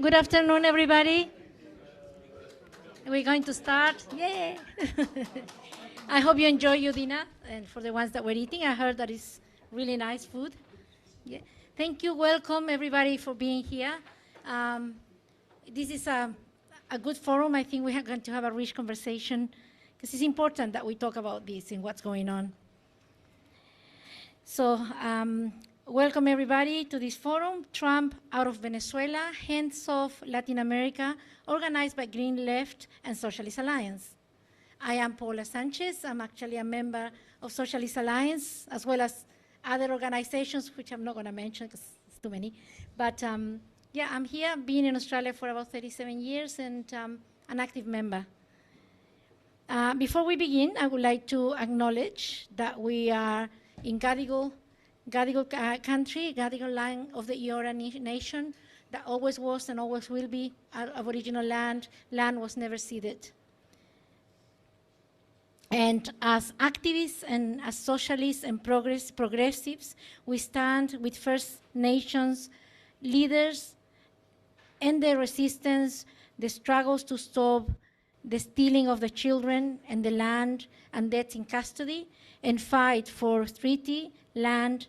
Good afternoon, everybody. We're going to start. Yay! I hope you enjoy your dinner. And for the ones that were eating, I heard that it's really nice food. Yeah. Thank you. Welcome, everybody, for being here. This is a good forum. I think we are going to have a rich conversation because it's important that we talk about this and what's going on. So, welcome everybody to this forum, Trump out of Venezuela, Hands Off Latin America, organized by Green Left and Socialist Alliance. I am Paula Sanchez. I'm actually a member of Socialist Alliance, as well as other organizations, which I'm not going to mention because it's too many. But yeah, I'm here, being in Australia for about 37 years and an active member. Before we begin, I would like to acknowledge that we are in Gadigal Country, Gadigal land of the Eora Nation, that always was and always will be our Aboriginal land. Land was never ceded. And as activists and as socialists and progressives, we stand with First Nations leaders and their resistance, the struggles to stop the stealing of the children and the land and deaths in custody, and fight for treaty, land,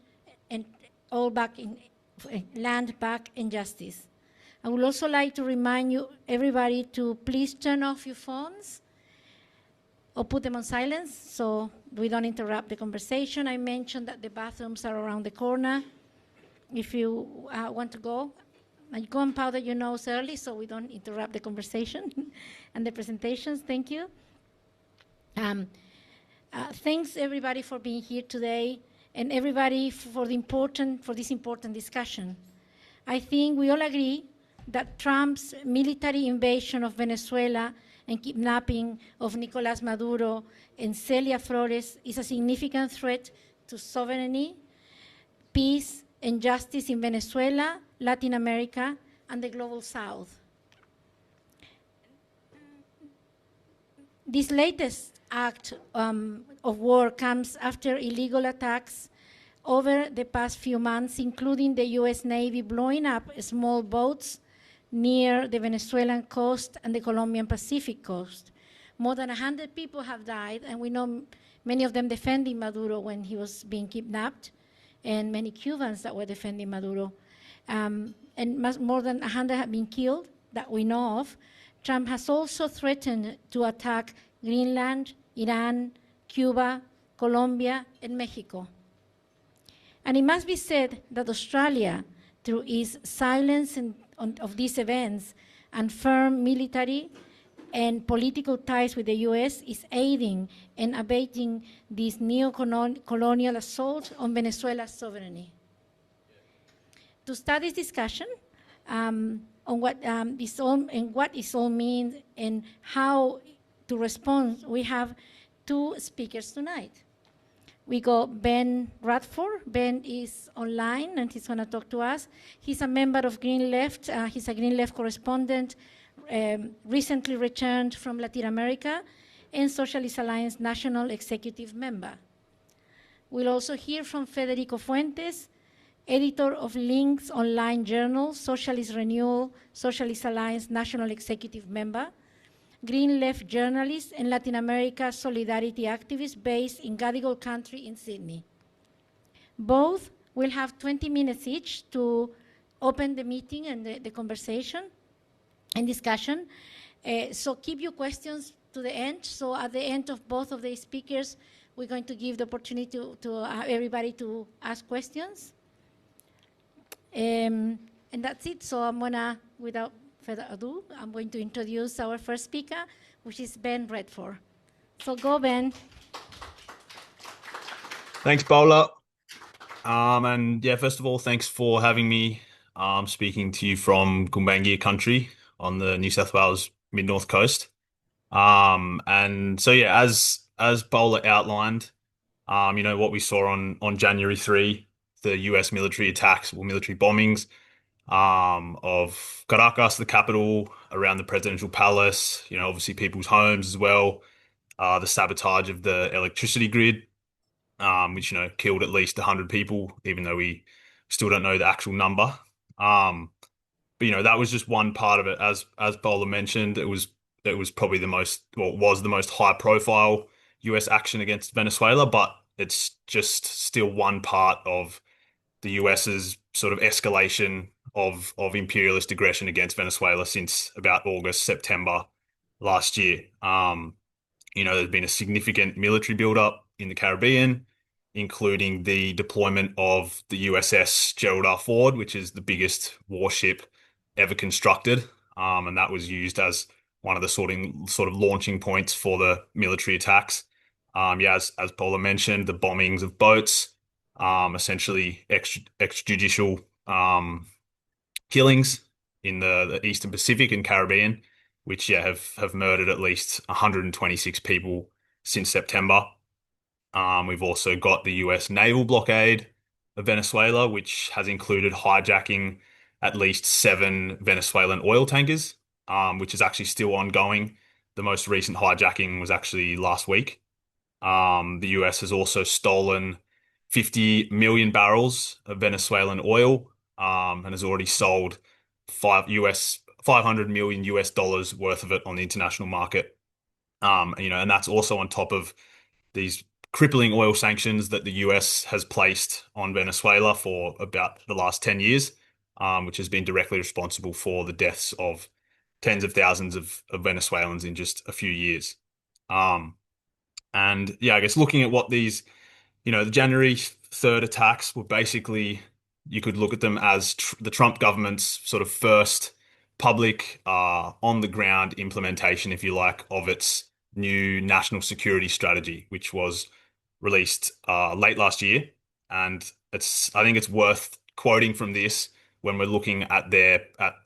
and all back in land back and justice. I would also like to remind you, everybody, to please turn off your phones or put them on silence so we don't interrupt the conversation. I mentioned that the bathrooms are around the corner. If you want to go and powder your nose early so we don't interrupt the conversation and the presentations. Thank you. Thanks everybody for being here today and everybody for this important discussion. I think we all agree that Trump's military invasion of Venezuela and kidnapping of Nicolás Maduro and Cilia Flores is a significant threat to sovereignty, peace, and justice in Venezuela, Latin America, and the global South. This latest act of war comes after illegal attacks over the past few months, including the US Navy blowing up small boats near the Venezuelan coast and the Colombian Pacific coast. More than 100 people have died, and we know many of them defending Maduro when he was being kidnapped, and many Cubans that were defending Maduro. And more than 100 have been killed that we know of. Trump has also threatened to attack Greenland, Iran, Cuba, Colombia, and Mexico. And it must be said that Australia, through its silence of these events and firm military and political ties with the US, is aiding and abating this neo-colonial assault on Venezuela's sovereignty. To start this discussion on what this all means and how to respond, we have two speakers tonight. We got Ben Radford. Ben is online and he's going to talk to us. He's a member of Green Left. He's a Green Left correspondent, recently returned from Latin America, and Socialist Alliance National Executive member. We'll also hear from Federico Fuentes, editor of Links online journal, Socialist Renewal, Socialist Alliance National Executive member, Green Left journalist and Latin America solidarity activist based in Gadigal Country in Sydney. Both will have 20 minutes each to open the meeting and the conversation and discussion. So keep your questions to the end. So at the end of both of the speakers, we're going to give the opportunity to everybody to ask questions. And that's it. So I'm gonna, without further ado, I'm going to introduce our first speaker, which is Ben Radford. So go, Ben. Thanks, Paula. And yeah, first of all, thanks for having me speaking to you from Gadigal Country on the New South Wales mid-north coast. And so yeah, as Paula outlined, what we saw on January 3, the US military attacks or military bombings of Caracas, the capital, around the presidential palace, obviously people's homes as well, the sabotage of the electricity grid, which, killed at least 100 people, even though we still don't know the actual number. But that was just one part of it. As Bowler mentioned, it was probably was the most high profile US action against Venezuela, but it's just still one part of the US's sort of escalation of imperialist aggression against Venezuela since about August, September last year. There's been a significant military buildup in the Caribbean, including the deployment of the USS Gerald R. Ford, which is the biggest warship ever constructed. And that was used as one of the sort of launching points for the military attacks. Yeah, as Paula mentioned, the bombings of boats, essentially extrajudicial killings in the Eastern Pacific and Caribbean, which yeah have murdered at least 126 people since September. We've also got the US naval blockade of Venezuela, which has included hijacking at least 7 Venezuelan oil tankers, which is actually still ongoing. The most recent hijacking was actually last week. The US has also stolen 50 million barrels of Venezuelan oil, and has already sold 500 million US dollars worth of it on the international market. And that's also on top of these crippling oil sanctions that the US has placed on Venezuela for about the last 10 years, which has been directly responsible for the deaths of tens of thousands of Venezuelans in just a few years. And yeah, I guess looking at what the January 3rd attacks were basically, you could look at them as the Trump government's sort of first public, on the ground implementation, if you like, of its new national security strategy, which was released late last year. And I think it's worth quoting from this when we're looking at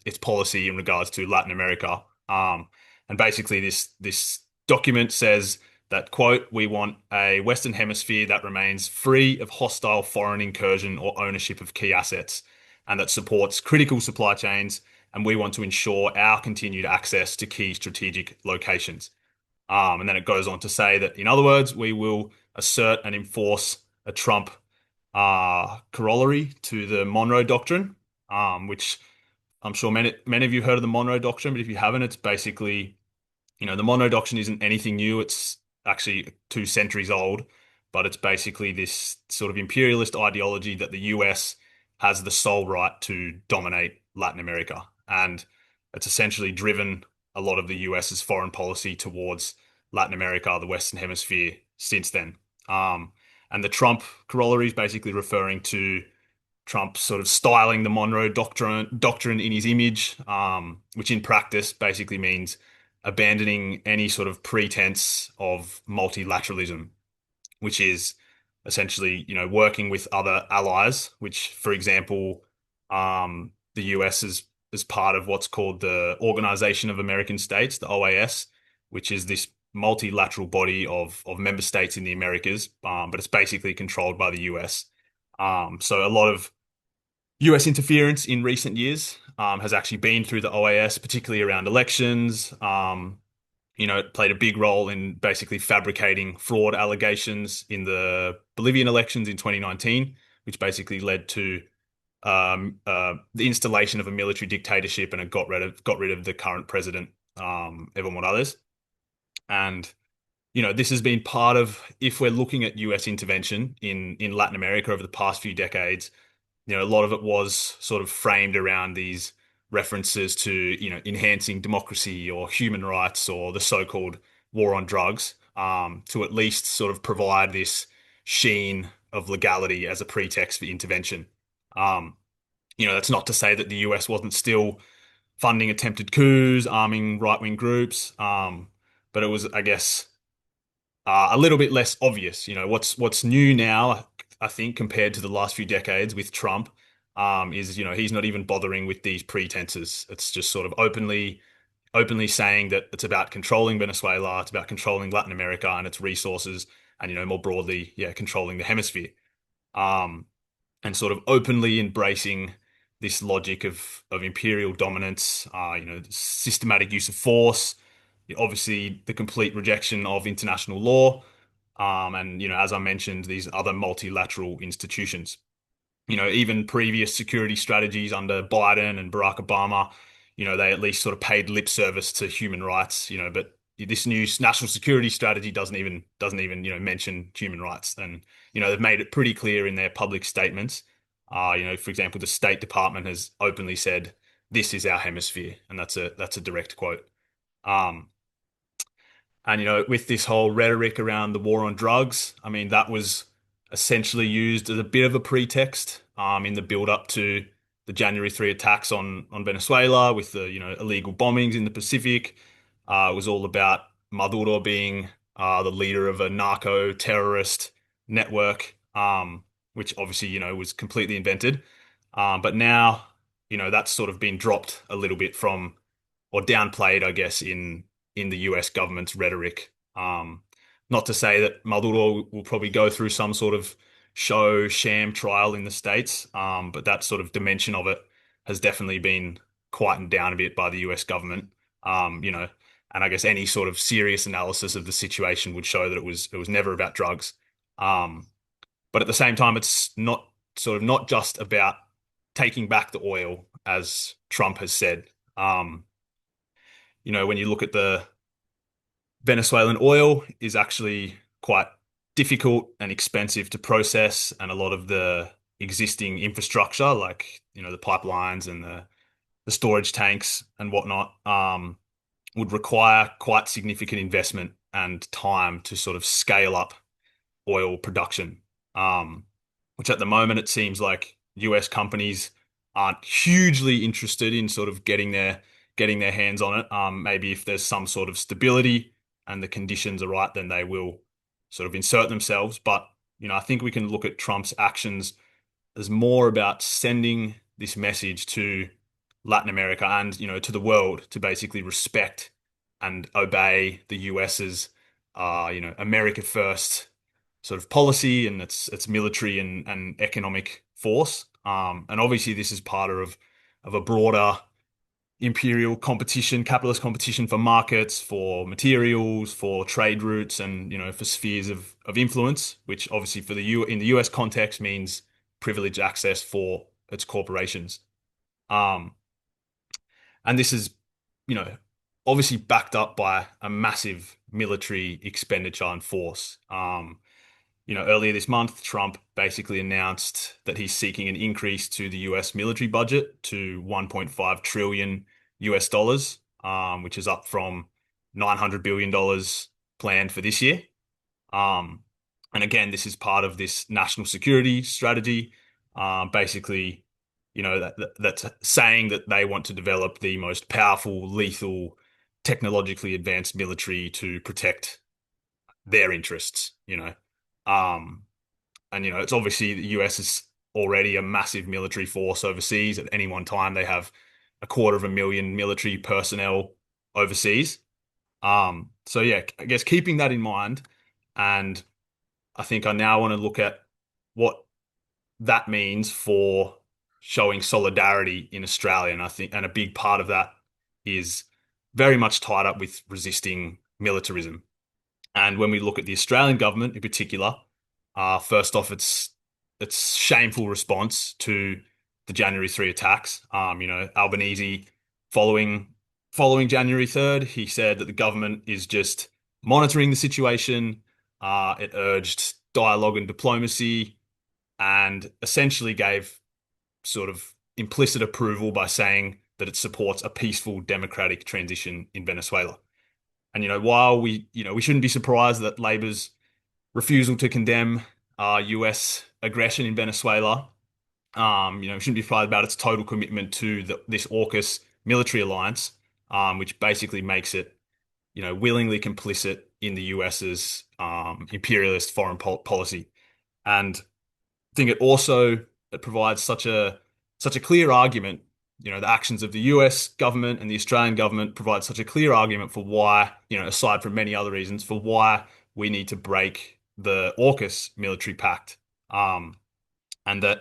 its policy in regards to Latin America. And basically, this document says that, quote, "We want a Western Hemisphere that remains free of hostile foreign incursion or ownership of key assets, and that supports critical supply chains, and we want to ensure our continued access to key strategic locations." And then it goes on to say that, in other words, we will assert and enforce a Trump corollary to the Monroe Doctrine, which I'm sure many of you heard of the Monroe Doctrine, but if you haven't, it's basically, the Monroe Doctrine isn't anything new. It's actually 2 centuries old, but it's basically this sort of imperialist ideology that the US has the sole right to dominate Latin America. And it's essentially driven a lot of the US's foreign policy towards Latin America, the Western Hemisphere, since then. And the Trump corollary is basically referring to Trump sort of styling the Monroe Doctrine in his image, which in practice basically means abandoning any sort of pretense of multilateralism, which is essentially, working with other allies, which, for example, the US is part of what's called the Organization of American States, the OAS, which is this multilateral body of member states in the Americas, but it's basically controlled by the US. So a lot of US interference in recent years has actually been through the OAS, particularly around elections. It played a big role in basically fabricating fraud allegations in the Bolivian elections in 2019, which basically led to the installation of a military dictatorship, and it got rid of the current president, Evo Morales. And this has been part of, if we're looking at US intervention in Latin America over the past few decades, a lot of it was sort of framed around these references to, enhancing democracy or human rights or the so-called war on drugs, to at least sort of provide this sheen of legality as a pretext for intervention. That's not to say that the US wasn't still funding attempted coups, arming right-wing groups, but it was, I guess, a little bit less obvious. What's new now, I think, compared to the last few decades with Trump, is, he's not even bothering with these pretenses. It's just sort of openly saying that it's about controlling Venezuela, it's about controlling Latin America and its resources, and, more broadly, yeah, controlling the hemisphere. And sort of openly embracing this logic of imperial dominance, systematic use of force, obviously the complete rejection of international law, and, as I mentioned, these other multilateral institutions. even previous security strategies under Biden and Barack Obama, they at least sort of paid lip service to human rights, but this new national security strategy doesn't even, mention human rights. And, they've made it pretty clear in their public statements. For example, the State Department has openly said, "This is our hemisphere," and that's a direct quote. Um, and, with this whole rhetoric around the war on drugs, I mean, that was essentially used as a bit of a pretext in the build up to the January 3 attacks on Venezuela with the, illegal bombings in the Pacific. It was all about Maduro being the leader of a narco terrorist network, which obviously, was completely invented. But now, that's sort of been dropped a little bit from or downplayed, I guess, in the US government's rhetoric. Not to say that Maduro will probably go through some sort of sham trial in the States, but that sort of dimension of it has definitely been quietened down a bit by the US government. And I guess any sort of serious analysis of the situation would show that it was never about drugs. Um, but at the same time, it's not just about taking back the oil, as Trump has said. Um, when you look at the Venezuelan oil is actually quite difficult and expensive to process, and a lot of the existing infrastructure, like the pipelines and the storage tanks and whatnot, would require quite significant investment and time to sort of scale up oil production. Um, which at the moment it seems like US companies aren't hugely interested in sort of getting their hands on it. Maybe if there's some sort of stability and the conditions are right, then they will sort of insert themselves. But I think we can look at Trump's actions as more about sending this message to Latin America and to the world to basically respect and obey the US's America first sort of policy and its military and economic force. And obviously this is part of a broader imperial competition, capitalist competition for markets, for materials, for trade routes, and for spheres of influence, which obviously for in the US context means privileged access for its corporations. Um, and this is, you know, obviously backed up by a massive military expenditure and force. Earlier this month, Trump basically announced that he's seeking an increase to the US military budget to 1.5 trillion US dollars, which is up from $900 billion planned for this year. Um, and again, this is part of this national security strategy. Basically, that's saying that they want to develop the most powerful, lethal, technologically advanced military to protect their interests, Um, and it's obviously the US is already a massive military force overseas. At any one time, they have 250,000 military personnel overseas. So yeah, I guess keeping that in mind, and I think I now want to look at what that means for showing solidarity in Australia. And I think, and a big part of that is very much tied up with resisting militarism. And when we look at the Australian government in particular, first off, its shameful response to the January 3 attacks. Albanese following following January 3rd, he said that the government is just monitoring the situation. It urged dialogue and diplomacy, and essentially gave sort of implicit approval by saying that it supports a peaceful democratic transition in Venezuela. And while we shouldn't be surprised that Labor's refusal to condemn US aggression in Venezuela, we shouldn't be surprised about its total commitment to this AUKUS military alliance, which basically makes it, willingly complicit in the US's imperialist foreign policy. And I think it provides such a clear argument. The actions of the US government and the Australian government provide such a clear argument for why, aside from many other reasons, for why we need to break the AUKUS military pact. And that,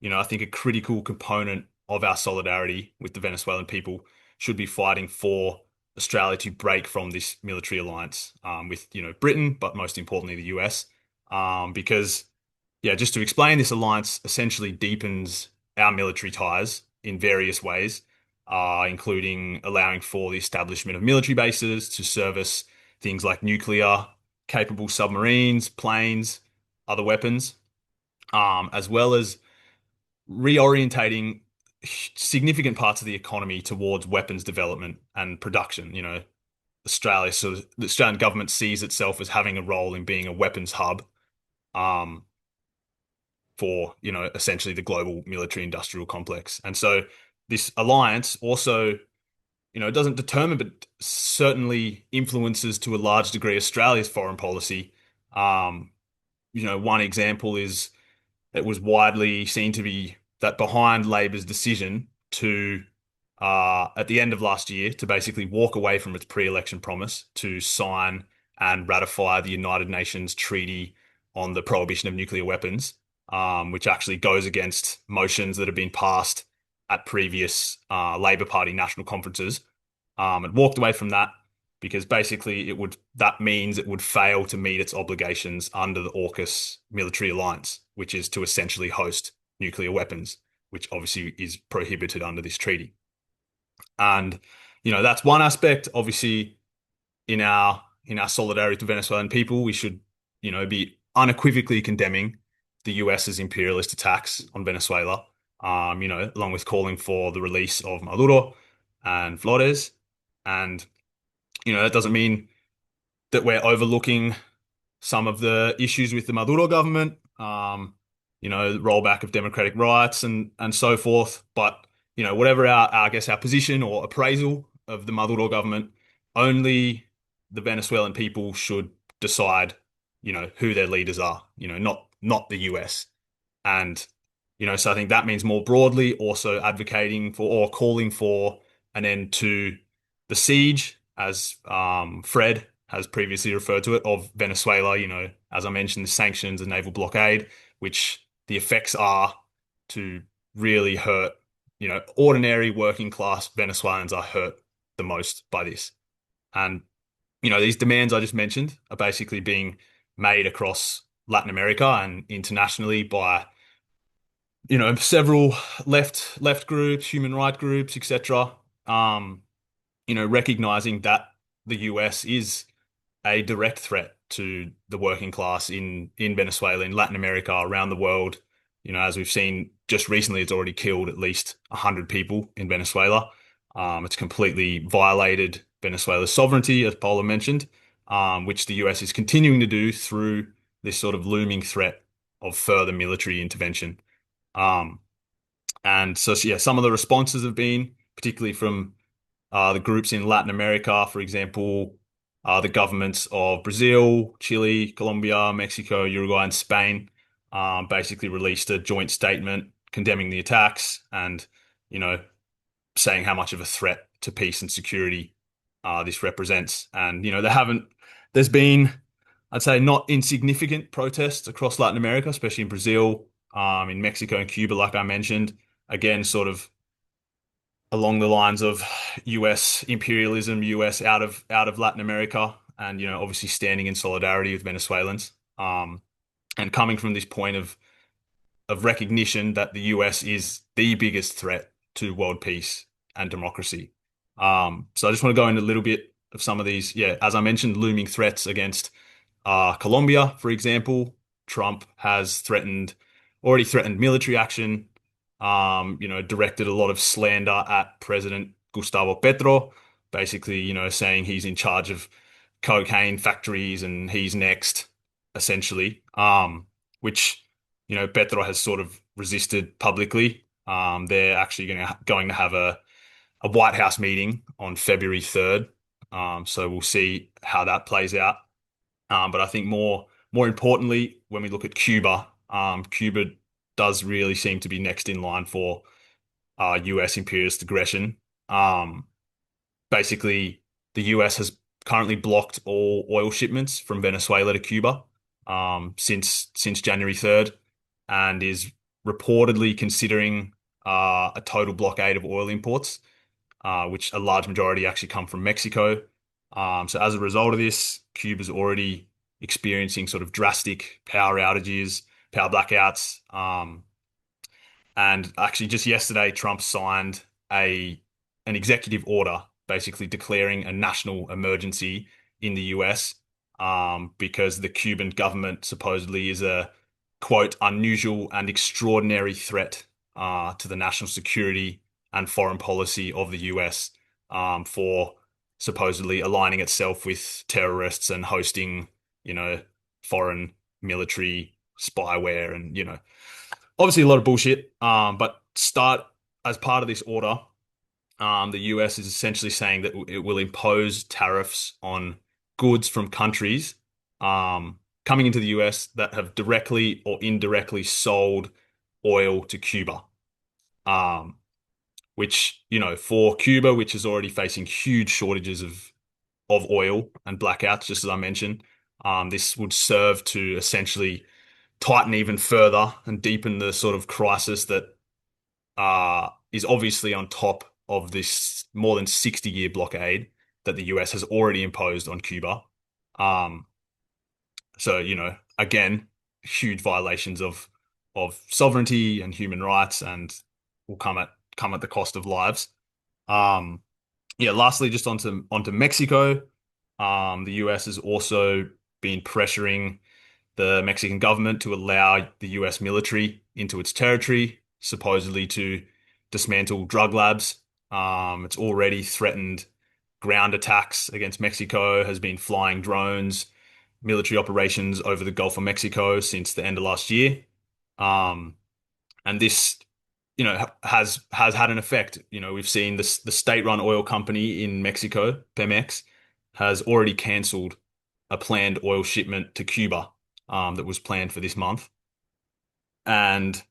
I think a critical component of our solidarity with the Venezuelan people should be fighting for Australia to break from this military alliance with, Britain, but most importantly the US, because yeah, just to explain, this alliance essentially deepens our military ties in various ways, including allowing for the establishment of military bases to service things like nuclear capable submarines, planes, other weapons, as well as reorientating significant parts of the economy towards weapons development and production. So the Australian government sees itself as having a role in being a weapons hub, um, for, essentially the global military industrial complex. And so this alliance also, doesn't determine, but certainly influences to a large degree Australia's foreign policy. Um, one example is it was widely seen to be that behind Labor's decision to, at the end of last year, to basically walk away from its pre-election promise to sign and ratify the United Nations Treaty on the Prohibition of Nuclear Weapons, which actually goes against motions that have been passed at previous Labor Party national conferences. It walked away from that because basically that means it would fail to meet its obligations under the AUKUS military alliance, which is to essentially host nuclear weapons, which obviously is prohibited under this treaty. And that's one aspect. Obviously, in our solidarity with the Venezuelan people, we should be unequivocally condemning the US's imperialist attacks on Venezuela. Along with calling for the release of Maduro and Flores. And that doesn't mean that we're overlooking some of the issues with the Maduro government, rollback of democratic rights and so forth. But, whatever I guess our position or appraisal of the Maduro government, only the Venezuelan people should decide, who their leaders are, not the US. And, so I think that means more broadly also advocating for or calling for an end to the siege, as Fred has previously referred to it, of Venezuela. As I mentioned, the sanctions and naval blockade, which the effects are to really hurt, ordinary working class Venezuelans are hurt the most by this. And, these demands I just mentioned are basically being made across Latin America and internationally by several left groups, human rights groups, etc. Recognizing that the US is a direct threat to the working class in Venezuela, in Latin America, around the world. As we've seen just recently, it's already killed at least 100 people in Venezuela. It's completely violated Venezuela's sovereignty, as Paula mentioned, which the US is continuing to do through this sort of looming threat of further military intervention. Um, and so, yeah, some of the responses have been, particularly from the groups in Latin America, for example, the governments of Brazil, Chile, Colombia, Mexico, Uruguay, and Spain, basically released a joint statement condemning the attacks and, saying how much of a threat to peace and security this represents. And, there's been, I'd say, not insignificant protests across Latin America, especially in Brazil, in Mexico and Cuba, like I mentioned. Again, sort of along the lines of US imperialism, US out of Latin America, and obviously standing in solidarity with Venezuelans, and coming from this point of recognition that the US is the biggest threat to world peace and democracy. So I just want to go into a little bit of some of these, yeah, as I mentioned, looming threats against Colombia, for example. Trump has already threatened military action, directed a lot of slander at President Gustavo Petro, basically, saying he's in charge of cocaine factories and he's next, essentially, which, Petro has sort of resisted publicly. They're actually going to have a White House meeting on February 3rd. So we'll see how that plays out. But I think more importantly, when we look at Cuba, Cuba does really seem to be next in line for US imperialist aggression. Basically, the US has currently blocked all oil shipments from Venezuela to Cuba since January 3rd, and is reportedly considering a total blockade of oil imports, which a large majority actually come from Mexico. So as a result of this, Cuba's already experiencing sort of drastic power outages, power blackouts. And actually, just yesterday, Trump signed a an executive order basically declaring a national emergency in the US, because the Cuban government supposedly is a quote unusual and extraordinary threat to the national security and foreign policy of the US, for supposedly aligning itself with terrorists and hosting, you know, foreign military spyware and, obviously a lot of bullshit. But start as part of this order, the US is essentially saying that it will impose tariffs on goods from countries coming into the US that have directly or indirectly sold oil to Cuba. Um, which, for Cuba, which is already facing huge shortages of oil and blackouts, just as I mentioned, this would serve to essentially tighten even further and deepen the sort of crisis that is obviously on top of this more than 60-year blockade that the US has already imposed on Cuba. Um, so, again, huge violations of sovereignty and human rights, and will come at the cost of lives. Um, yeah, lastly, just onto Mexico. The US has also been pressuring the Mexican government to allow the US military into its territory, supposedly to dismantle drug labs. It's already threatened ground attacks against Mexico, has been flying drones, military operations over the Gulf of Mexico since the end of last year. Um, and this, has had an effect. We've seen this, the state-run oil company in Mexico, Pemex, has already cancelled a planned oil shipment to Cuba, that was planned for this month. And,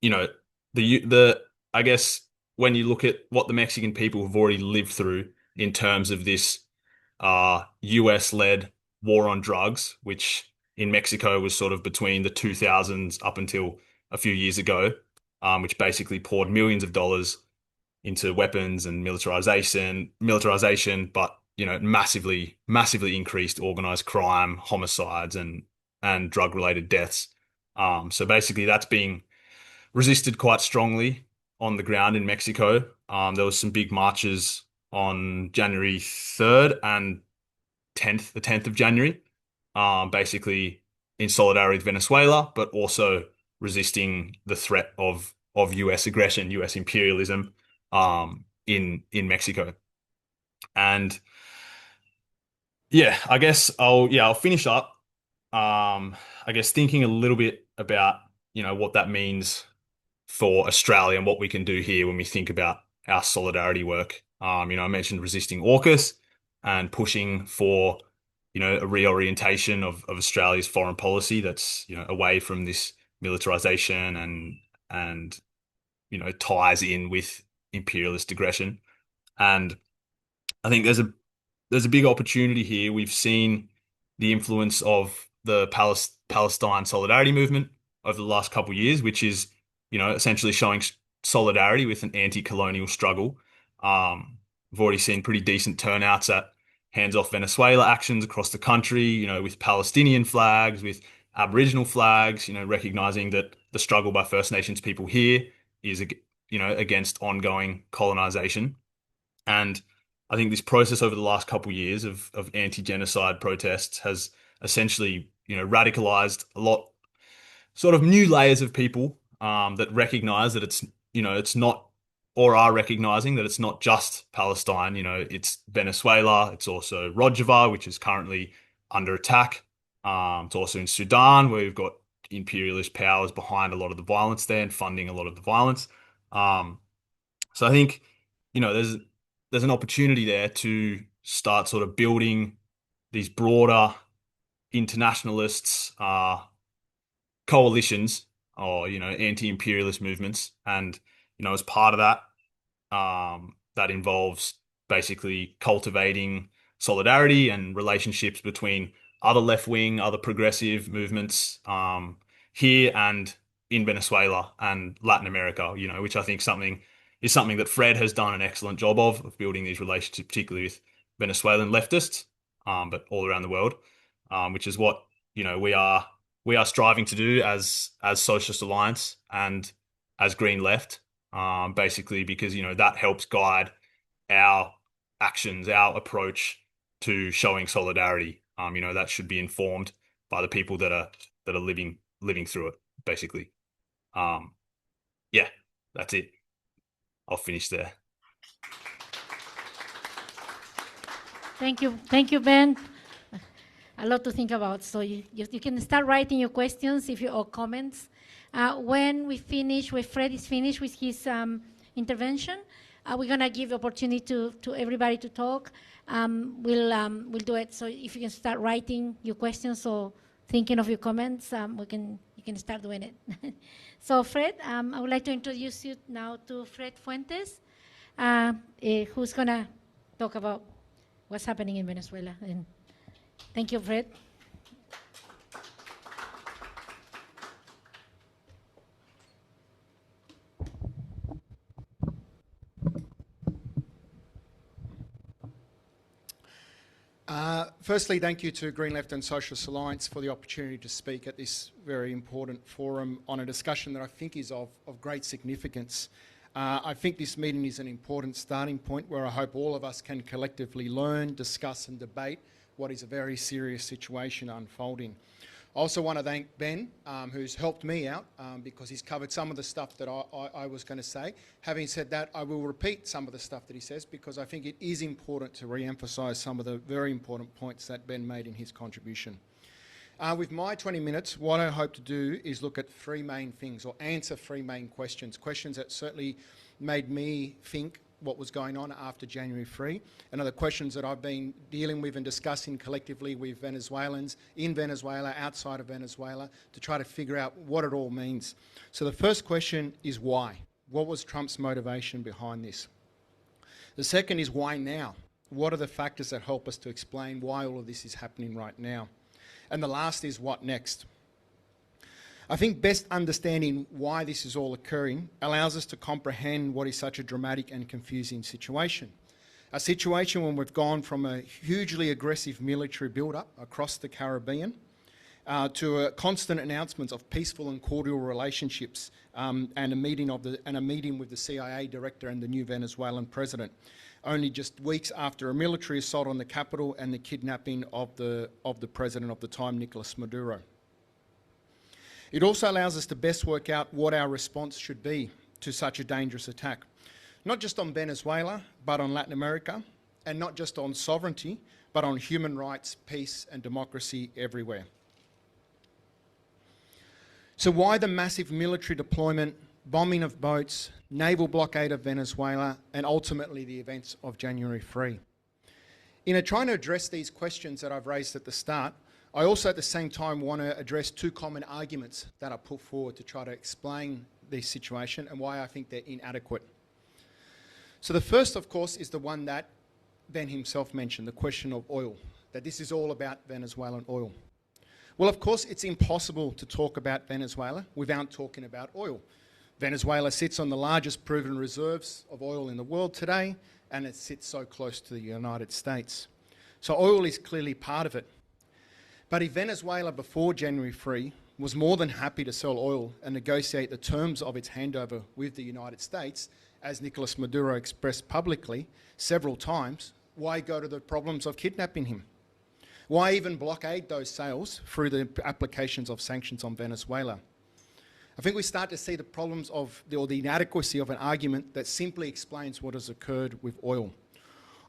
you know, the I guess when you look at what the Mexican people have already lived through in terms of this US-led war on drugs, which in Mexico was sort of between the 2000s up until a few years ago, which basically poured millions of dollars into weapons and militarization, but massively increased organized crime, homicides, and drug-related deaths. So basically, that's being resisted quite strongly on the ground in Mexico. There was some big marches on January 3rd and 10th, the 10th of January, basically in solidarity with Venezuela, but also resisting the threat of US aggression, US imperialism, in Mexico. And yeah, I guess I'll finish up. I guess thinking a little bit about, what that means for Australia and what we can do here when we think about our solidarity work. I mentioned resisting AUKUS and pushing for, a reorientation of Australia's foreign policy that's, away from this militarization and ties in with imperialist aggression. And I think there's a big opportunity here. We've seen the influence of the Palestine solidarity movement over the last couple of years, which is, essentially showing solidarity with an anti-colonial struggle. We've already seen pretty decent turnouts at Hands Off Venezuela actions across the country, with Palestinian flags, with Aboriginal flags, recognizing that the struggle by First Nations people here is, against ongoing colonization. And I think this process over the last couple of years of anti-genocide protests has essentially, radicalized a lot, sort of new layers of people, that recognize that it's not, or are recognizing that it's not just Palestine. It's Venezuela. It's also Rojava, which is currently under attack. It's also in Sudan, where we've got imperialist powers behind a lot of the violence there and funding a lot of the violence. Um, so I think, there's an opportunity there to start sort of building these broader internationalists, coalitions, or anti-imperialist movements. And as part of that, that involves basically cultivating solidarity and relationships between other left-wing, other progressive movements, here and in Venezuela and Latin America, which I think something that Fred has done an excellent job of building these relationships, particularly with Venezuelan leftists, but all around the world, which is what, we're we are striving to do as Socialist Alliance and as Green Left, basically because, you know, that helps guide our actions, our approach to showing solidarity. You know, that should be informed by the people that are living through it, basically. Yeah, that's it. I'll finish there. Thank you, Ben. A lot to think about. So you can start writing your questions or comments. When Fred is finished with his intervention, we're gonna give opportunity to everybody to talk. We'll do it. So if you can start writing your questions or thinking of your comments, you can start doing it. So Fred, I would like to introduce you now to Fred Fuentes, who's gonna talk about what's happening in Venezuela. And thank you, Fred. Firstly, thank you to Green Left and Socialist Alliance for the opportunity to speak at this very important forum on a discussion that I think is of great significance. I think this meeting is an important starting point where I hope all of us can collectively learn, discuss and debate what is a very serious situation unfolding. I also want to thank Ben, who's helped me out because he's covered some of the stuff that I was going to say. Having said that, I will repeat some of the stuff that he says because I think it is important to re-emphasise some of the very important points that Ben made in his contribution. With my 20 minutes, what I hope to do is look at three main things or answer three main questions that certainly made me think what was going on after January 3, and are the questions that I've been dealing with and discussing collectively with Venezuelans in Venezuela, outside of Venezuela, to try to figure out what it all means. So the first question is why? What was Trump's motivation behind this? The second is why now? What are the factors that help us to explain why all of this is happening right now? And the last is what next? I think best understanding why this is all occurring allows us to comprehend what is such a dramatic and confusing situation. A situation when we've gone from a hugely aggressive military build-up across the Caribbean to a constant announcements of peaceful and cordial relationships and a meeting with the CIA director and the new Venezuelan president, only just weeks after a military assault on the capital and the kidnapping of the president of the time, Nicolás Maduro. It also allows us to best work out what our response should be to such a dangerous attack, not just on Venezuela, but on Latin America, and not just on sovereignty, but on human rights, peace and democracy everywhere. So why the massive military deployment, bombing of boats, naval blockade of Venezuela, and ultimately the events of January 3? In trying to address these questions that I've raised at the start, I also at the same time want to address two common arguments that are put forward to try to explain this situation and why I think they're inadequate. So the first, of course, is the one that Ben himself mentioned, the question of oil, that this is all about Venezuelan oil. Well, of course, it's impossible to talk about Venezuela without talking about oil. Venezuela sits on the largest proven reserves of oil in the world today, and it sits so close to the United States. So oil is clearly part of it. But if Venezuela before January 3 was more than happy to sell oil and negotiate the terms of its handover with the United States, as Nicolás Maduro expressed publicly several times, why go to the problems of kidnapping him? Why even blockade those sales through the applications of sanctions on Venezuela? I think we start to see the problems or the inadequacy of an argument that simply explains what has occurred with oil.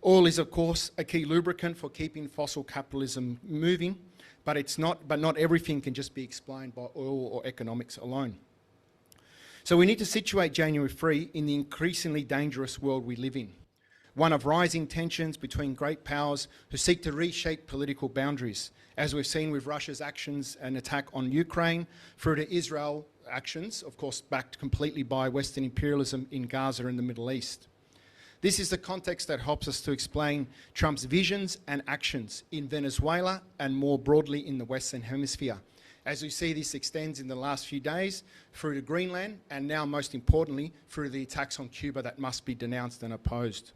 Oil is, of course, a key lubricant for keeping fossil capitalism moving, but not everything can just be explained by oil or economics alone. So we need to situate January 3 in the increasingly dangerous world we live in, one of rising tensions between great powers who seek to reshape political boundaries, as we've seen with Russia's actions and attack on Ukraine, through to Israel actions, of course backed completely by Western imperialism in Gaza and the Middle East. This is the context that helps us to explain Trump's visions and actions in Venezuela and more broadly in the Western Hemisphere. As we see, this extends in the last few days through to Greenland and now most importantly through the attacks on Cuba that must be denounced and opposed.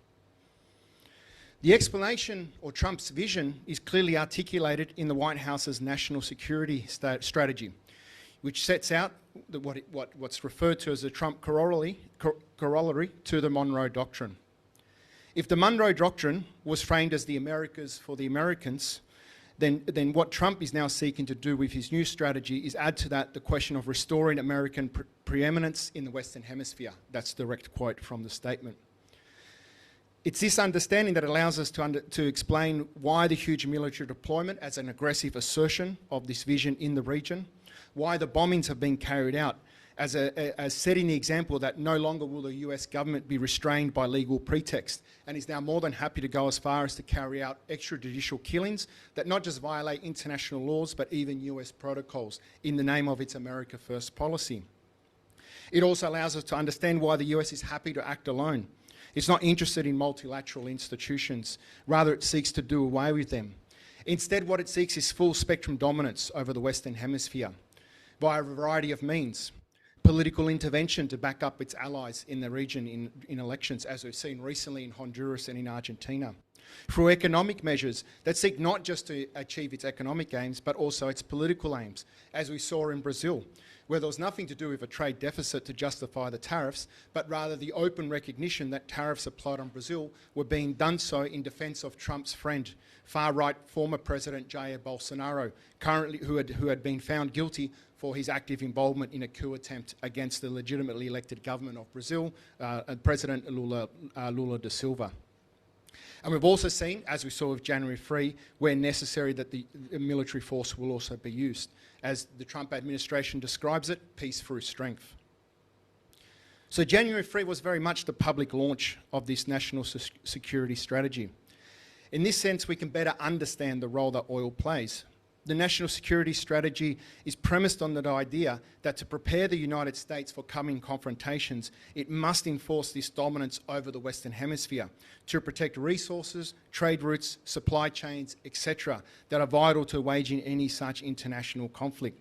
The explanation, or Trump's vision, is clearly articulated in the White House's national security strategy, which sets out what's referred to as the Trump corollary to the Monroe Doctrine. If the Monroe Doctrine was framed as the Americas for the Americans, then what Trump is now seeking to do with his new strategy is add to that the question of restoring American preeminence in the Western Hemisphere. That's a direct quote from the statement. It's this understanding that allows us to explain why the huge military deployment as an aggressive assertion of this vision in the region, why the bombings have been carried out as setting the example that no longer will the US government be restrained by legal pretext, and is now more than happy to go as far as to carry out extrajudicial killings that not just violate international laws but even US protocols in the name of its America First policy. It also allows us to understand why the US is happy to act alone. It's not interested in multilateral institutions, rather it seeks to do away with them. Instead, what it seeks is full spectrum dominance over the Western Hemisphere via a variety of means. Political intervention to back up its allies in the region in elections, as we've seen recently in Honduras and in Argentina. Through economic measures that seek not just to achieve its economic aims, but also its political aims, as we saw in Brazil, where there was nothing to do with a trade deficit to justify the tariffs, but rather the open recognition that tariffs applied on Brazil were being done so in defence of Trump's friend, far-right former President Jair Bolsonaro, who had been found guilty for his active involvement in a coup attempt against the legitimately elected government of Brazil, President Lula da Silva. And we've also seen, as we saw with January 3, where necessary that the military force will also be used. As the Trump administration describes it, peace through strength. So January 3 was very much the public launch of this national security strategy. In this sense, we can better understand the role that oil plays. The national security strategy is premised on the idea that to prepare the United States for coming confrontations, it must enforce this dominance over the Western Hemisphere to protect resources, trade routes, supply chains, etc., that are vital to waging any such international conflict.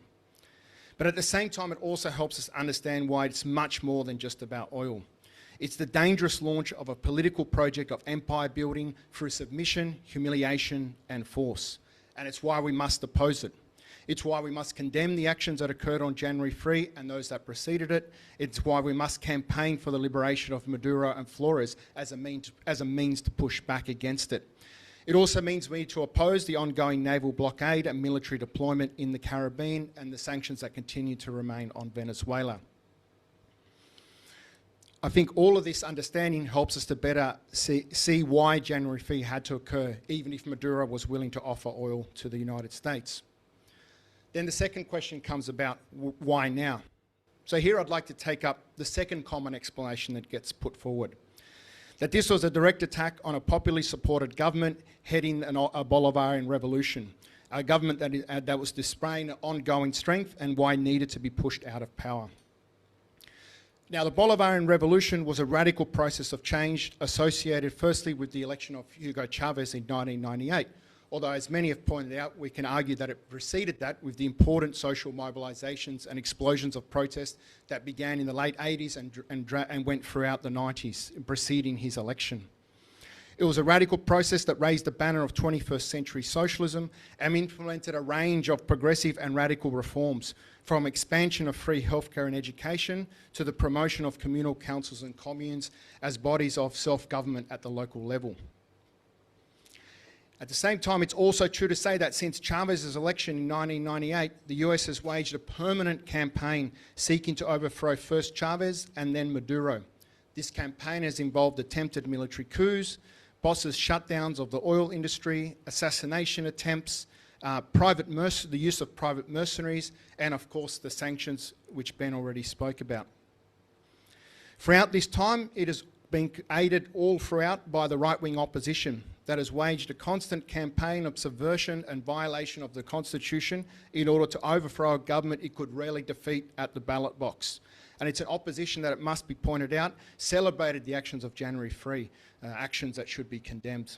But at the same time, it also helps us understand why it's much more than just about oil. It's the dangerous launch of a political project of empire building through submission, humiliation, and force. And it's why we must oppose it. It's why we must condemn the actions that occurred on January 3 and those that preceded it. It's why we must campaign for the liberation of Maduro and Flores as a means to push back against it. It also means we need to oppose the ongoing naval blockade and military deployment in the Caribbean and the sanctions that continue to remain on Venezuela. I think all of this understanding helps us to better see why January 3 had to occur, even if Maduro was willing to offer oil to the United States. Then the second question comes about why now? So here I'd like to take up the second common explanation that gets put forward. That this was a direct attack on a popularly supported government heading a Bolivarian revolution, a government that was displaying ongoing strength and why it needed to be pushed out of power. Now, the Bolivarian Revolution was a radical process of change associated firstly with the election of Hugo Chavez in 1998, although as many have pointed out, we can argue that it preceded that with the important social mobilisations and explosions of protest that began in the late 80s and went throughout the 90s, preceding his election. It was a radical process that raised the banner of 21st century socialism and implemented a range of progressive and radical reforms, from expansion of free healthcare and education to the promotion of communal councils and communes as bodies of self-government at the local level. At the same time, it's also true to say that since Chavez's election in 1998, the US has waged a permanent campaign seeking to overthrow first Chavez and then Maduro. This campaign has involved attempted military coups, bosses' shutdowns of the oil industry, assassination attempts, the use of private mercenaries, and of course the sanctions which Ben already spoke about. Throughout this time, it has been aided all throughout by the right-wing opposition that has waged a constant campaign of subversion and violation of the Constitution in order to overthrow a government it could rarely defeat at the ballot box. And it's an opposition that, it must be pointed out, celebrated the actions of January 3, actions that should be condemned.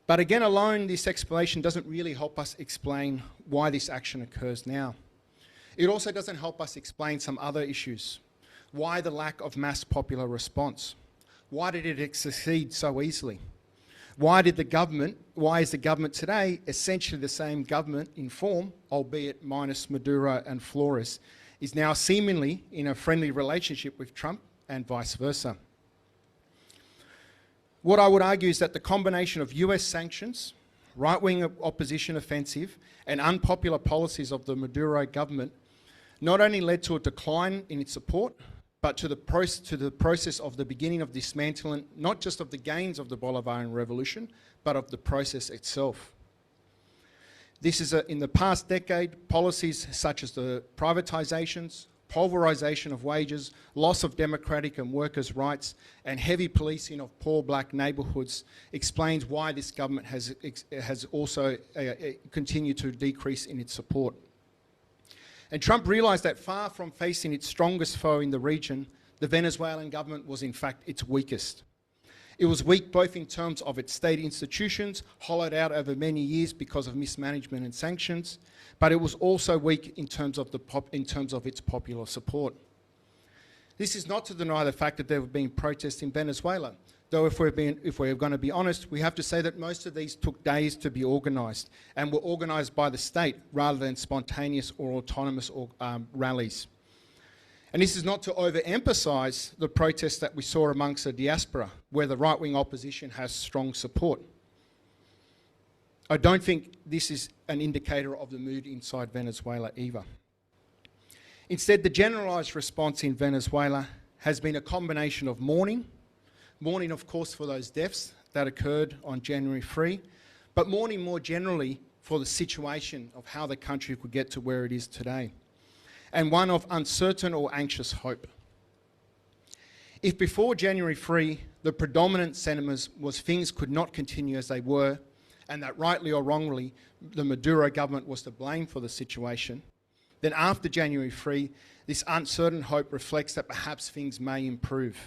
But again, alone, this explanation doesn't really help us explain why this action occurs now. It also doesn't help us explain some other issues. Why the lack of mass popular response? Why did it succeed so easily? Why is the government today essentially the same government in form, albeit minus Maduro and Flores, is now seemingly in a friendly relationship with Trump and vice versa? What I would argue is that the combination of US sanctions, right-wing opposition offensive, and unpopular policies of the Maduro government not only led to a decline in its support, but to the process of the beginning of dismantling, not just of the gains of the Bolivarian Revolution, but of the process itself. This is, in the past decade, policies such as the privatizations, pulverization of wages, loss of democratic and workers' rights, and heavy policing of poor black neighbourhoods explains why this government has also continued to decrease in its support. And Trump realised that far from facing its strongest foe in the region, the Venezuelan government was in fact its weakest. It was weak both in terms of its state institutions, hollowed out over many years because of mismanagement and sanctions, but it was also weak in terms of its popular support. This is not to deny the fact that there have been protests in Venezuela, though if we're going to be honest, we have to say that most of these took days to be organised and were organised by the state rather than spontaneous or autonomous rallies. And this is not to overemphasise the protests that we saw amongst the diaspora, where the right-wing opposition has strong support. I don't think this is an indicator of the mood inside Venezuela either. Instead, the generalised response in Venezuela has been a combination of mourning, of course, for those deaths that occurred on January 3, but mourning more generally for the situation of how the country could get to where it is today, and one of uncertain or anxious hope. If before January 3, the predominant sentiment was things could not continue as they were, and that rightly or wrongly, the Maduro government was to blame for the situation, then after January 3, this uncertain hope reflects that perhaps things may improve.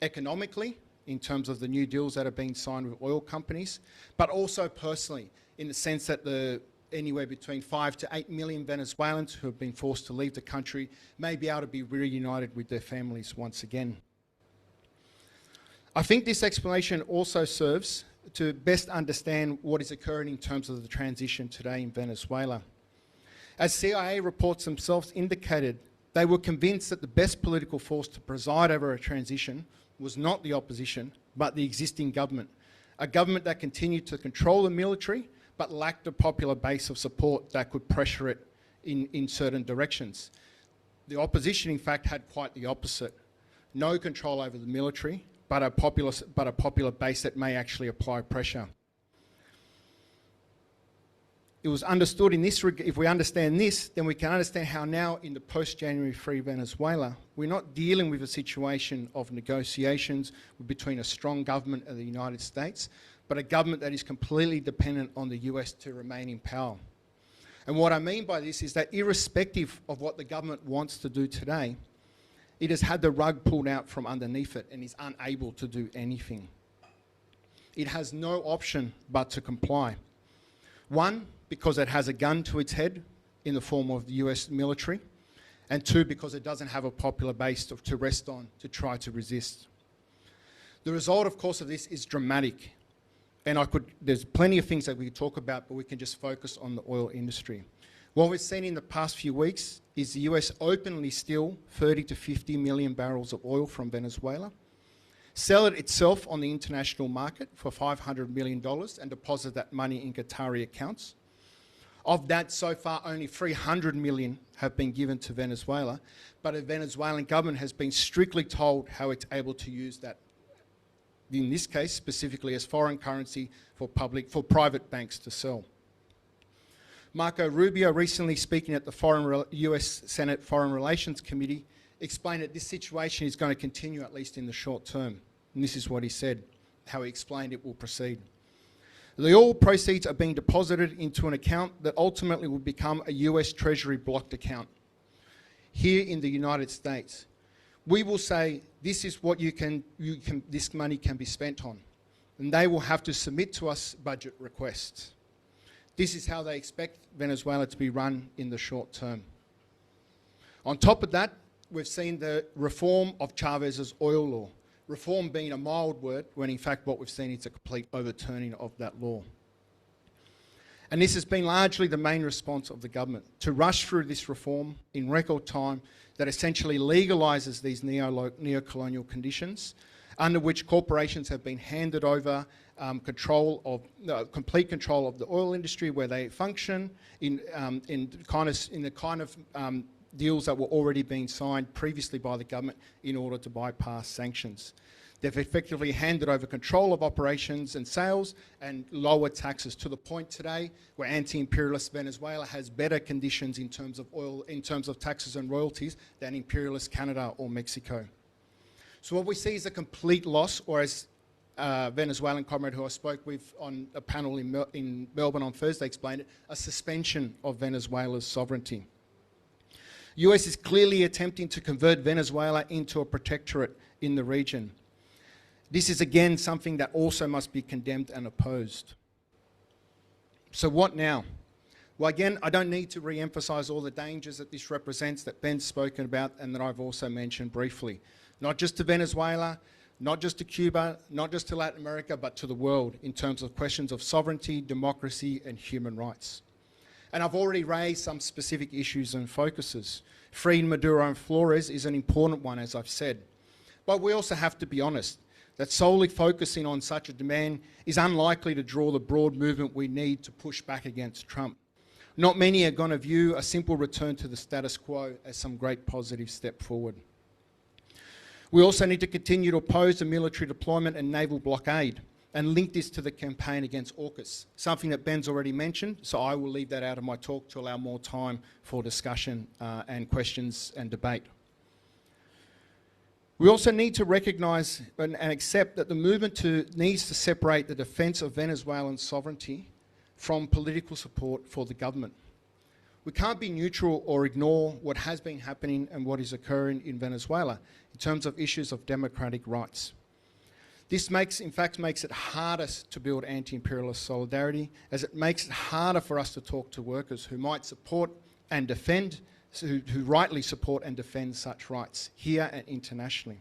Economically, in terms of the new deals that are being signed with oil companies, but also personally, in the sense that anywhere between 5 to 8 million Venezuelans who have been forced to leave the country may be able to be reunited with their families once again. I think this explanation also serves to best understand what is occurring in terms of the transition today in Venezuela. As CIA reports themselves indicated, they were convinced that the best political force to preside over a transition was not the opposition, but the existing government, a government that continued to control the military, but lacked a popular base of support that could pressure it in certain directions. The opposition, in fact, had quite the opposite. No control over the military, but a popular base that may actually apply pressure. It was understood in this regard. If we understand this, then we can understand how now in the post-January 3 Venezuela, we're not dealing with a situation of negotiations between a strong government of the United States, but a government that is completely dependent on the US to remain in power. And what I mean by this is that irrespective of what the government wants to do today, it has had the rug pulled out from underneath it and is unable to do anything. It has no option but to comply. One, because it has a gun to its head in the form of the US military, and two, because it doesn't have a popular base to rest on to try to resist. The result, of course, of this is dramatic. And there's plenty of things that we could talk about, but we can just focus on the oil industry. What we've seen in the past few weeks is the US openly steal 30 to 50 million barrels of oil from Venezuela, sell it itself on the international market for $500 million and deposit that money in Qatari accounts. Of that, so far, only 300 million have been given to Venezuela, but the Venezuelan government has been strictly told how it's able to use that, in this case, specifically as foreign currency for private banks to sell. Marco Rubio, recently speaking at the US Senate Foreign Relations Committee, explained that this situation is going to continue at least in the short term. And this is what he said, how he explained it will proceed. The oil proceeds are being deposited into an account that ultimately will become a US Treasury blocked account here in the United States. We will say, this is what this money can be spent on. And they will have to submit to us budget requests. This is how they expect Venezuela to be run in the short term. On top of that, we've seen the reform of Chavez's oil law, reform being a mild word, when in fact what we've seen is a complete overturning of that law. And this has been largely the main response of the government, to rush through this reform in record time that essentially legalises these neo-colonial conditions, under which corporations have been handed over complete control of the oil industry where they function in the kind of deals that were already being signed previously by the government in order to bypass sanctions. They've effectively handed over control of operations and sales and lower taxes, to the point today where anti-imperialist Venezuela has better conditions in terms of oil, in terms of taxes and royalties, than imperialist Canada or Mexico. So what we see is a complete loss, or as Venezuelan comrade who I spoke with on a panel in Melbourne on Thursday explained it, a suspension of Venezuela's sovereignty. US is clearly attempting to convert Venezuela into a protectorate in the region. This is again something that also must be condemned and opposed. So what now? Well, again, I don't need to re-emphasise all the dangers that this represents, that Ben's spoken about and that I've also mentioned briefly. Not just to Venezuela, not just to Cuba, not just to Latin America, but to the world in terms of questions of sovereignty, democracy and human rights. And I've already raised some specific issues and focuses. Freeing Maduro and Flores is an important one, as I've said. But we also have to be honest that solely focusing on such a demand is unlikely to draw the broad movement we need to push back against Trump. Not many are going to view a simple return to the status quo as some great positive step forward. We also need to continue to oppose the military deployment and naval blockade and link this to the campaign against AUKUS, something that Ben's already mentioned, so I will leave that out of my talk to allow more time for discussion and questions and debate. We also need to recognise and accept that the movement needs to separate the defence of Venezuelan sovereignty from political support for the government. We can't be neutral or ignore what has been happening and what is occurring in Venezuela in terms of issues of democratic rights. This in fact makes it harder to build anti-imperialist solidarity, as it makes it harder for us to talk to workers who might support and defend, who rightly support and defend such rights here and internationally.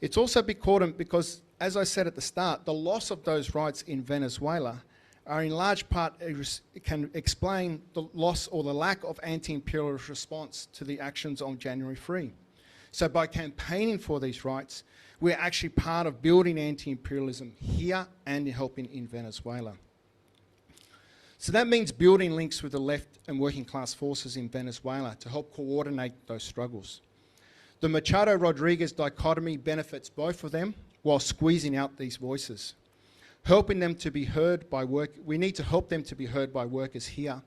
It's also important because, as I said at the start, the loss of those rights in Venezuela are in large part can explain the loss or the lack of anti-imperialist response to the actions on January 3. So by campaigning for these rights, we're actually part of building anti-imperialism here and helping in Venezuela. So that means building links with the left and working class forces in Venezuela to help coordinate those struggles. The Machado-Rodriguez dichotomy benefits both of them while squeezing out these voices. Helping them to be heard by we need to help them to be heard by workers here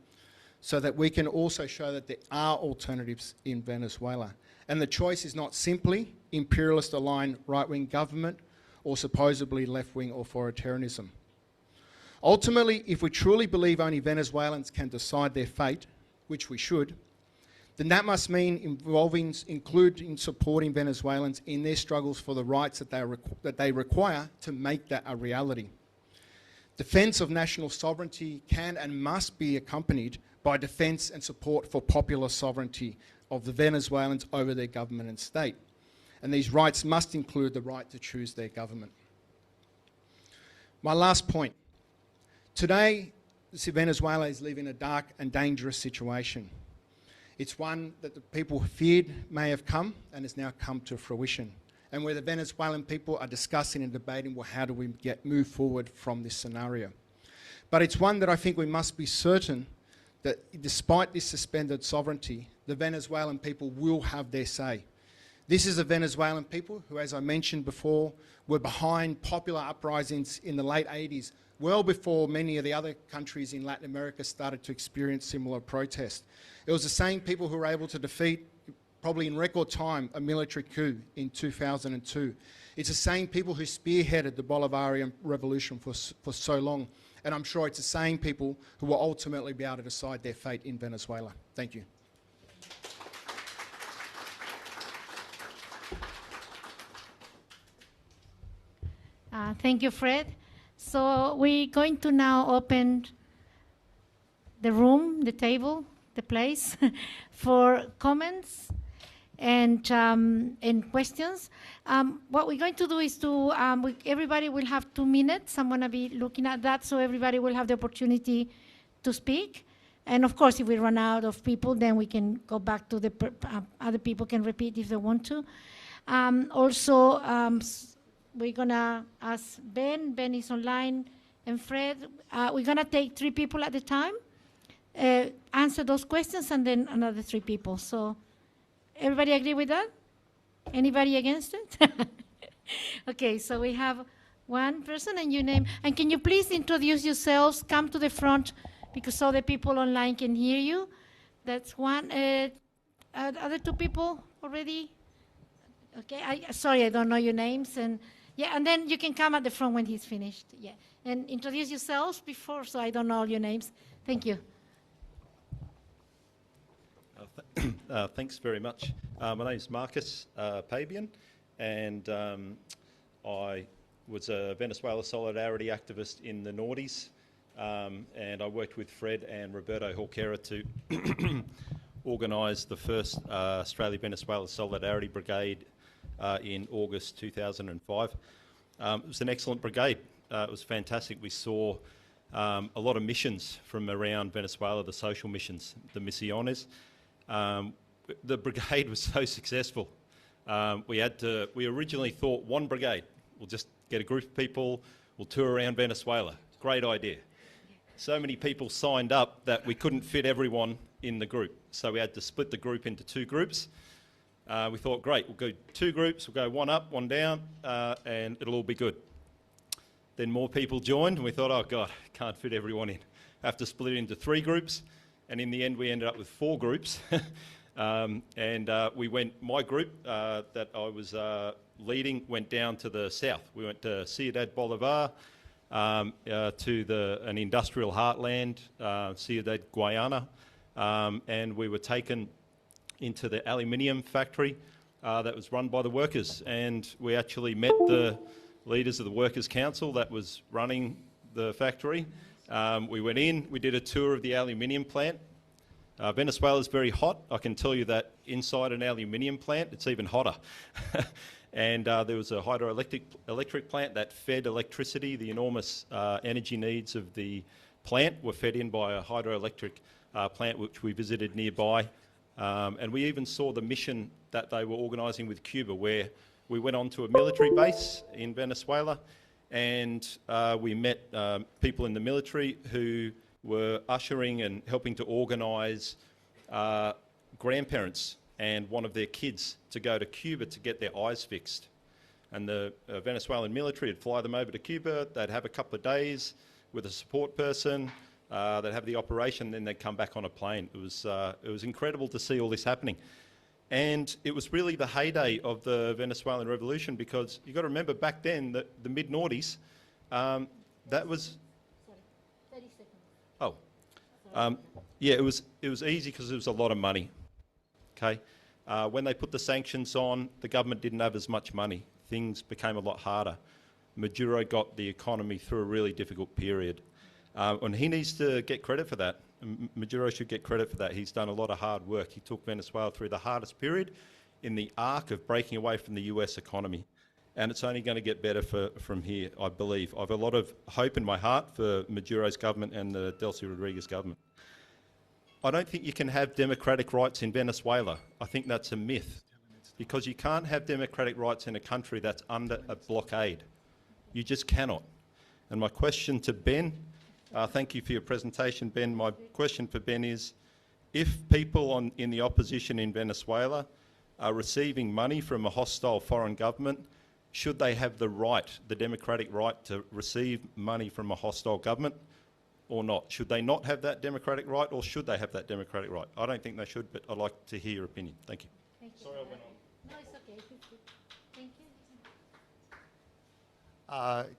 so that we can also show that there are alternatives in Venezuela. And the choice is not simply imperialist-aligned right-wing government or supposedly left-wing authoritarianism. Ultimately, if we truly believe only Venezuelans can decide their fate, which we should, then that must mean including supporting Venezuelans in their struggles for the rights that they require to make that a reality. Defence of national sovereignty can and must be accompanied by defence and support for popular sovereignty of the Venezuelans over their government and state. And these rights must include the right to choose their government. My last point. Today, Venezuela is living a dark and dangerous situation. It's one that the people feared may have come and has now come to fruition, and where the Venezuelan people are discussing and debating, well, how do we move forward from this scenario? But it's one that I think we must be certain that despite this suspended sovereignty, the Venezuelan people will have their say. This is a Venezuelan people who, as I mentioned before, were behind popular uprisings in the late 80s, well before many of the other countries in Latin America started to experience similar protests. It was the same people who were able to defeat, probably in record time, a military coup in 2002. It's the same people who spearheaded the Bolivarian revolution for so long. And I'm sure it's the same people who will ultimately be able to decide their fate in Venezuela. Thank you. Thank you, Fred. So we're going to now open the room, the table, the place for comments. and questions. What we're going to do is everybody will have 2 minutes. I'm going to be looking at that, so everybody will have the opportunity to speak. And of course, if we run out of people, then we can go back to other people can repeat if they want to. We're going to ask Ben. Ben is online, and Fred. We're going to take 3 people at a time, answer those questions, and then another 3 people. So everybody agree with that? Anybody against it? Okay, so we have one person, and your name. And can you please introduce yourselves? Come to the front, because so the people online can hear you. That's one. Other 2 people already? Okay, sorry, I don't know your names. And yeah, and then you can come at the front when he's finished. Yeah, and introduce yourselves before, so I don't know all your names. Thank you. Thanks very much. My name is Marcus Pabian, and I was a Venezuela solidarity activist in the noughties, and I worked with Fred and Roberto Jorquera to organise the first Australia-Venezuela Solidarity Brigade in August 2005. It was an excellent brigade. It was fantastic. We saw a lot of missions from around Venezuela, the social missions, the misiones. The brigade was so successful. We originally thought 1 brigade. We'll just get a group of people, we'll tour around Venezuela. Great idea. So many people signed up that we couldn't fit everyone in the group. So we had to split the group into 2 groups. We thought, great, we'll go 2 groups, we'll go 1 up, 1 down, and it'll all be good. Then more people joined, and we thought, oh God, can't fit everyone in. Have to split it into 3 groups. And in the end, we ended up with 4 groups. My group that I was leading went down to the south. We went to Ciudad Bolivar, to an industrial heartland, Ciudad Guayana, and we were taken into the aluminium factory that was run by the workers. And we actually met the leaders of the Workers' Council that was running the factory. We went in, we did a tour of the aluminium plant. Venezuela is very hot. I can tell you that inside an aluminium plant, it's even hotter. And there was a hydroelectric plant that fed electricity. The enormous energy needs of the plant were fed in by a hydroelectric plant which we visited nearby. And we even saw the mission that they were organising with Cuba, where we went on to a military base in Venezuela, and we met people in the military who were ushering and helping to organise grandparents and one of their kids to go to Cuba to get their eyes fixed. And the Venezuelan military would fly them over to Cuba. They'd have a couple of days with a support person. They'd have the operation, then they'd come back on a plane. It was incredible to see all this happening. And it was really the heyday of the Venezuelan Revolution, because you've got to remember back then, the mid-noughties, that was... Sorry, 30 seconds. Yeah, it was easy because there was a lot of money. Okay, when they put the sanctions on, the government didn't have as much money. Things became a lot harder. Maduro got the economy through a really difficult period. And he needs to get credit for that. Maduro should get credit for that. He's done a lot of hard work. He took Venezuela through the hardest period in the arc of breaking away from the US economy. And it's only going to get better from here, I believe. I have a lot of hope in my heart for Maduro's government and the Delcy Rodriguez government. I don't think you can have democratic rights in Venezuela. I think that's a myth, because you can't have democratic rights in a country that's under a blockade. You just cannot. And my question to Ben, thank you for your presentation, Ben. My question for Ben is, if people in the opposition in Venezuela are receiving money from a hostile foreign government, should they have the right, the democratic right, to receive money from a hostile government or not? Should they not have that democratic right, or should they have that democratic right? I don't think they should, but I'd like to hear your opinion. Thank you. Thank you. Sorry I went on. No, it's okay. Thank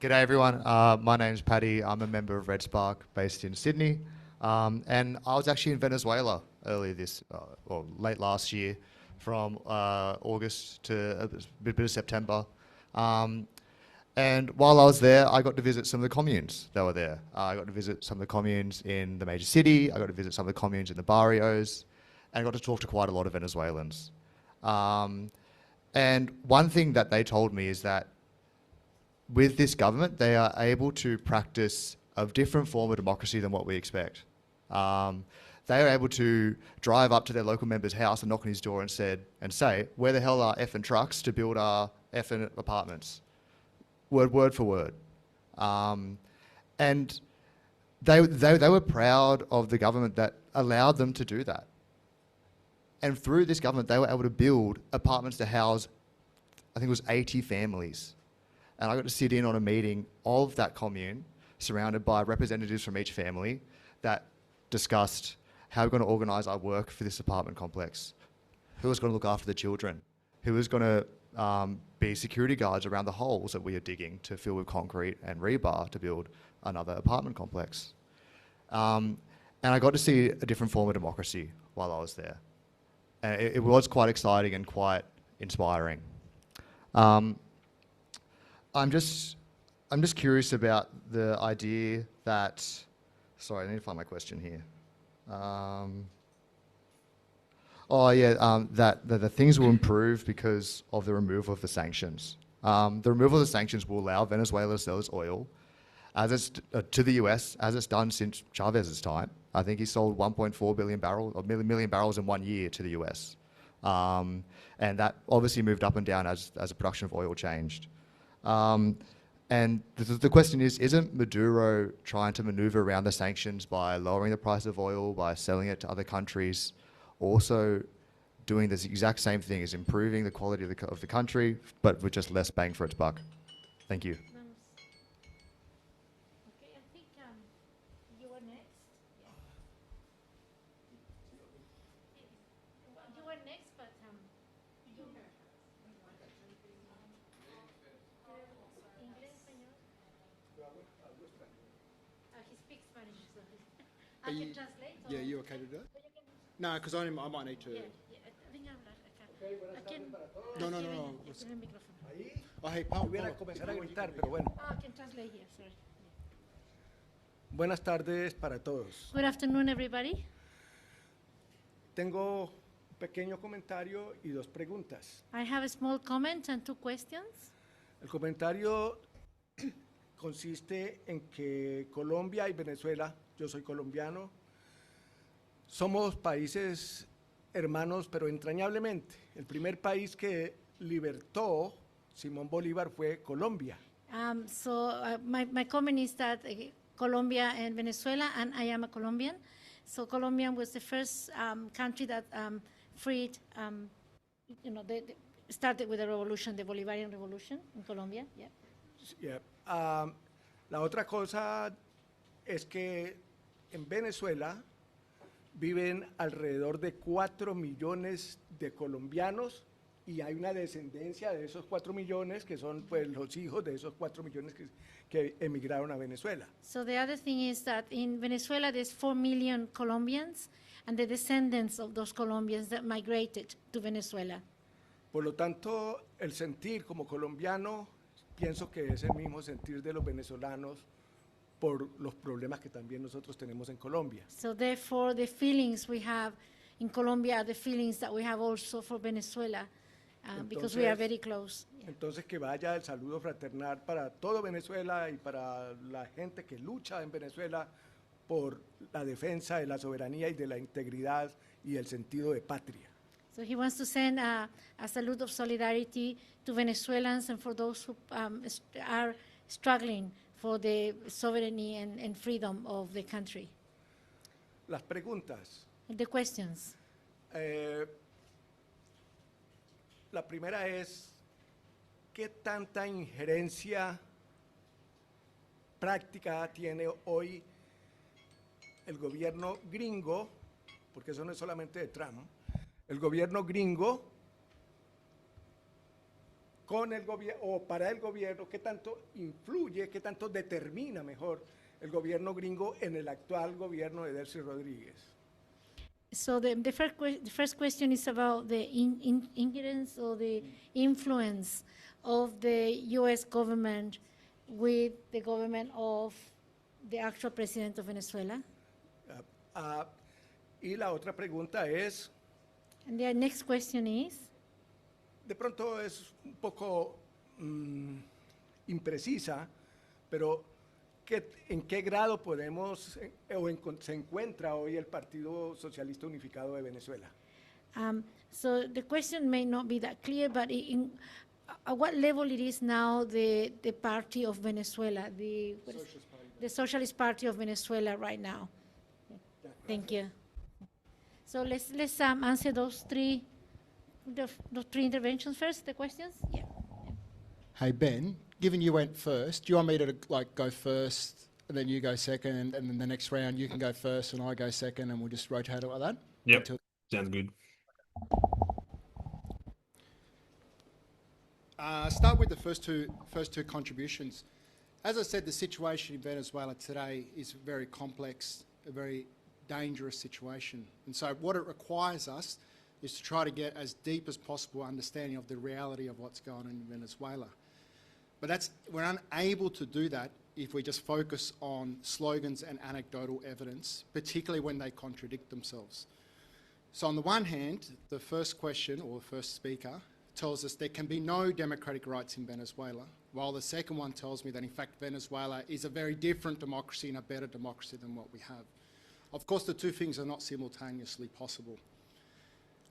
you. G'day everyone, my name's Paddy. I'm a member of Red Spark based in Sydney, and I was actually in Venezuela earlier or late last year, from August to a bit of September, and while I was there I got to visit some of the communes that were there. I got to visit some of the communes in the major city, I got to visit some of the communes in the barrios, and I got to talk to quite a lot of Venezuelans. And one thing that they told me is that with this government, they are able to practice a different form of democracy than what we expect. They are able to drive up to their local member's house and knock on his door and say, where the hell are effing trucks to build our effing apartments? Word for word. And they were proud of the government that allowed them to do that. And through this government, they were able to build apartments to house, I think it was 80 families. And I got to sit in on a meeting of that commune, surrounded by representatives from each family, that discussed how we're going to organise our work for this apartment complex, who was going to look after the children, who was going to be security guards around the holes that we are digging to fill with concrete and rebar to build another apartment complex. And I got to see a different form of democracy while I was there. And it was quite exciting and quite inspiring. I'm just curious about the idea that, sorry, I need to find my question here. That the things will improve because of the removal of the sanctions. The removal of the sanctions will allow Venezuela to sell its oil to the US, as it's done since Chavez's time. I think he sold 1.4 million barrels in 1 year to the US. And that obviously moved up and down as the production of oil changed. And the question is, isn't Maduro trying to maneuver around the sanctions by lowering the price of oil, by selling it to other countries, also doing this exact same thing, is improving the quality of the country, but with just less bang for its buck? Thank you. Okay, I think you were next. You were next, but you English, español. He speaks Spanish, so I can translate. Yeah, you okay to do it? No, because I might need to. Venga a hablar acá. ¿A quién? No. Tiene el micrófono. Oh, hey, Paul, Voy a comenzar a gritar, pero bueno. I can translate here, sorry. Buenas tardes para todos. Good afternoon, everybody. Tengo un pequeño comentario y dos preguntas. I have a small comment and two questions. El comentario consiste en que Colombia y Venezuela, yo soy colombiano, somos países hermanos, pero entrañablemente. El primer país que libertó Simón Bolívar fue Colombia. My comment is that Colombia and Venezuela, and I am a Colombian. So Colombia was the first country that freed, they started with the revolution, the Bolivarian Revolution in Colombia. Yeah. Yeah. La otra cosa es que en Venezuela viven alrededor de 4 millones de colombianos y hay una descendencia de esos 4 millones que son pues los hijos de esos 4 millones que emigraron a Venezuela. So the other thing is that in Venezuela there's 4 million Colombians and the descendants of those Colombians that migrated to Venezuela. Por lo tanto, el sentir como colombiano, pienso que es el mismo sentir de los venezolanos por los problemas que también nosotros tenemos en Colombia. So therefore the feelings we have in Colombia are the feelings that we have also for Venezuela because we are very close. Yeah. Entonces que vaya el saludo fraternal para todo Venezuela y para la gente que lucha en Venezuela por la defensa de la soberanía y de la integridad y el sentido de patria. So he wants to send a salute of solidarity to Venezuelans and for those who are struggling for the sovereignty and freedom of the country. Las preguntas. The questions. La primera es, ¿qué tanta injerencia práctica tiene hoy el gobierno gringo, porque eso no es solamente de Trump, el gobierno gringo con el gobierno o para el gobierno, qué tanto influye, qué tanto determina mejor el gobierno gringo en el actual gobierno de Delcy Rodríguez? So the first question is about the ingerence or the influence of the U.S. government with the government of the actual president of Venezuela. Y la otra pregunta es, And the next question is, de pronto es un poco imprecisa, pero ¿en qué grado podemos se encuentra hoy el Partido Socialista Unificado de Venezuela? So the question may not be that clear, but at what level it is now the party of Venezuela, the Socialist Party of Venezuela right now? Thank you. So let's answer those three interventions first. The questions, yeah. Hey Ben, given you went first, do you want me to go first, and then you go second, and then the next round you can go first and I go second, and we'll just rotate it like that? Yep, sounds good. Start with the first two contributions. As I said, the situation in Venezuela today is very complex, a very dangerous situation. And so what it requires us is to try to get as deep as possible understanding of the reality of what's going on in Venezuela. But we're unable to do that if we just focus on slogans and anecdotal evidence, particularly when they contradict themselves. So on the one hand, the first question, or the first speaker, tells us there can be no democratic rights in Venezuela, while the second one tells me that in fact Venezuela is a very different democracy and a better democracy than what we have. Of course, the two things are not simultaneously possible.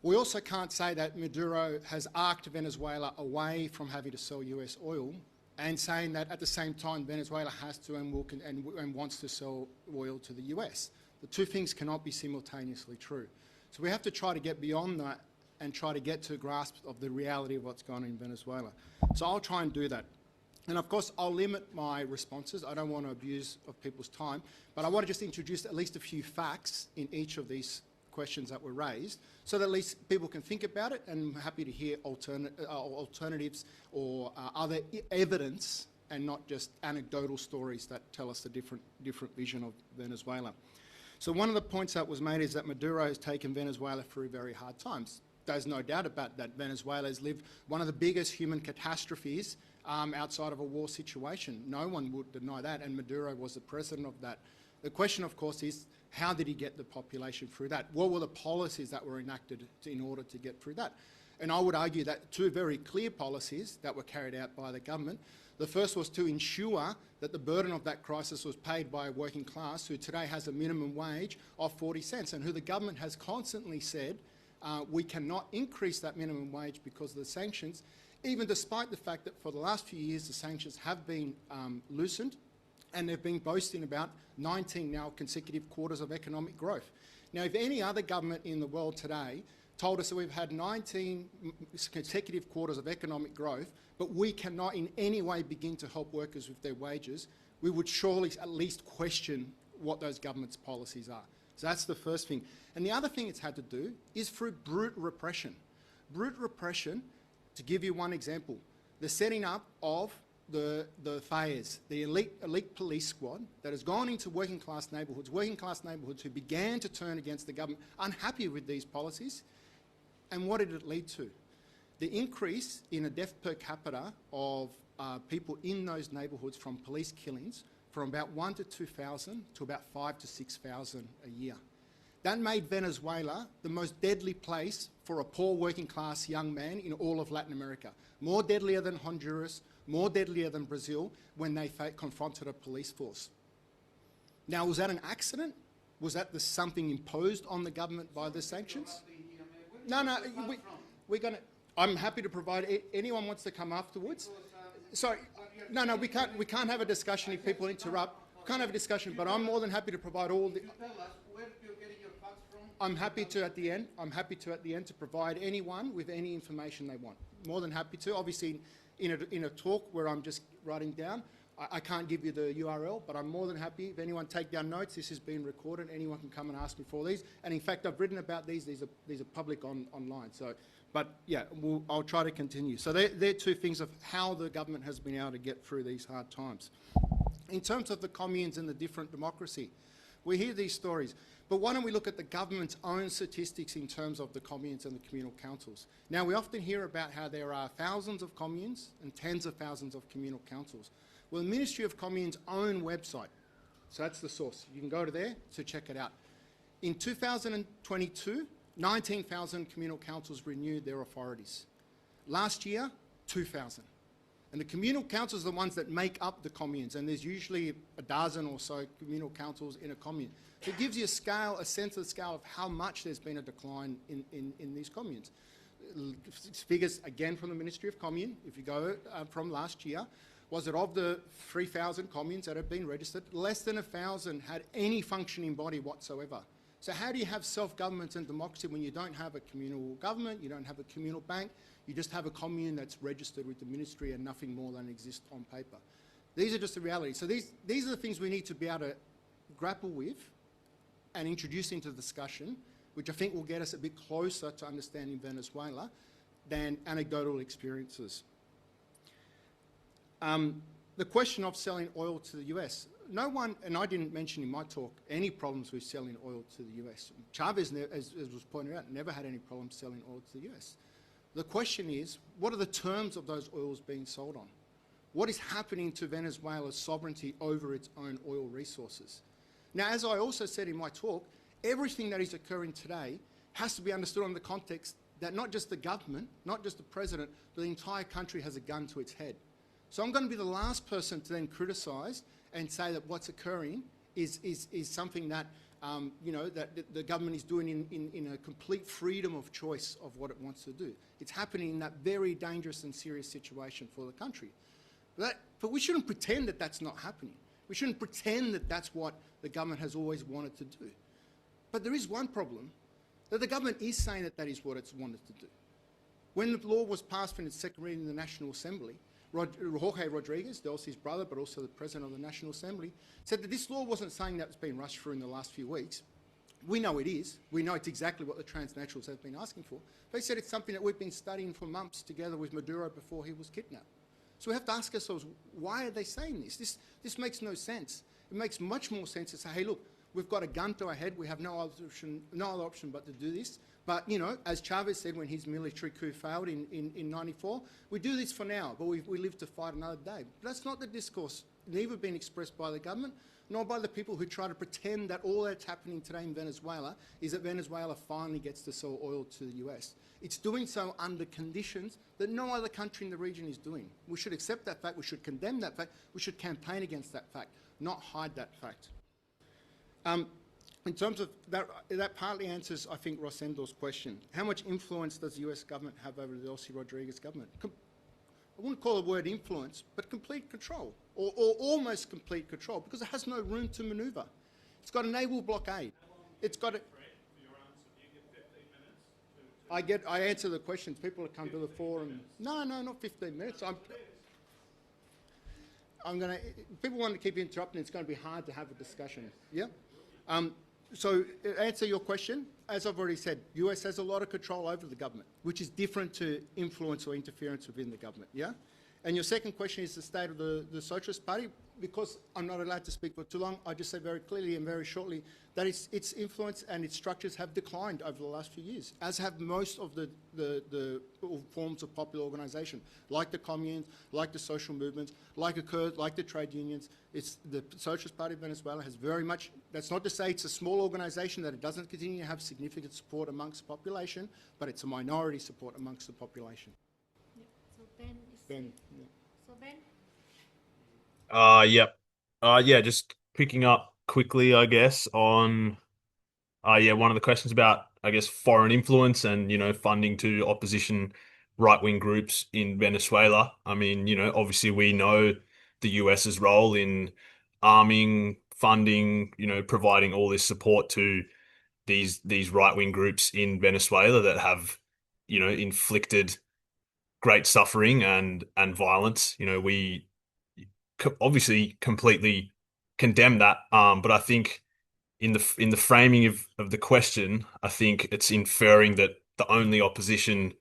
We also can't say that Maduro has arced Venezuela away from having to sell US oil and saying that at the same time Venezuela has to and wants to sell oil to the US. The two things cannot be simultaneously true. So we have to try to get beyond that and try to get to a grasp of the reality of what's going on in Venezuela. So I'll try and do that. And of course, I'll limit my responses. I don't want to abuse of people's time, but I want to just introduce at least a few facts in each of these questions that were raised, so that at least people can think about it, and I'm happy to hear alternatives or other evidence, and not just anecdotal stories that tell us a different vision of Venezuela. So one of the points that was made is that Maduro has taken Venezuela through very hard times. There's no doubt about that. Venezuela has lived one of the biggest human catastrophes outside of a war situation. No one would deny that, and Maduro was the president of that. The question, of course, is how did he get the population through that? What were the policies that were enacted in order to get through that? And I would argue that two very clear policies that were carried out by the government. The first was to ensure that the burden of that crisis was paid by a working class who today has a minimum wage of 40 cents, and who the government has constantly said we cannot increase that minimum wage because of the sanctions, even despite the fact that for the last few years the sanctions have been loosened, and they've been boasting about 19 now consecutive quarters of economic growth. Now, if any other government in the world today told us that we've had 19 consecutive quarters of economic growth, but we cannot in any way begin to help workers with their wages, we would surely at least question what those governments' policies are. So that's the first thing. And the other thing it's had to do is through brute repression. Brute repression, to give you one example, the setting up of the FAES, the elite police squad that has gone into working class neighbourhoods who began to turn against the government, unhappy with these policies. And what did it lead to? The increase in a death per capita of people in those neighbourhoods from police killings from about 1 to 2,000 to about 5 to 6,000 a year. That made Venezuela the most deadly place for a poor working class young man in all of Latin America. More deadlier than Honduras, more deadlier than Brazil when they confronted a police force. Now, was that an accident? Was that something imposed on the government by the sanctions? No, we're going to... I'm happy to provide... Anyone wants to come afterwards? Sorry, no, we can't have a discussion if people interrupt. We can't have a discussion, but I'm more than happy to provide all the... I'm happy to at the end to provide anyone with any information they want. More than happy to. Obviously, in a talk where I'm just writing down, I can't give you the URL, but I'm more than happy if anyone take down notes. This is being recorded. Anyone can come and ask me for these. And in fact, I've written about these. These are public online. So, but yeah, I'll try to continue. So they're two things of how the government has been able to get through these hard times. In terms of the communes and the different democracy, we hear these stories. But why don't we look at the government's own statistics in terms of the communes and the communal councils? Now, we often hear about how there are thousands of communes and tens of thousands of communal councils. Well, the Ministry of Communes' own website, so that's the source. You can go to there to check it out. In 2022, 19,000 communal councils renewed their authorities. Last year, 2,000. And the communal councils are the ones that make up the communes, and there's usually a dozen or so communal councils in a commune. So it gives you a sense of the scale of how much there's been a decline in these communes. Figures, again, from the Ministry of Commune, if you go from last year, was that of the 3,000 communes that have been registered, less than 1,000 had any functioning body whatsoever. So how do you have self-government and democracy when you don't have a communal government, you don't have a communal bank, you just have a commune that's registered with the ministry and nothing more than exists on paper? These are just the realities. So these are the things we need to be able to grapple with and introduce into the discussion, which I think will get us a bit closer to understanding Venezuela than anecdotal experiences. The question of selling oil to the US. No one, and I didn't mention in my talk, any problems with selling oil to the US. Chavez, as was pointed out, never had any problems selling oil to the US. The question is, what are the terms of those oils being sold on? What is happening to Venezuela's sovereignty over its own oil resources? Now, as I also said in my talk, everything that is occurring today has to be understood in the context that not just the government, not just the president, but the entire country has a gun to its head. So I'm going to be the last person to then criticise and say that what's occurring is something that, that the government is doing in a complete freedom of choice of what it wants to do. It's happening in that very dangerous and serious situation for the country. But we shouldn't pretend that that's not happening. We shouldn't pretend that that's what the government has always wanted to do. But there is one problem, that the government is saying that that is what it's wanted to do. When the law was passed in its second reading in the National Assembly, Jorge Rodriguez, Delsey's brother, but also the President of the National Assembly, said that this law wasn't saying that it's been rushed through in the last few weeks. We know it is. We know it's exactly what the transnationals have been asking for. They said it's something that we've been studying for months together with Maduro before he was kidnapped. So we have to ask ourselves, why are they saying this? This makes no sense. It makes much more sense to say, hey, look, we've got a gun to our head. We have no other option but to do this. But, as Chavez said when his military coup failed in 94, we do this for now, but we live to fight another day. But that's not the discourse, neither been expressed by the government, nor by the people who try to pretend that all that's happening today in Venezuela is that Venezuela finally gets to sell oil to the US. It's doing so under conditions that no other country in the region is doing. We should accept that fact, we should condemn that fact, we should campaign against that fact, not hide that fact. In terms of that partly answers, I think, Rosendo's question. How much influence does the US government have over the Delcy Rodriguez government? I wouldn't call the word influence, but complete control, or almost complete control, because it has no room to manoeuvre. It's got a naval blockade. It's got a... I answer the questions. People that come to the forum. No, not 15 minutes. People want to keep interrupting. It's going to be hard to have a discussion. Yeah? So, answer your question, as I've already said, US has a lot of control over the government, which is different to influence or interference within the government, yeah? And your second question is the state of the Socialist Party. Because I'm not allowed to speak for too long, I just say very clearly and very shortly that its influence and its structures have declined over the last few years, as have most of the forms of popular organisation, like the communes, like the social movements, like the trade unions. The Socialist Party of Venezuela has very much, that's not to say it's a small organisation, that it doesn't continue to have significant support amongst the population, but it's a minority support amongst the population. Yeah. So Ben, yeah. So Ben? Yep. Just picking up quickly, I guess, on one of the questions about, I guess, foreign influence and, funding to opposition right-wing groups in Venezuela. I mean, obviously we know the US's role in arming, funding, providing all this support to these right-wing groups in Venezuela that have, inflicted great suffering and violence. We obviously completely condemn that, but I think in the framing of the question, I think it's inferring that the only opposition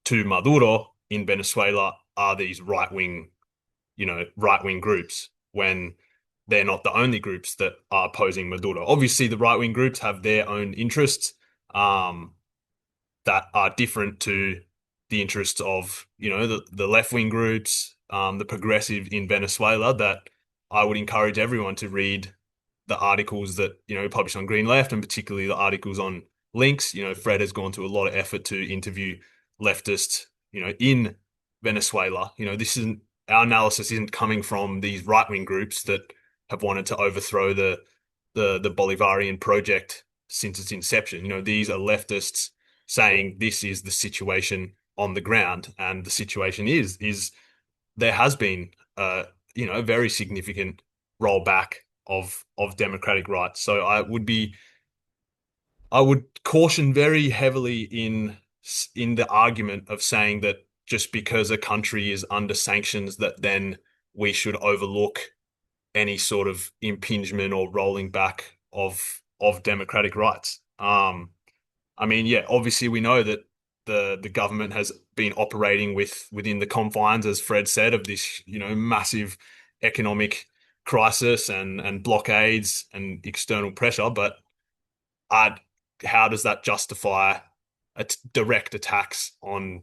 to Maduro in Venezuela are these right-wing groups, when they're not the only groups that are opposing Maduro. Obviously, the right-wing groups have their own interests that are different to the interests of, the left-wing groups, the progressive in Venezuela, that I would encourage everyone to read the articles that, published on Green Left, and particularly the articles on Links. Fred has gone to a lot of effort to interview leftist, in Venezuela. Our analysis isn't coming from these right-wing groups that have wanted to overthrow the Bolivarian project since its inception. These are leftists saying this is the situation on the ground, and the situation is there has been a very significant rollback of democratic rights. So I would caution very heavily in the argument of saying that just because a country is under sanctions that then we should overlook any sort of impingement or rolling back of democratic rights. Obviously we know that the government has been operating within the confines, as Fred said, of this, massive economic crisis and blockades and external pressure. But how does that justify direct attacks on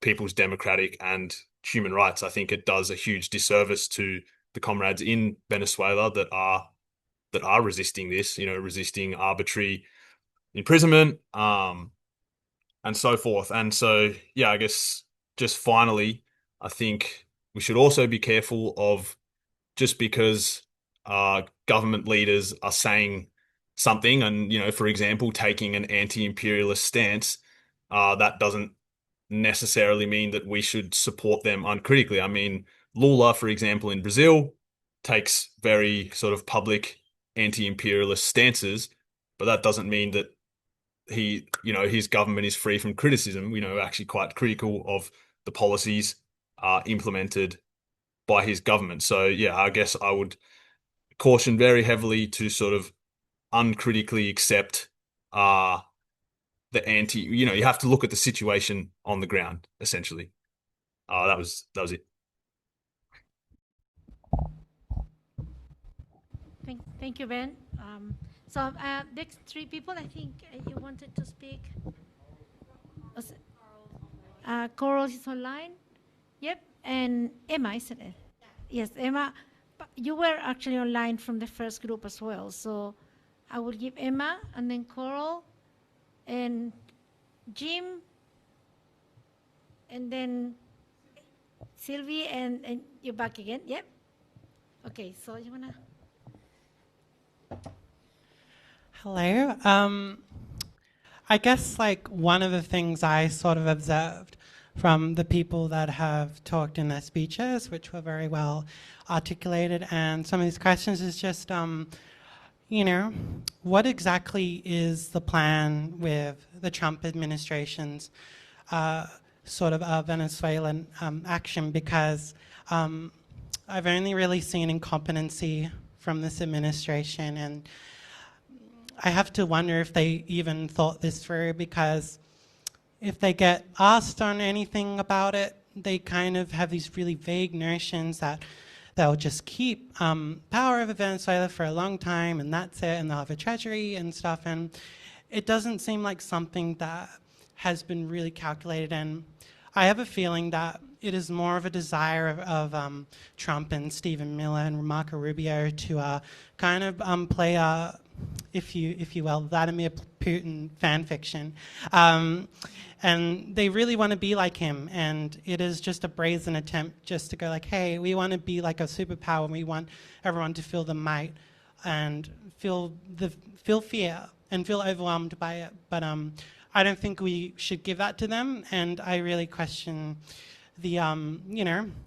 people's democratic and human rights? I think it does a huge disservice to the comrades in Venezuela that are resisting this, resisting arbitrary imprisonment, and so forth. And so, I guess just finally, I think we should also be careful of, just because government leaders are saying something and, for example, taking an anti-imperialist stance, that doesn't necessarily mean that we should support them uncritically. I mean, Lula, for example, in Brazil, takes very sort of public anti-imperialist stances, but that doesn't mean that his government is free from criticism. Actually quite critical of the policies implemented by his government. So I guess I would caution very heavily to sort of uncritically accept you have to look at the situation on the ground, essentially. That was it. Thank you, Ben. Next three people, I think you wanted to speak. Coral is online. Yep, and Emma, isn't it? Yes, Emma. You were actually online from the first group as well, so I will give Emma, and then Coral, and Jim, and then Sylvie, and you're back again. Yep. Okay, so you wanna? Hello. I guess one of the things I sort of observed from the people that have talked in their speeches, which were very well articulated, and some of these questions is just, what exactly is the plan with the Trump administration's sort of Venezuelan action? Because I've only really seen incompetency from this administration, and I have to wonder if they even thought this through, because if they get asked on anything about it, they kind of have these really vague notions that they'll just keep power over Venezuela for a long time and that's it, and they'll have a treasury and stuff. And it doesn't seem like something that has been really calculated. And I have a feeling that it is more of a desire of Trump and Stephen Miller and Marco Rubio to kind of play if you will, Vladimir Putin fan fiction. And they really want to be like him, and it is just a brazen attempt just to go like, hey, we want to be like a superpower, and we want everyone to feel the might and feel fear and feel overwhelmed by it. But I don't think we should give that to them, and I really question the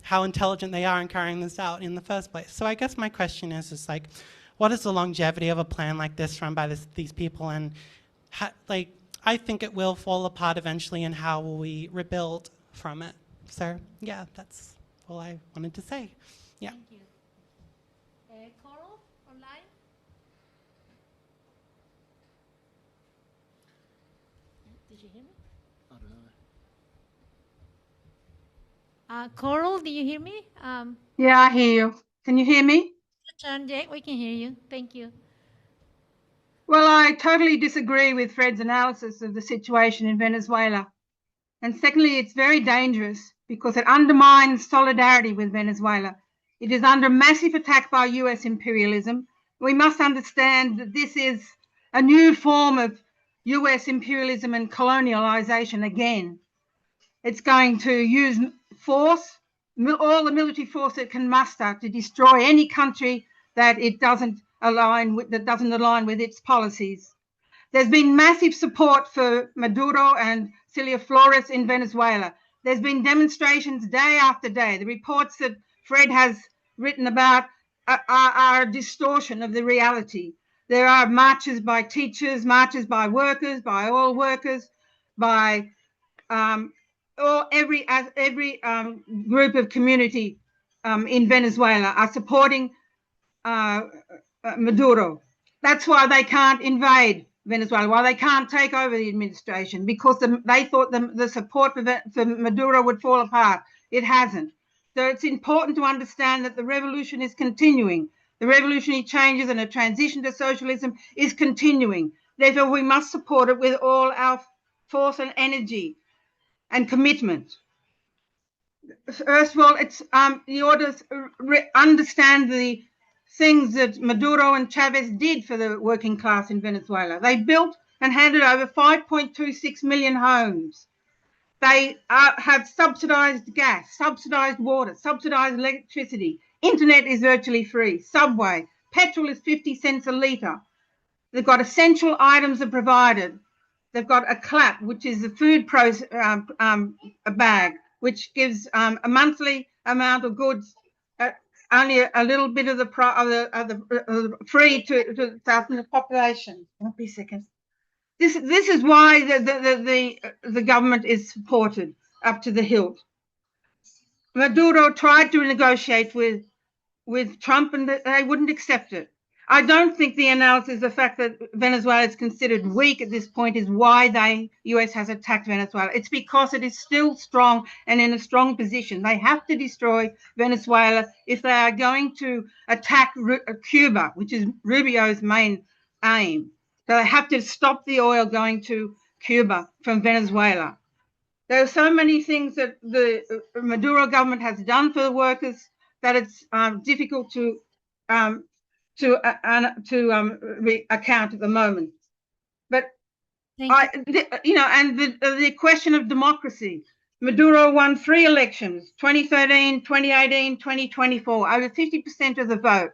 how intelligent they are in carrying this out in the first place. So I guess my question is like, what is the longevity of a plan like this run by these people, and I think it will fall apart eventually, and how will we rebuild from it? So yeah, that's all I wanted to say. Yeah. Thank you. Coral, online? Did you hear me? I don't know. Coral, do you hear me? Yeah, I hear you. Can you hear me? Turn, yeah, we can hear you. Thank you. Well, I totally disagree with Fred's analysis of the situation in Venezuela. And secondly, it's very dangerous because it undermines solidarity with Venezuela. It is under massive attack by US imperialism. We must understand that this is a new form of US imperialism and colonialization again. It's going to use force, all the military force it can muster to destroy any country that it doesn't align with its policies. There's been massive support for Maduro and Cilia Flores in Venezuela. There's been demonstrations day after day. The reports that Fred has written about are a distortion of the reality. There are marches by teachers, marches by workers, by oil workers, by every group of community in Venezuela are supporting Maduro. That's why they can't invade Venezuela, why they can't take over the administration, because they thought the support for Maduro would fall apart. It hasn't. So it's important to understand that the revolution is continuing. The revolutionary changes and a transition to socialism is continuing. Therefore, we must support it with all our force and energy and commitment. First of all, it's you ought to understand the things that Maduro and Chavez did for the working class in Venezuela. They built and handed over 5.26 million homes. They have subsidized gas, subsidized water, subsidized electricity. Internet is virtually free. Subway. Petrol is 50 cents a litre. They've got essential items are provided. They've got a CLAP, which is a food a bag, which gives a monthly amount of goods, only a little bit of the free to the population. Won't be seconds. This is why the government is supported up to the hilt. Maduro tried to negotiate with Trump, and they wouldn't accept it. I don't think the analysis, the fact that Venezuela is considered weak at this point, is why the US has attacked Venezuela. It's because it is still strong and in a strong position. They have to destroy Venezuela if they are going to attack Cuba, which is Rubio's main aim. So they have to stop the oil going to Cuba from Venezuela. There are so many things that the Maduro government has done for the workers that it's difficult to account at the moment. But the question of democracy. Maduro won 3 elections: 2013, 2018, 2024. Over 50% of the vote.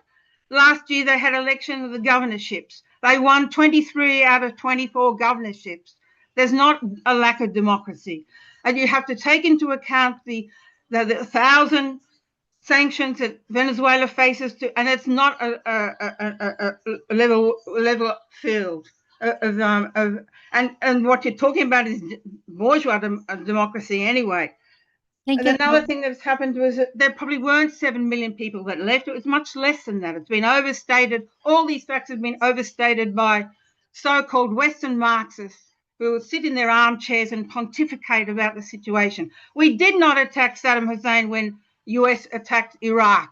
Last year they had election of the governorships. They won 23 out of 24 governorships. There's not a lack of democracy, and you have to take into account the 1,000 sanctions that Venezuela faces, and it's not a level field. And what you're talking about is bourgeois democracy anyway. Thank And you. another thing that's happened was that there probably weren't 7 million people that left. It was much less than that. It's been overstated. All these facts have been overstated by so-called Western Marxists who will sit in their armchairs and pontificate about the situation. We did not attack Saddam Hussein when US attacked Iraq.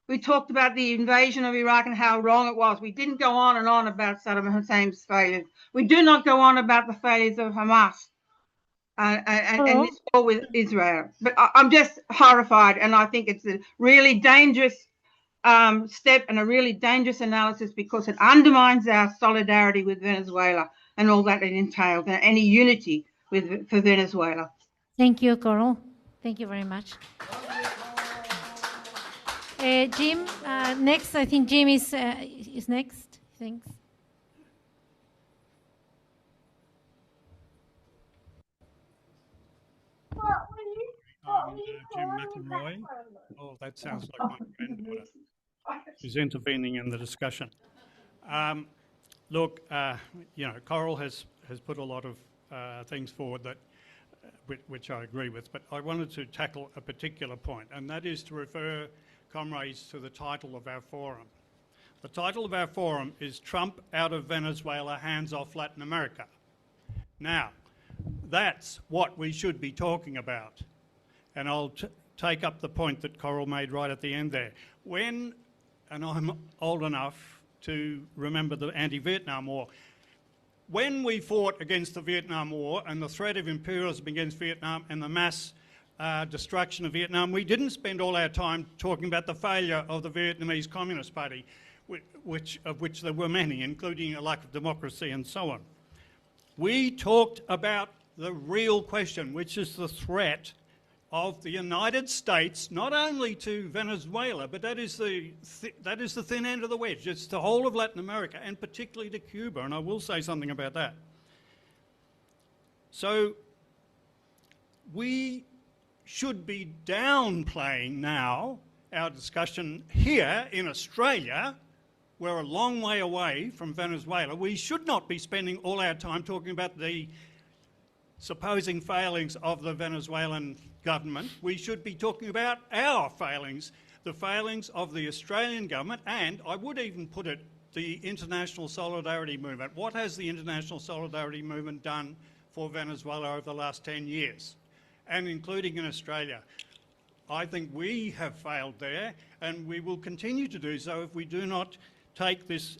We talked about the invasion of Iraq and how wrong it was. We didn't go on and on about Saddam Hussein's failures. We do not go on about the failures of Hamas and this war with Israel. But I'm just horrified, and I think it's a really dangerous step and a really dangerous analysis, because it undermines our solidarity with Venezuela and all that it entails, and any unity for Venezuela. Thank you, Coral. Thank you very much. Jim, next. I think Jim is next. Thanks. Jim McElroy. Oh, that sounds like my granddaughter who's intervening in the discussion. Look, Coral has put a lot of things forward that which I agree with, but I wanted to tackle a particular point, and that is to refer comrades to the title of our forum. The title of our forum is Trump Out of Venezuela, Hands Off Latin America. Now, that's what we should be talking about. And I'll take up the point that Coral made right at the end there. And I'm old enough to remember the anti-Vietnam War, when we fought against the Vietnam War and the threat of imperialism against Vietnam and the mass destruction of Vietnam, we didn't spend all our time talking about the failure of the Vietnamese Communist Party, of which there were many, including a lack of democracy and so on. We talked about the real question, which is the threat of the United States, not only to Venezuela, but that is the thin end of the wedge. It's the whole of Latin America, and particularly to Cuba, and I will say something about that. So we should be downplaying now our discussion here in Australia. We're a long way away from Venezuela. We should not be spending all our time talking about the supposing failings of the Venezuelan government. We should be talking about our failings, the failings of the Australian government, and I would even put it, the international solidarity movement. What has the international solidarity movement done for Venezuela over the last 10 years, and including in Australia? I think we have failed there, and we will continue to do so if we do not take this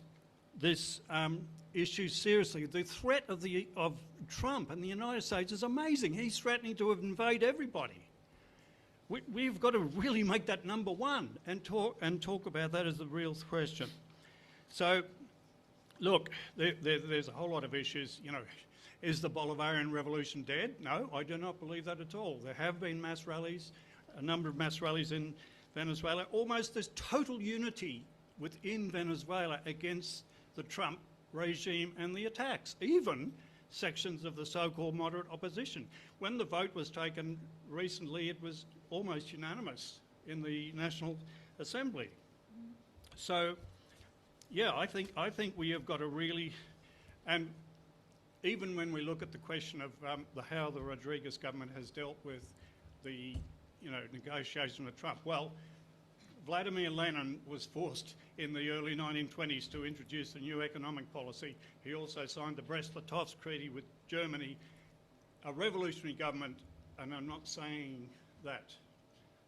issue seriously. The threat of Trump and the United States is amazing. He's threatening to invade everybody. We've got to really make that number one and talk about that as the real question. So, look, there's a whole lot of issues. You know, is the Bolivarian Revolution dead? No, I do not believe that at all. There have been mass rallies, a number of mass rallies in Venezuela. Almost there's total unity within Venezuela against the Trump regime and the attacks, even sections of the so-called moderate opposition. When the vote was taken recently, it was almost unanimous in the National Assembly. So, yeah, I think we have got to really, and even when we look at the question of how the Rodriguez government has dealt with the negotiation with Trump, well, Vladimir Lenin was forced in the early 1920s to introduce a new economic policy. He also signed the Brest-Litovsk Treaty with Germany, a revolutionary government, and I'm not saying that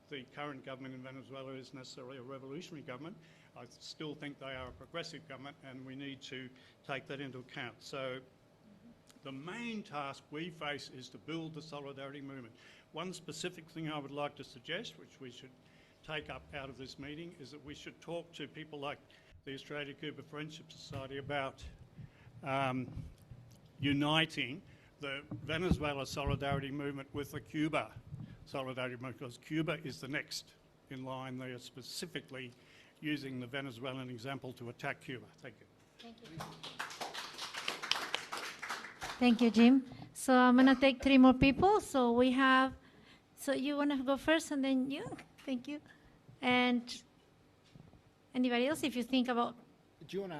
the current government in Venezuela is necessarily a revolutionary government. I still think they are a progressive government, and we need to take that into account. So the main task we face is to build the solidarity movement. One specific thing I would like to suggest, which we should take up out of this meeting, is that we should talk to people like the Australia-Cuba Friendship Society about uniting the Venezuela solidarity movement with the Cuba solidarity movement, because Cuba is the next in line. They are specifically using the Venezuelan example to attack Cuba. Thank you. Thank you. Thank you, Jim. So I'm going to take 3 more people. So we have, so you want to go first and then you? Thank you. And anybody else, if you think about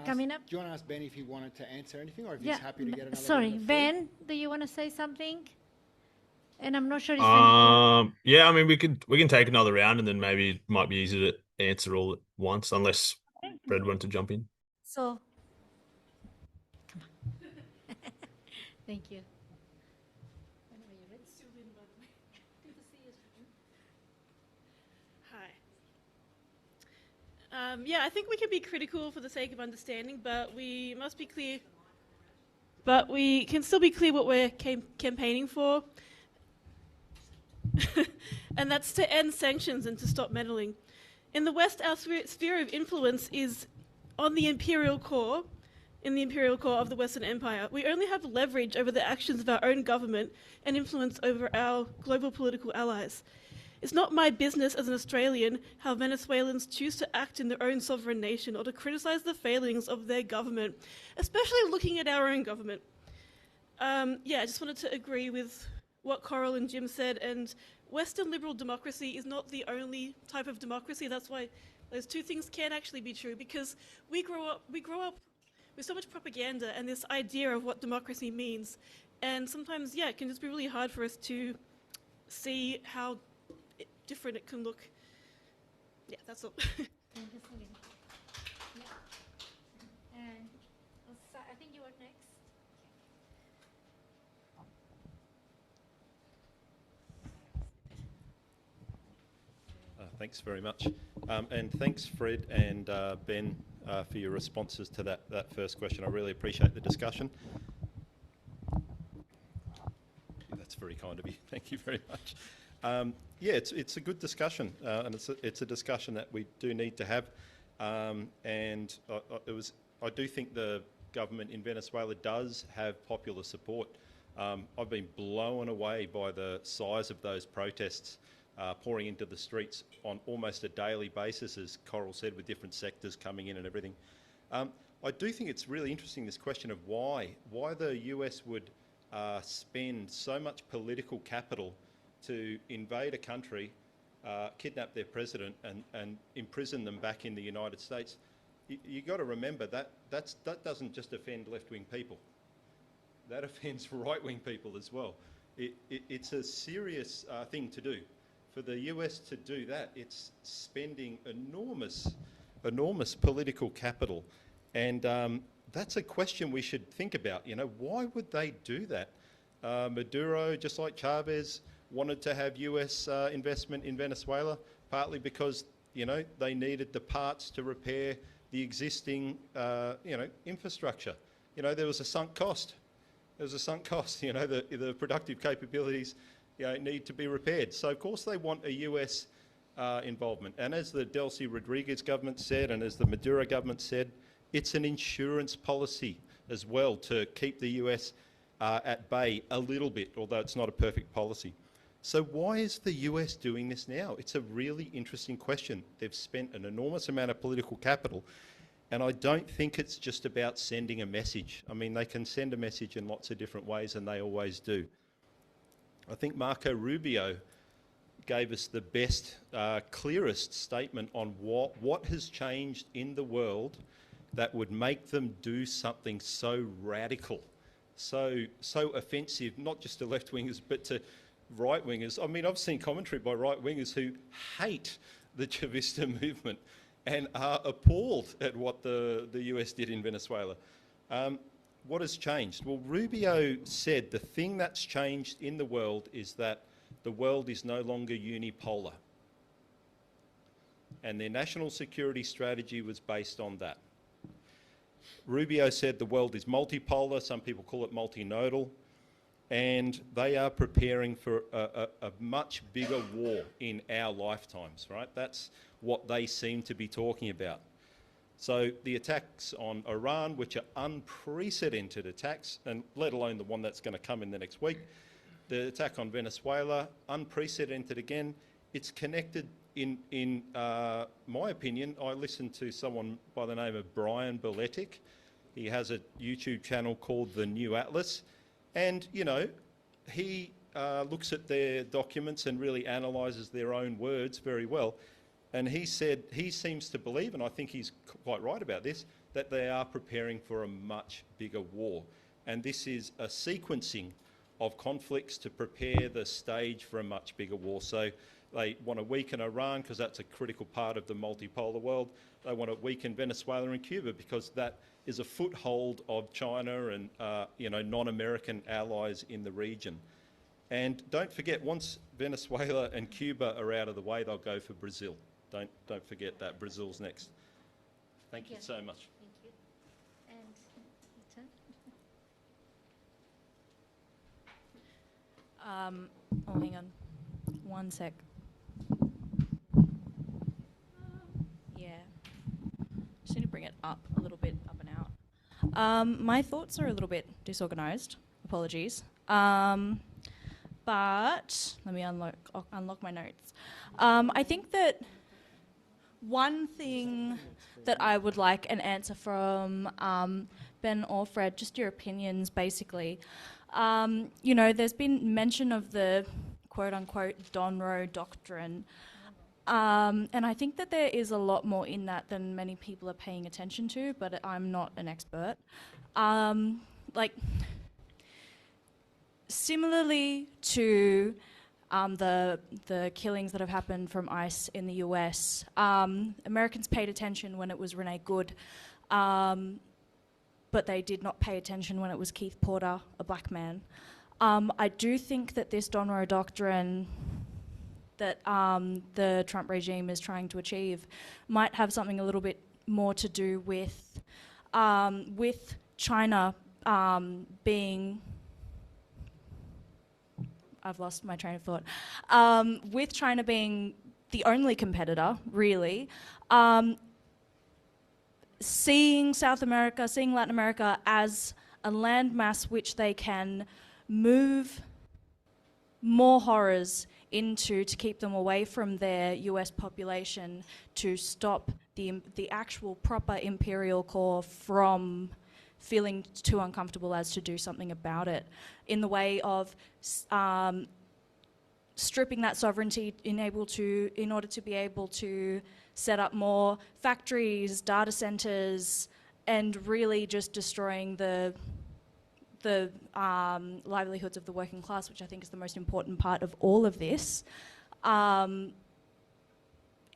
coming up? Do you want to ask Ben if he wanted to answer anything, or if he's happy to get another? Sorry, Ben, do you want to say something? And I'm not sure. Yeah, I mean, we can take another round, and then maybe it might be easier to answer all at once, unless Fred wanted to jump in. So, come on. Thank you. Yeah, I think we can be critical for the sake of understanding, but we must be clear. But we can still be clear what we're campaigning for, and that's to end sanctions and to stop meddling. In the West, our sphere of influence is on the imperial core, in the imperial core of the Western Empire. We only have leverage over the actions of our own government and influence over our global political allies. It's not my business as an Australian how Venezuelans choose to act in their own sovereign nation or to criticise the failings of their government, especially looking at our own government. Yeah, I just wanted to agree with what Coral and Jim said, and Western liberal democracy is not the only type of democracy. That's why those two things can actually be true, because we grow up with so much propaganda and this idea of what democracy means, and sometimes, yeah, it can just be really hard for us to see how different it can look. Yeah, that's all. Thank you, Celine. Yeah. And I think you were next. Thanks very much. And thanks, Fred and Ben, for your responses to that first question. I really appreciate the discussion. That's very kind of you. Thank you very much. Yeah, it's a good discussion, and it's a discussion that we do need to have. And I do think the government in Venezuela does have popular support. I've been blown away by the size of those protests pouring into the streets on almost a daily basis, as Coral said, with different sectors coming in and everything. I do think it's really interesting, this question of why the US would spend so much political capital to invade a country, kidnap their president and imprison them back in the United States. You've got to remember that doesn't just offend left-wing people. That offends right-wing people as well. It's a serious thing to do. For the US to do that, it's spending enormous political capital. And that's a question we should think about. You know, why would they do that? Maduro, just like Chavez, wanted to have US investment in Venezuela, partly because, you know, they needed the parts to repair the existing, infrastructure. You know, there was a sunk cost. You know, the productive capabilities, need to be repaired. So, of course, they want a US involvement. And as the Delcy Rodriguez government said, and as the Maduro government said, it's an insurance policy as well to keep the US at bay a little bit, although it's not a perfect policy. So why is the US doing this now? It's a really interesting question. They've spent an enormous amount of political capital, and I don't think it's just about sending a message. I mean, they can send a message in lots of different ways, and they always do. I think Marco Rubio gave us the best, clearest statement on what has changed in the world that would make them do something so radical, so offensive, not just to left-wingers, but to right-wingers. I mean, I've seen commentary by right-wingers who hate the Chavista movement and are appalled at what the US did in Venezuela. What has changed? Well, Rubio said the thing that's changed in the world is that the world is no longer unipolar. And their national security strategy was based on that. Rubio said the world is multipolar, some people call it multinodal, and they are preparing for a much bigger war in our lifetimes, right? That's what they seem to be talking about. So the attacks on Iran, which are unprecedented attacks, and let alone the one that's going to come in the next week, the attack on Venezuela, unprecedented again. It's connected in my opinion. I listened to someone by the name of Brian Beletic. He has a YouTube channel called The New Atlas. And, you know, he looks at their documents and really analyses their own words very well. And he said he seems to believe, and I think he's quite right about this, that they are preparing for a much bigger war. And this is a sequencing of conflicts to prepare the stage for a much bigger war. So they want to weaken Iran because that's a critical part of the multipolar world. They want to weaken Venezuela and Cuba because that is a foothold of China and non-American allies in the region. And don't forget, once Venezuela and Cuba are out of the way, they'll go for Brazil. Don't forget that Brazil's next. Thank you so much. Thank you. And Ethan? Oh, hang on. One sec. Yeah. Just need to bring it up a little bit, up and out. My thoughts are a little bit disorganized. Apologies. But let me unlock my notes. I think that one thing that I would like an answer from Ben or Fred, just your opinions, basically. There's been mention of the quote-unquote Donroe Doctrine, and I think that there is a lot more in that than many people are paying attention to, but I'm not an expert. Similarly to the killings that have happened from ICE in the US, Americans paid attention when it was Renee Good, but they did not pay attention when it was Keith Porter, a black man. I do think that this Donroe Doctrine that the Trump regime is trying to achieve might have something a little bit more to do with China being... I've lost my train of thought. With China being the only competitor, really, seeing South America, seeing Latin America as a landmass which they can move more horrors to keep them away from their US population, to stop the actual proper imperial core from feeling too uncomfortable as to do something about it, in the way of stripping that sovereignty in order to be able to set up more factories, data centers, and really just destroying the livelihoods of the working class, which I think is the most important part of all of this, in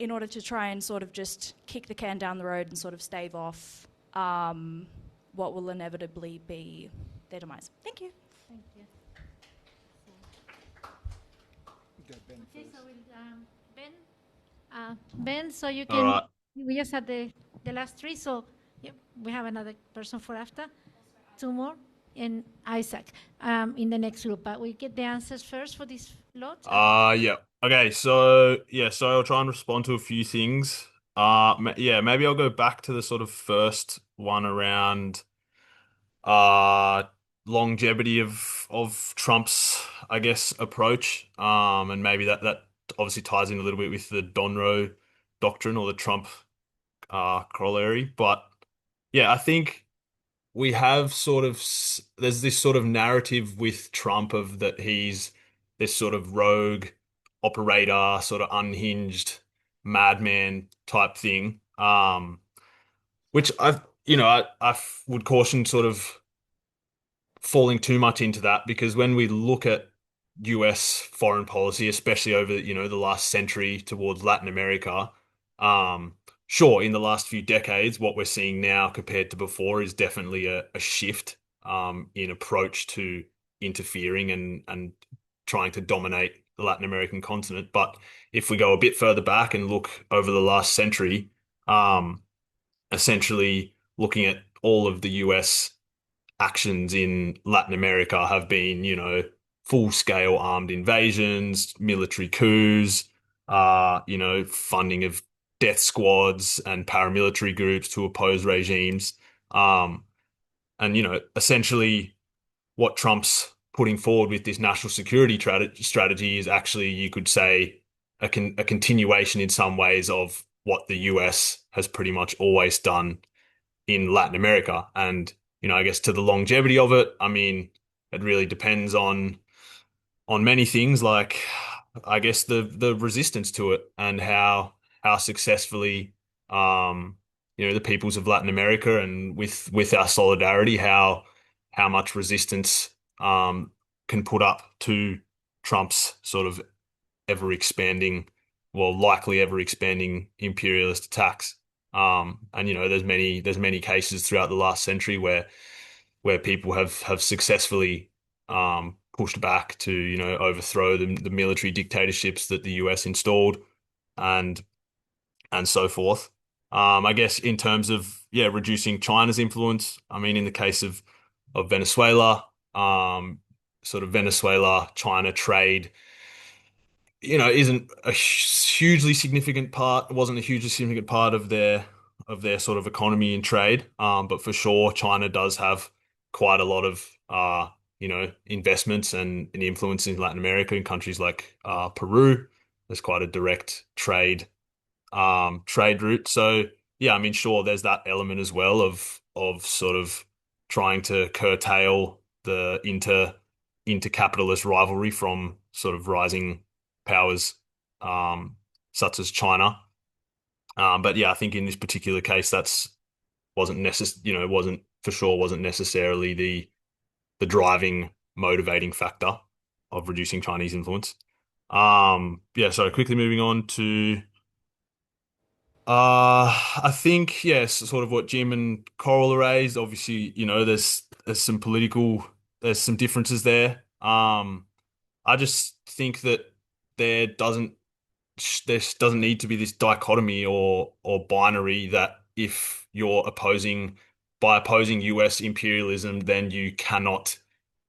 order to try and sort of just kick the can down the road and sort of stave off what will inevitably be their demise. Thank you. Thank you. Okay, so Ben, so you can. All right. We just had the last three, so yeah, we have another person for after. Two more, and Isaac in the next group. But we get the answers first for this lot. Yeah. Okay, so I'll try and respond to a few things. Maybe I'll go back to the sort of first one around longevity of Trump's, I guess, approach. And maybe that obviously ties in a little bit with the Donroe doctrine or the Trump corollary. But yeah, I think we have there's this sort of narrative with Trump of that he's this sort of rogue operator, sort of unhinged madman type thing. Which I would caution sort of falling too much into that, because when we look at US foreign policy, especially over, the last century towards Latin America, sure, in the last few decades, what we're seeing now compared to before is definitely a shift in approach to interfering and trying to dominate the Latin American continent. But if we go a bit further back and look over the last century, essentially looking at all of the US actions in Latin America have been, full-scale armed invasions, military coups, funding of death squads and paramilitary groups to oppose regimes. Essentially what Trump's putting forward with this national security strategy is actually, you could say, a continuation in some ways of what the US has pretty much always done in Latin America. And, I guess to the longevity of it, I mean, it really depends on many things, like, I guess the resistance to it and how successfully, the peoples of Latin America, and with our solidarity, how much resistance can put up to Trump's sort of likely ever expanding imperialist attacks. There's many cases throughout the last century where people have successfully pushed back to overthrow the military dictatorships that the US installed, and so forth. I guess in terms of reducing China's influence, I mean, in the case of Venezuela, sort of Venezuela-China trade, isn't a hugely significant part. It wasn't a hugely significant part of their sort of economy and trade. But for sure, China does have quite a lot of investments and influence in Latin America, in countries like Peru. There's quite a direct trade route. So yeah, I mean, sure, there's that element as well of sort of trying to curtail the inter-capitalist rivalry from sort of rising powers such as China. But yeah, I think in this particular case, wasn't necessarily the driving, motivating factor of reducing Chinese influence. So quickly moving on to I think, yes, sort of what Jim and Coral raised. Obviously, there's some differences there. I just think that there doesn't need to be this dichotomy or binary that if you're opposing US imperialism, then you cannot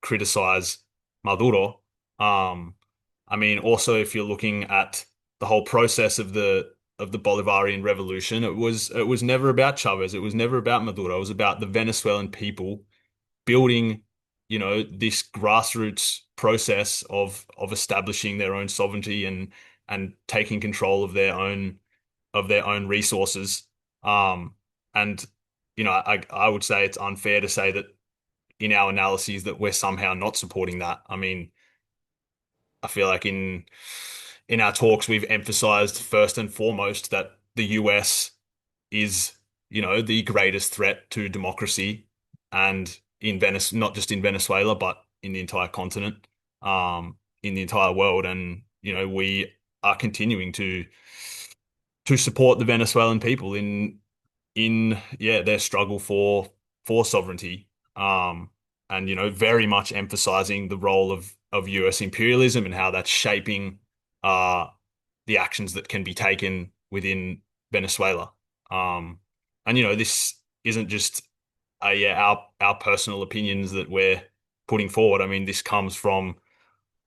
criticize Maduro. I mean, also, if you're looking at the whole process of the Bolivarian revolution, it was never about Chavez. It was never about Maduro. It was about the Venezuelan people building, you know, this grassroots process of establishing their own sovereignty and taking control of their own resources. And you know, I would say it's unfair to say that in our analyses that we're somehow not supporting that. I mean, I feel like in our talks we've emphasized first and foremost that the US is, you know, the greatest threat to democracy, and in Venice, not just in Venezuela, but in the entire continent, in the entire world. And, you know, we are continuing to support the Venezuelan people in their struggle for sovereignty. And, you know, very much emphasizing the role of US imperialism and how that's shaping the actions that can be taken within Venezuela. And, you know, this isn't just our personal opinions that we're putting forward. I mean, this comes from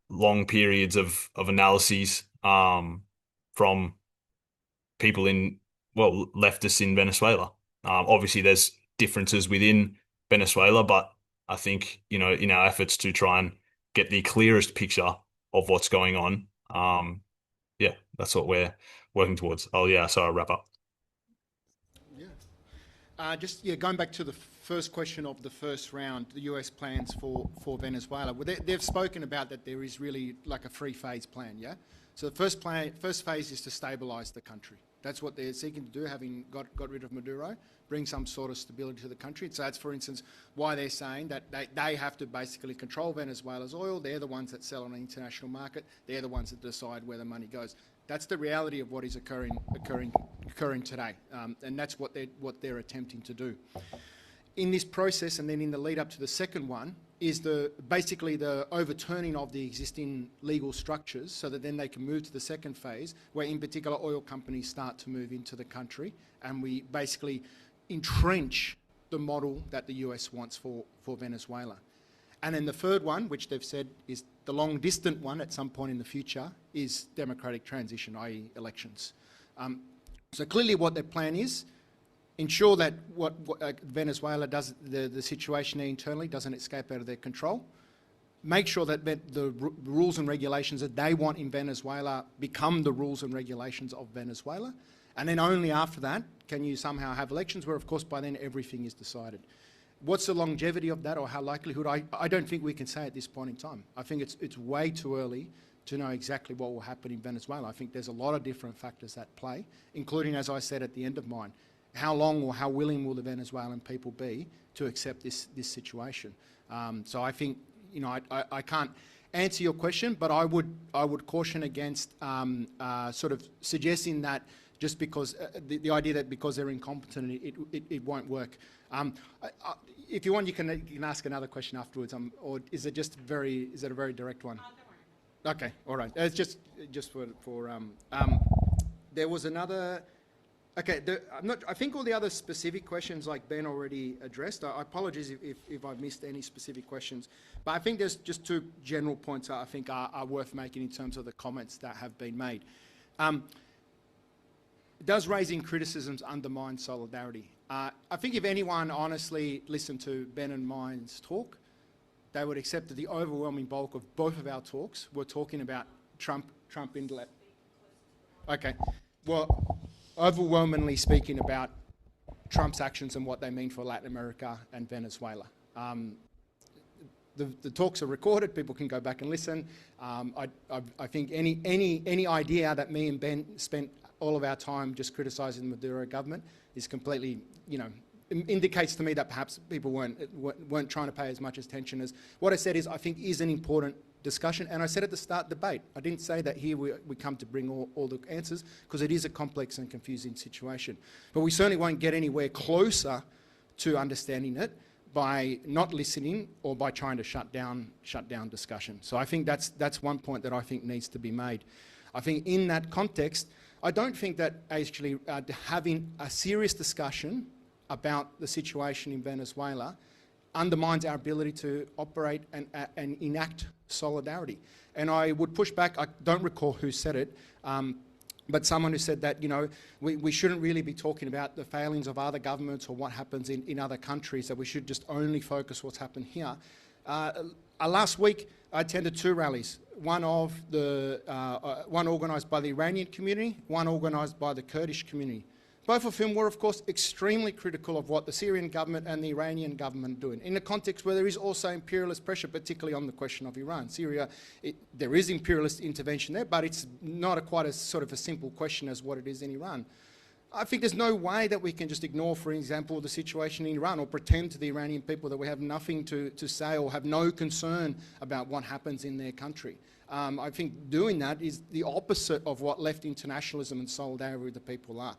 long periods of analyses from people leftists in Venezuela. Obviously, there's differences within Venezuela, but I think, you know, in our efforts to try and get the clearest picture of what's going on, that's what we're working towards. So I'll wrap up. Going back to the first question of the first round, the US plans for Venezuela. Well, they've spoken about that there is really like a three-phase plan, yeah? So the first phase is to stabilise the country. That's what they're seeking to do, having got rid of Maduro, bring some sort of stability to the country. So that's, for instance, why they're saying that they have to basically control Venezuela's oil. They're the ones that sell on the international market. They're the ones that decide where the money goes. That's the reality of what is occurring today, and that's what they're attempting to do. In this process, and then in the lead up to the second one, is basically the overturning of the existing legal structures, so that then they can move to the second phase, where in particular oil companies start to move into the country, and we basically entrench the model that the US wants for Venezuela. And then the third one, which they've said is the long distant one at some point in the future, is democratic transition, i.e. elections. So clearly what their plan is, ensure that what Venezuela does, the situation there internally doesn't escape out of their control. Make sure that the rules and regulations that they want in Venezuela become the rules and regulations of Venezuela. And then only after that can you somehow have elections where, of course, by then everything is decided. What's the longevity of that, or how likelihood? I don't think we can say at this point in time. I think it's way too early to know exactly what will happen in Venezuela. I think there's a lot of different factors at play, including, as I said at the end of mine, how long or how willing will the Venezuelan people be to accept this situation? So I think, you know, I can't answer your question, but I would caution against sort of suggesting that just because the idea that because they're incompetent it won't work. If you want, you can ask another question afterwards, or is it a very direct one? Okay, all right. It's just for there was another. Okay, I think all the other specific questions, like Ben already addressed. I apologise if I've missed any specific questions, but I think there's just two general points that I think are worth making in terms of the comments that have been made. Does raising criticisms undermine solidarity? I think if anyone honestly listened to Ben and mine's talk, they would accept that the overwhelming bulk of both of our talks were talking about Trump intellect. Okay, well, overwhelmingly speaking about Trump's actions and what they mean for Latin America and Venezuela. The talks are recorded, people can go back and listen. I think any idea that me and Ben spent all of our time just criticising the Maduro government is completely, you know, indicates to me that perhaps people weren't trying to pay as much attention as what I said is, I think, is an important discussion. And I said at the start, debate. I didn't say that here we come to bring all the answers, because it is a complex and confusing situation. But we certainly won't get anywhere closer to understanding it by not listening or by trying to shut down discussion. So I think that's one point that I think needs to be made. I think in that context, I don't think that actually having a serious discussion about the situation in Venezuela undermines our ability to operate and enact solidarity. And I would push back, I don't recall who said it, but someone who said that, you know, we shouldn't really be talking about the failings of other governments or what happens in other countries, that we should just only focus what's happened here. Last week, I attended 2 rallies. One organised by the Iranian community, one organised by the Kurdish community. Both of whom were, of course, extremely critical of what the Syrian government and the Iranian government are doing, in a context where there is also imperialist pressure, particularly on the question of Iran. Syria, there is imperialist intervention there, but it's not quite as sort of a simple question as what it is in Iran. I think there's no way that we can just ignore, for example, the situation in Iran or pretend to the Iranian people that we have nothing to say or have no concern about what happens in their country. I think doing that is the opposite of what left internationalism and solidarity with the people are.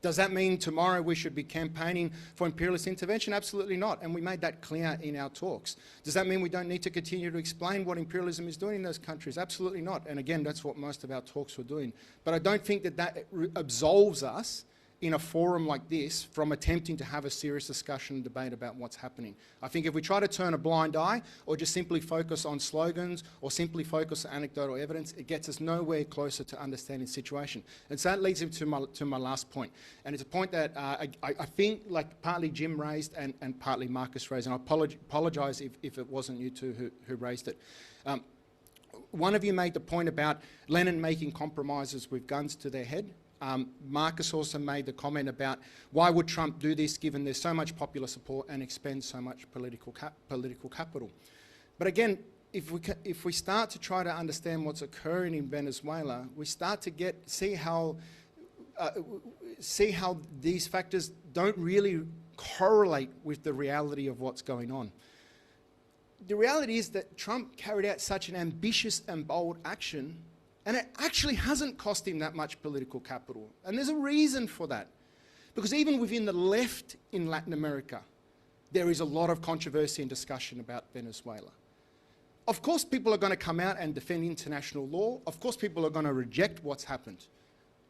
Does that mean tomorrow we should be campaigning for imperialist intervention? Absolutely not, and we made that clear in our talks. Does that mean we don't need to continue to explain what imperialism is doing in those countries? Absolutely not, and again, that's what most of our talks were doing. But I don't think that absolves us in a forum like this from attempting to have a serious discussion and debate about what's happening. I think if we try to turn a blind eye or just simply focus on slogans or simply focus on anecdotal evidence, it gets us nowhere closer to understanding the situation. And so that leads me to my last point. And it's a point that I think like partly Jim raised and partly Marcus raised, and I apologise if it wasn't you two who raised it. One of you made the point about Lenin making compromises with guns to their head. Marcus also made the comment about why would Trump do this given there's so much popular support and expend so much political capital. But again, if we start to try to understand what's occurring in Venezuela, we start to see how these factors don't really correlate with the reality of what's going on. The reality is that Trump carried out such an ambitious and bold action, and it actually hasn't cost him that much political capital. And there's a reason for that. Because even within the left in Latin America, there is a lot of controversy and discussion about Venezuela. Of course, people are going to come out and defend international law. Of course, people are going to reject what's happened.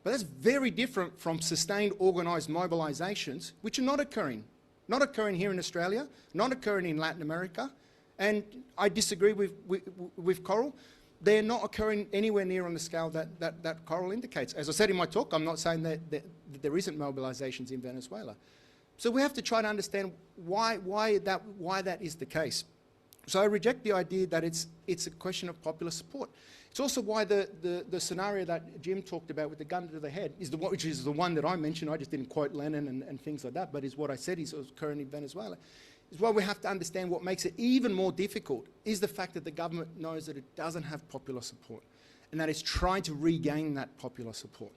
But that's very different from sustained organised mobilisations, which are not occurring. Not occurring here in Australia, not occurring in Latin America. And I disagree with Coral. They're not occurring anywhere near on the scale that Coral indicates. As I said in my talk, I'm not saying that there isn't mobilisations in Venezuela. So we have to try to understand why that is the case. So I reject the idea that it's a question of popular support. It's also why the scenario that Jim talked about with the gun to the head, which is the one that I mentioned. I just didn't quote Lenin and things like that, but is what I said is occurring in Venezuela. Is why we have to understand what makes it even more difficult is the fact that the government knows that it doesn't have popular support and that it's trying to regain that popular support.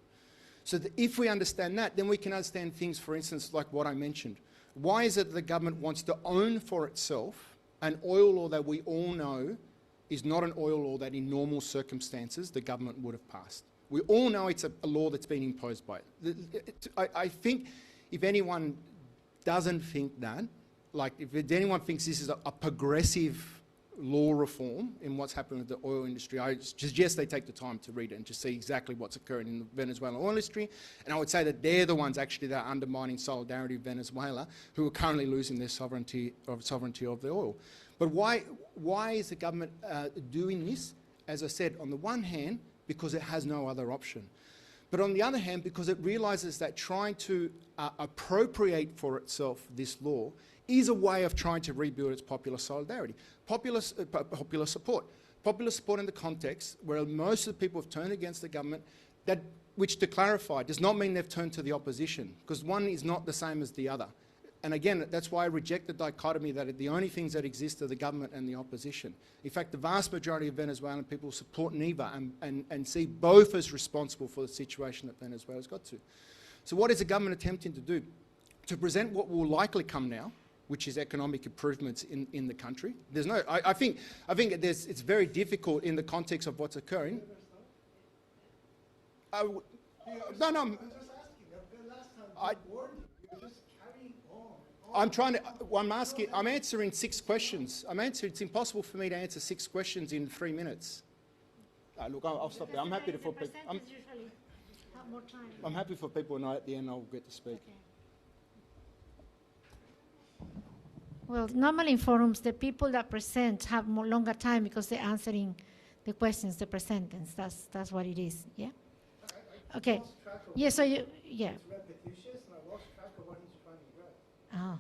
So that if we understand that, then we can understand things, for instance, like what I mentioned. Why is it that the government wants to own for itself an oil law that we all know is not an oil law that in normal circumstances the government would have passed? We all know it's a law that's been imposed by it. I think if anyone doesn't think that, like if anyone thinks this is a progressive law reform in what's happening with the oil industry, I suggest they take the time to read it and just see exactly what's occurring in the Venezuelan oil industry. And I would say that they're the ones actually that are undermining solidarity with Venezuela, who are currently losing their sovereignty of the oil. But why is the government doing this? As I said, on the one hand, because it has no other option. But on the other hand, because it realises that trying to appropriate for itself this law is a way of trying to rebuild its popular solidarity, popular support. Popular support in the context where most of the people have turned against the government, which, to clarify, does not mean they've turned to the opposition, because one is not the same as the other. And again, that's why I reject the dichotomy that the only things that exist are the government and the opposition. In fact, the vast majority of Venezuelan people support neither and see both as responsible for the situation that Venezuela's got to. So what is the government attempting to do? To present what will likely come now, which is economic improvements in the country. There's no, I think it's very difficult in the context of what's occurring. No. I'm answering 6 questions. it's impossible for me to answer 6 questions in 3 minutes. Look, I'll stop there. I'm happy to for people. I'm happy for people, and at the end I'll get to speak. Okay. Well, normally in forums, the people that present have longer time because they're answering the questions, the presenters. That's what it is. Yeah. Okay. Yeah. So you. Yeah. It's repetitious, and I lost track of what he's trying to get. Oh.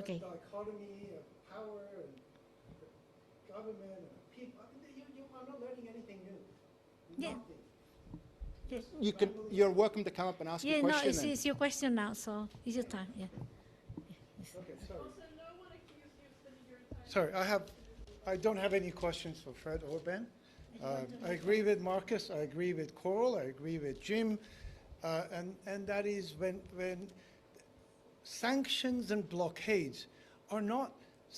Okay. That dichotomy of power. government and people. I'm not learning anything new. Yeah. Nothing. You're welcome to come up and ask Yeah, a no, question. it's your question now, so it's your time. Yeah. Okay, sorry. Sorry, I don't have any questions for Fred or Ben. I agree with Marcus. I agree with Coral. I agree with Jim. And that is when sanctions and blockades are not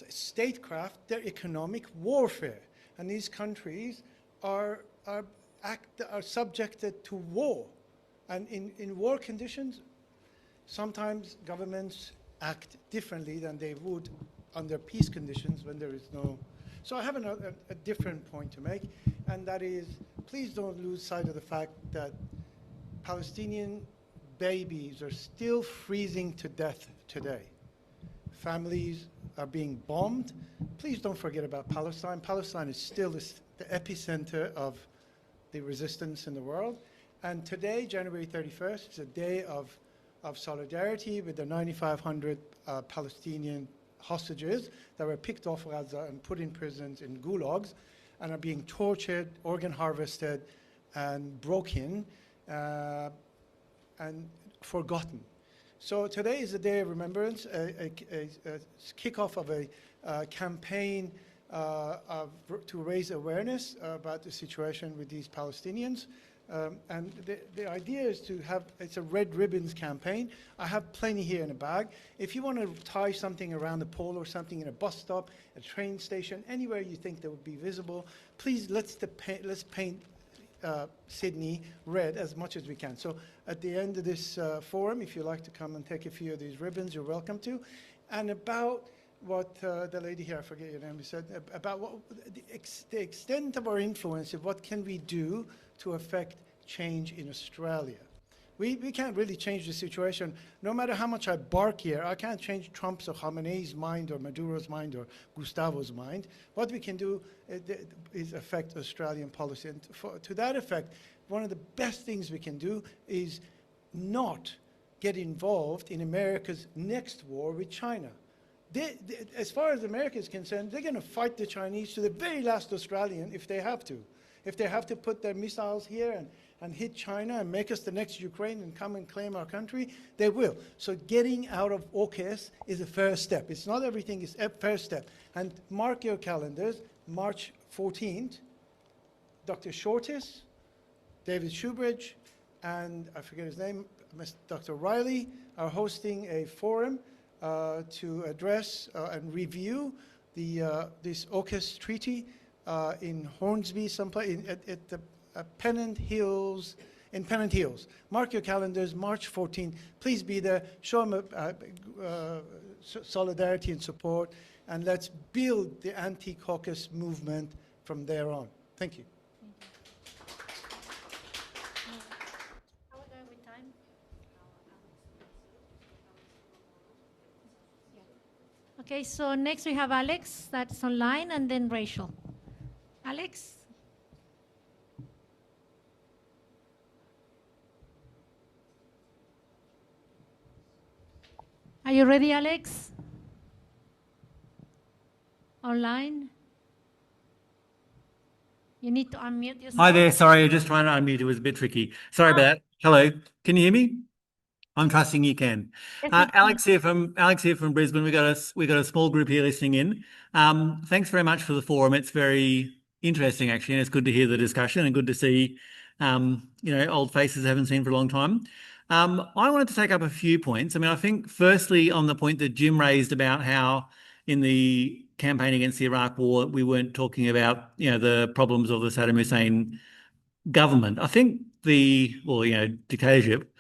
statecraft, they're economic warfare. And these countries are subjected to war. And in war conditions, sometimes governments act differently than they would under peace conditions when there is no. So I have a different point to make, and that is, please don't lose sight of the fact that Palestinian babies are still freezing to death today. Families are being bombed. Please don't forget about Palestine. Palestine is still the epicenter of the resistance in the world. And today, January 31st, is a day of solidarity with the 9,500 Palestinian hostages that were picked off Gaza and put in prisons in gulags and are being tortured, organ harvested, and broken and forgotten. So today is a day of remembrance, a kickoff of a campaign to raise awareness about the situation with these Palestinians. And the idea is to have, it's a red ribbons campaign. I have plenty here in a bag. If you want to tie something around the pole or something in a bus stop, a train station, anywhere you think that would be visible, please let's paint Sydney red as much as we can. So at the end of this forum, if you'd like to come and take a few of these ribbons, you're welcome to. And about what the lady here, I forget your name, said, about what, the extent of our influence of what can we do to affect change in Australia. We can't really change the situation. No matter how much I bark here, I can't change Trump's or Khamenei's mind or Maduro's mind or Gustavo's mind. What we can do is affect Australian policy. And to that effect, one of the best things we can do is not get involved in America's next war with China. As far as America is concerned, they're going to fight the Chinese to the very last Australian if they have to. If they have to put their missiles here and hit China and make us the next Ukraine and come and claim our country, they will. So getting out of AUKUS is a first step. It's not everything, it's a first step. And mark your calendars, March 14th, Dr. Shortis, David Shoebridge, and I forget his name, Dr. Riley, are hosting a forum to address and review this AUKUS treaty in Hornsby, someplace at the Pennant Hills, in Pennant Hills. Mark your calendars, March 14th. Please be there. Show them solidarity and support, and let's build the anti-AUKUS movement from there on. Thank you. How are we going with time? Okay, so next we have Alex, that's online, and then Rachel. Alex? Are you ready, Alex? Online? You need to unmute yourself. Hi there. Sorry, I'm just trying to unmute. It was a bit tricky. Sorry about that. Hello. Can you hear me? I'm trusting you can. Yes, Alex here from Brisbane. We got a small group here listening in. Thanks very much for the forum. It's very interesting actually, and it's good to hear the discussion and good to see old faces I haven't seen for a long time. I wanted to take up a few points. I mean, I think firstly on the point that Jim raised about how in the campaign against the Iraq War we weren't talking about the problems of the Saddam Hussein government. I think dictatorship.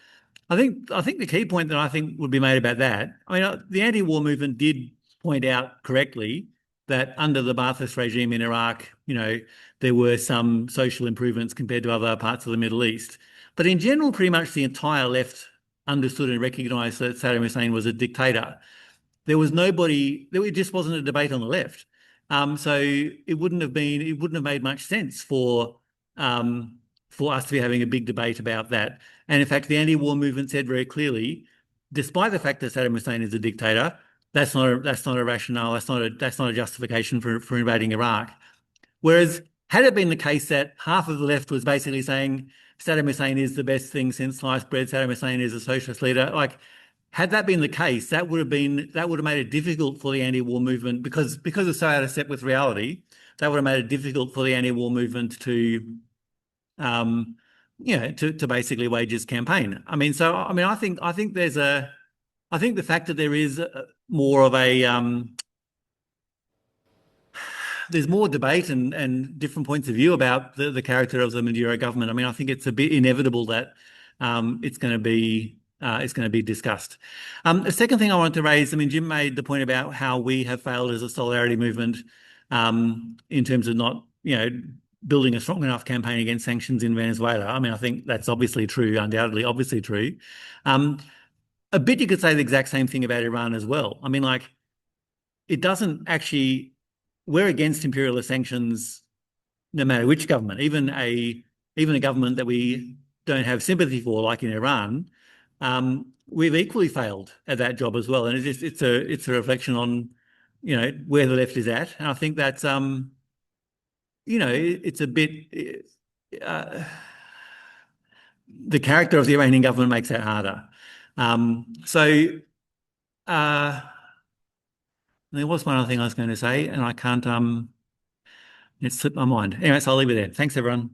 I think the key point that I think would be made about that. I mean, the anti-war movement did point out correctly that under the Ba'athist regime in Iraq, there were some social improvements compared to other parts of the Middle East. But in general, pretty much the entire left understood and recognised that Saddam Hussein was a dictator. There just wasn't a debate on the left. So it wouldn't have made much sense for us to be having a big debate about that. And in fact, the anti-war movement said very clearly, despite the fact that Saddam Hussein is a dictator, that's not a rationale. That's not a justification for invading Iraq. Whereas, had it been the case that half of the left was basically saying Saddam Hussein is the best thing since sliced bread, Saddam Hussein is a socialist leader, like, had that been the case, that would have made it difficult for the anti-war movement because it's so out of step with reality. That would have made it difficult for the anti-war movement to, to basically wage its campaign. I mean, I think the fact that there is more of a there's more debate and different points of view about the character of the Maduro government. I mean, I think it's a bit inevitable that it's going to be discussed. The second thing I wanted to raise, I mean, Jim made the point about how we have failed as a solidarity movement in terms of not, building a strong enough campaign against sanctions in Venezuela. I mean, I think that's obviously true, undoubtedly, obviously true. A bit you could say the exact same thing about Iran as well. I mean, like, it doesn't actually, we're against imperialist sanctions no matter which government, even a government that we don't have sympathy for, like in Iran. We've equally failed at that job as well, and it's a reflection on where the left is at, and I think that's it's a bit the character of the Iranian government makes that harder. There was one other thing I was going to say, and I can't. It slipped my mind. Anyway, so I'll leave it there. Thanks, everyone.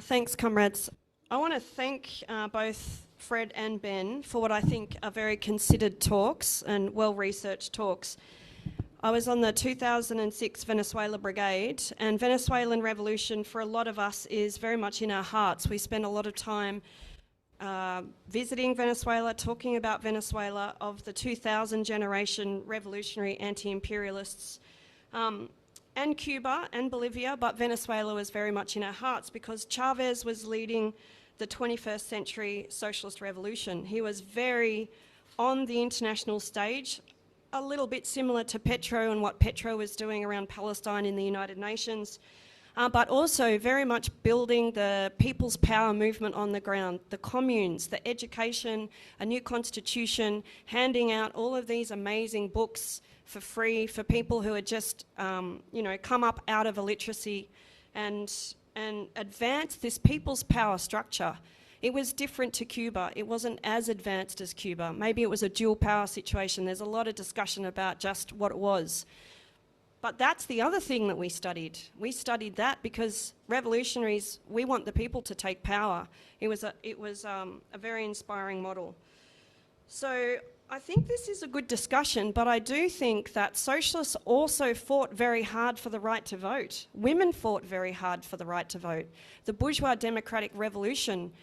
Thanks, comrades. I want to thank both Fred and Ben for what I think are very considered talks and well-researched talks. I was on the 2006 Venezuela Brigade, and Venezuelan revolution for a lot of us is very much in our hearts. We spend a lot of time visiting Venezuela, talking about Venezuela, of the 2000 generation revolutionary anti-imperialists, and Cuba and Bolivia, but Venezuela was very much in our hearts because Chavez was leading the 21st century socialist revolution. He was very on the international stage, a little bit similar to Petro and what Petro was doing around Palestine in the United Nations, but also very much building the people's power movement on the ground, the communes, the education, a new constitution, handing out all of these amazing books for free for people who had just, come up out of illiteracy and advance this people's power structure. It was different to Cuba. It wasn't as advanced as Cuba. Maybe it was a dual power situation. There's a lot of discussion about just what it was. But that's the other thing that we studied. We studied that because revolutionaries, we want the people to take power. It was a very inspiring model. So I think this is a good discussion, but I do think that socialists also fought very hard for the right to vote. Women fought very hard for the right to vote. The bourgeois democratic revolution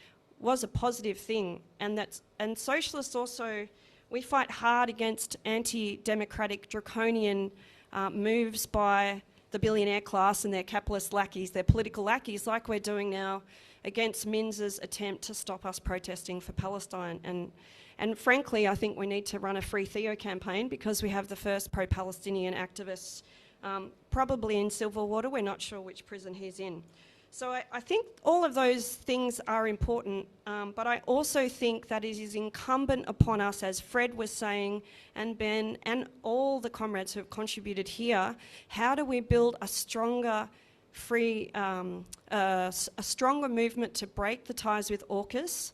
was a positive thing, and socialists also, we fight hard against anti-democratic draconian moves by the billionaire class and their capitalist lackeys, their political lackeys, like we're doing now against Minz's attempt to stop us protesting for Palestine. And frankly, I think we need to run a Free Theo campaign because we have the first pro-Palestinian activists probably in Silverwater. We're not sure which prison he's in. So I think all of those things are important, but I also think that it is incumbent upon us, as Fred was saying, and Ben, and all the comrades who have contributed here, how do we build a stronger a stronger movement to break the ties with AUKUS,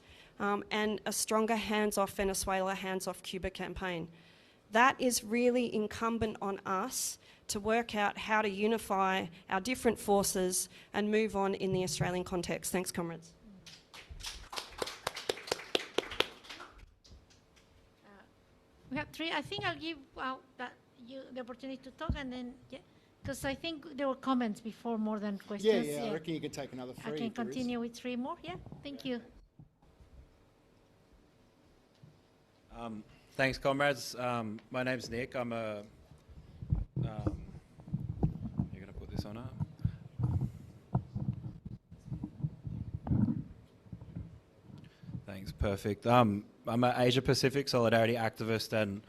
and a stronger hands-off Venezuela, hands-off Cuba campaign. That is really incumbent on us to work out how to unify our different forces and move on in the Australian context. Thanks, comrades. We have three. I think I'll give you the opportunity to talk, and then, because I think there were comments before more than questions. Yeah, I reckon you can take another three. I can continue with three more. Yeah, thank you. Thanks, comrades. My name's Nick. I'm a... you're going to put this on up? Thanks, perfect. I'm an Asia Pacific Solidarity activist and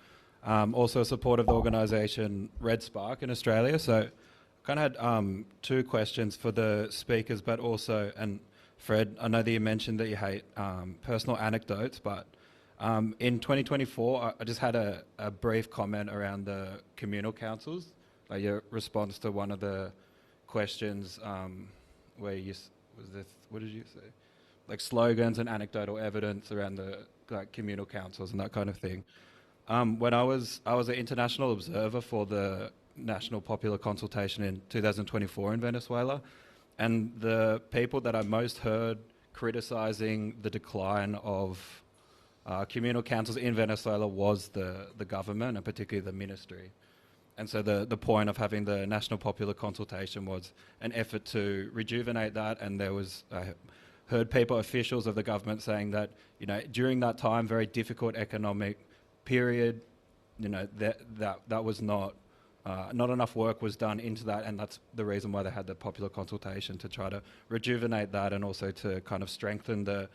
also a supporter of the organisation Red Spark in Australia. So kind of had two questions for the speakers, but also, and Fred, I know that you mentioned that you hate personal anecdotes, but in 2024, I just had a brief comment around the communal councils, like your response to one of the questions where you, what did you say? Like slogans and anecdotal evidence around the communal councils and that kind of thing. When I was an international observer for the National Popular Consultation in 2024 in Venezuela, and the people that I most heard criticising the decline of communal councils in Venezuela was the government, and particularly the ministry. And so the point of having the National Popular Consultation was an effort to rejuvenate that, and there was, I heard people, officials of the government saying that, during that time, very difficult economic period, that was not enough work was done into that, and that's the reason why they had the popular consultation, to try to rejuvenate that and also to kind of strengthen the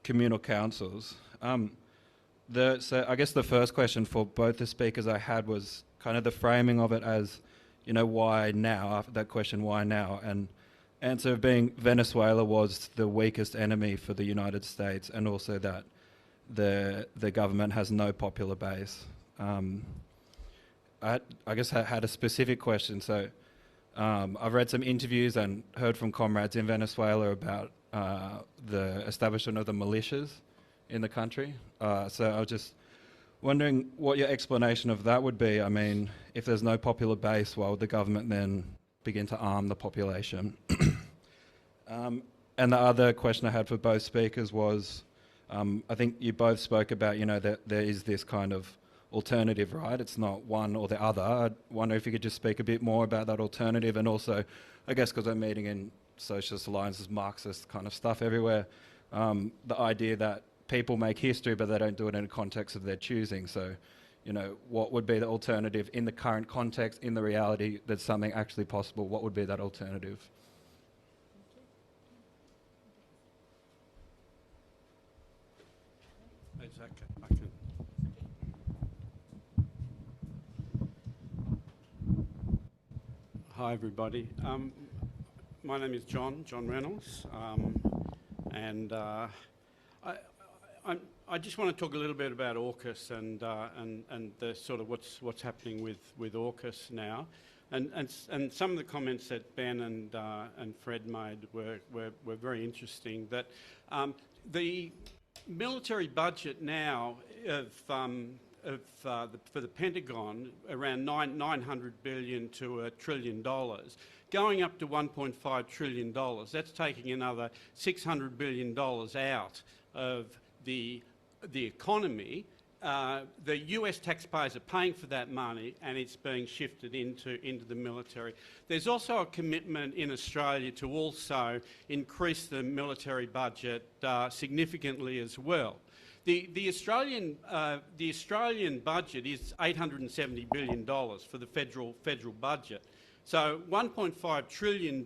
communal councils. So I guess the first question for both the speakers I had was kind of the framing of it as, why now? After that question, why now? And answer being Venezuela was the weakest enemy for the United States, and also that the government has no popular base. I guess I had a specific question. So I've read some interviews and heard from comrades in Venezuela about the establishment of the militias in the country. So I was just wondering what your explanation of that would be. I mean, if there's no popular base, why would the government then begin to arm the population? And the other question I had for both speakers was, I think you both spoke about, that there is this kind of alternative, right? It's not one or the other. I wonder if you could just speak a bit more about that alternative, and also, I guess because I'm meeting in socialist alliances, Marxist kind of stuff everywhere, the idea that people make history but they don't do it in a context of their choosing. So, what would be the alternative in the current context, in the reality that something actually possible? What would be that alternative? Hi everybody. My name is John Reynolds, and I just want to talk a little bit about AUKUS and the sort of what's happening with AUKUS now, and some of the comments that Ben and Fred made were very interesting. That the military budget now for the Pentagon, around $900 billion to $1 trillion, going up to $1.5 trillion. That's taking another $600 billion out of the economy. The US taxpayers are paying for that money, and it's being shifted into the military. There's also a commitment in Australia to also increase the military budget significantly as well. The Australian budget is $870 billion for the federal budget. So $1.5 trillion,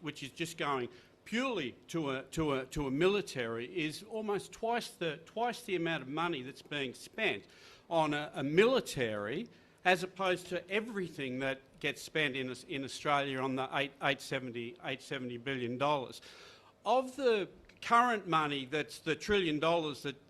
which is just going purely to a military, is almost twice the amount of money that's being spent on a military, as opposed to everything that gets spent in Australia on the $870 billion. Of the current money, that's the $1 trillion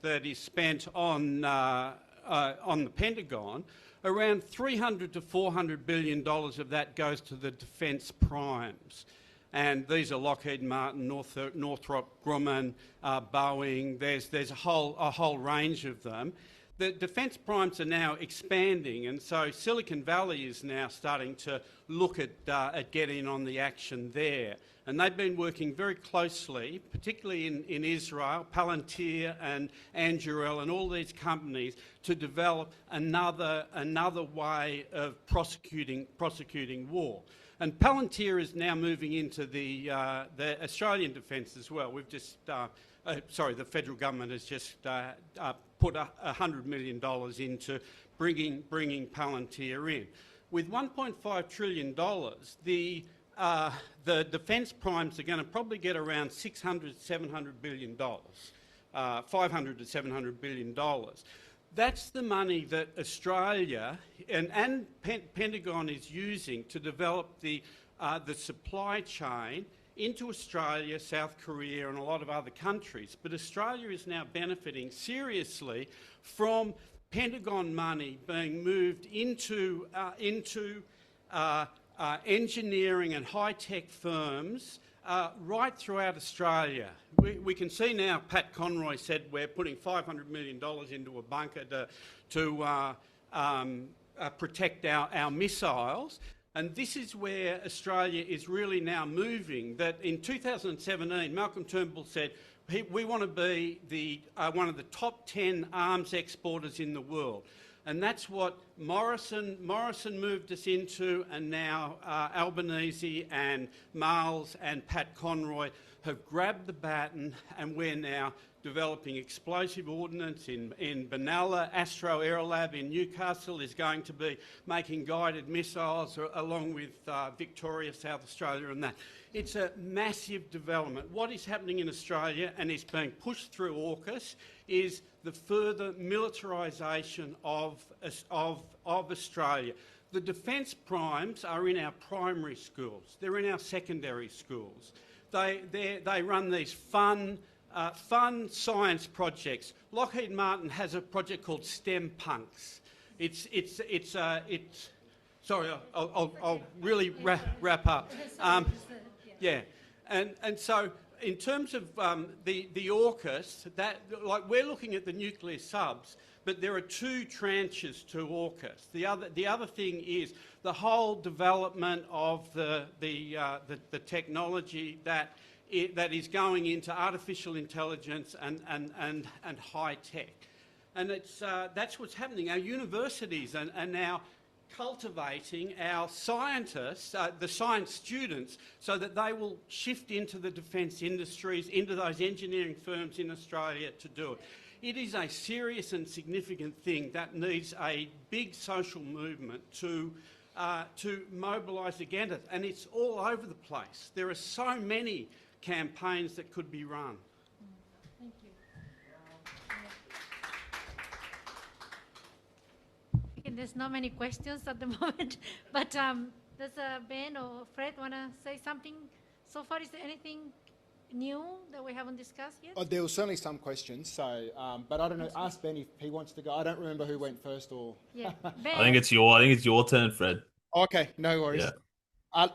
that is spent on the Pentagon, around $300 to $400 billion of that goes to the defence primes. And these are Lockheed Martin, Northrop Grumman, Boeing. There's a whole range of them. The defence primes are now expanding, and so Silicon Valley is now starting to look at getting on the action there. And they've been working very closely, particularly in Israel, Palantir and Anduril and all these companies, to develop another way of prosecuting war. And Palantir is now moving into the Australian defence as well. We've just, the federal government has just put $100 million into bringing Palantir in. With $1.5 trillion, the defence primes are going to probably get around $600 to $700 billion, $500 to $700 billion. That's the money that Australia and Pentagon is using to develop the supply chain into Australia, South Korea and a lot of other countries. But Australia is now benefiting seriously from Pentagon money being moved into engineering and high-tech firms right throughout Australia. We can see now, Pat Conroy said we're putting $500 million into a bunker to protect our missiles. And this is where Australia is really now moving. That in 2017, Malcolm Turnbull said, we want to be one of the top 10 arms exporters in the world. And that's what Morrison moved us into, and now Albanese and Miles and Pat Conroy have grabbed the baton, and we're now developing explosive ordnance in Benalla. Astro Aerolab in Newcastle is going to be making guided missiles along with Victoria, South Australia and that. It's a massive development. What is happening in Australia, and is being pushed through AUKUS, is the further militarisation of Australia. The defence primes are in our primary schools. They're in our secondary schools. They run these fun science projects. Lockheed Martin has a project called STEM Punks. Sorry, I'll really wrap up. Yeah, and so in terms of the AUKUS, we're looking at the nuclear subs, but there are two tranches to AUKUS. The other thing is the whole development of the technology that is going into artificial intelligence and high tech, and that's what's happening. Our universities are now cultivating our scientists, the science students, so that they will shift into the defence industries, into those engineering firms in Australia to do it. It is a serious and significant thing that needs a big social movement to mobilise against it, and it's all over the place. There are so many campaigns that could be run. Thank you. And there's not many questions at the moment, but does Ben or Fred want to say something? So far, is there anything new that we haven't discussed yet? There were certainly some questions, so but I don't know. Ask Ben if he wants to go. I don't remember who went first or. Yeah, Ben. I think it's your turn, Fred. Okay, no worries. Yeah.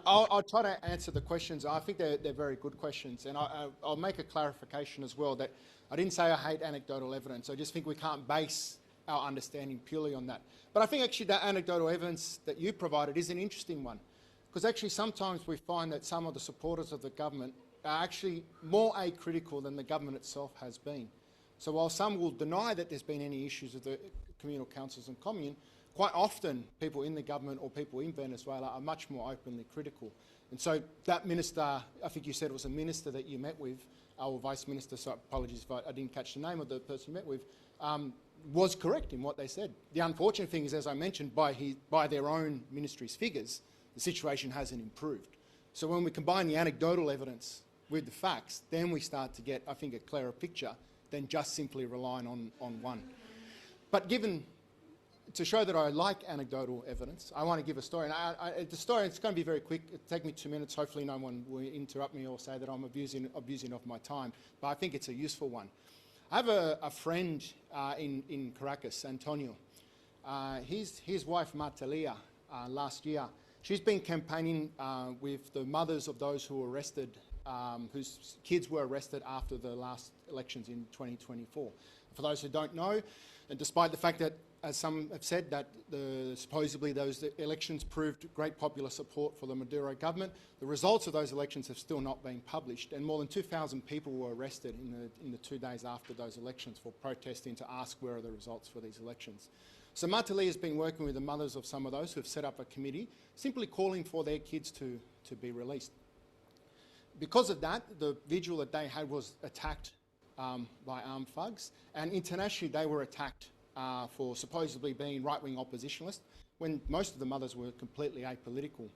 I'll try to answer the questions. I think they're very good questions, and I'll make a clarification as well that I didn't say I hate anecdotal evidence. I just think we can't base our understanding purely on that. But I think actually that anecdotal evidence that you provided is an interesting one, because actually sometimes we find that some of the supporters of the government are actually more acritical than the government itself has been. So while some will deny that there's been any issues with the communal councils and commune, quite often people in the government or people in Venezuela are much more openly critical. And so that minister, I think you said it was a minister that you met with, or vice minister, so apologies if I didn't catch the name of the person you met with, was correct in what they said. The unfortunate thing is, as I mentioned, by their own ministry's figures, the situation hasn't improved. So when we combine the anecdotal evidence with the facts, then we start to get, I think, a clearer picture than just simply relying on one. But to show that I like anecdotal evidence, I want to give a story. And the story, it's going to be very quick. It'll take me 2 minutes. Hopefully no one will interrupt me or say that I'm abusing of my time. But I think it's a useful one. I have a friend in Caracas, Antonio. His wife, Cilia, last year, she's been campaigning with the mothers of those who were arrested, whose kids were arrested after the last elections in 2024. For those who don't know, and despite the fact that, as some have said, that supposedly those elections proved great popular support for the Maduro government, the results of those elections have still not been published, and more than 2,000 people were arrested in the 2 days after those elections for protesting to ask where are the results for these elections. So Cilia has been working with the mothers of some of those who have set up a committee, simply calling for their kids to be released. Because of that, the vigil that they had was attacked by armed thugs, and internationally they were attacked for supposedly being right-wing oppositionalists, when most of the mothers were completely apolitical.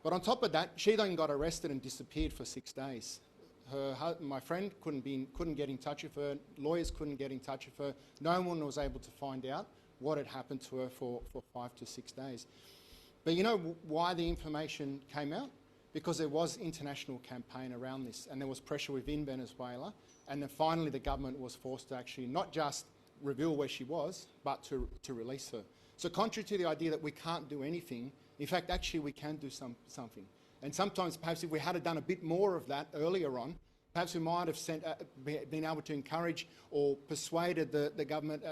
But on top of that, she then got arrested and disappeared for 6 days. My friend couldn't get in touch with her, lawyers couldn't get in touch with her, no one was able to find out what had happened to her for 5 to 6 days. But you know why the information came out? because there was international campaign around this and there was pressure within Venezuela, and then finally the government was forced to actually not just reveal where she was, but to release her. So contrary to the idea that we can't do anything, in fact, actually we can do something. And sometimes perhaps if we had done a bit more of that earlier on, perhaps we might have been able to encourage or persuaded the government,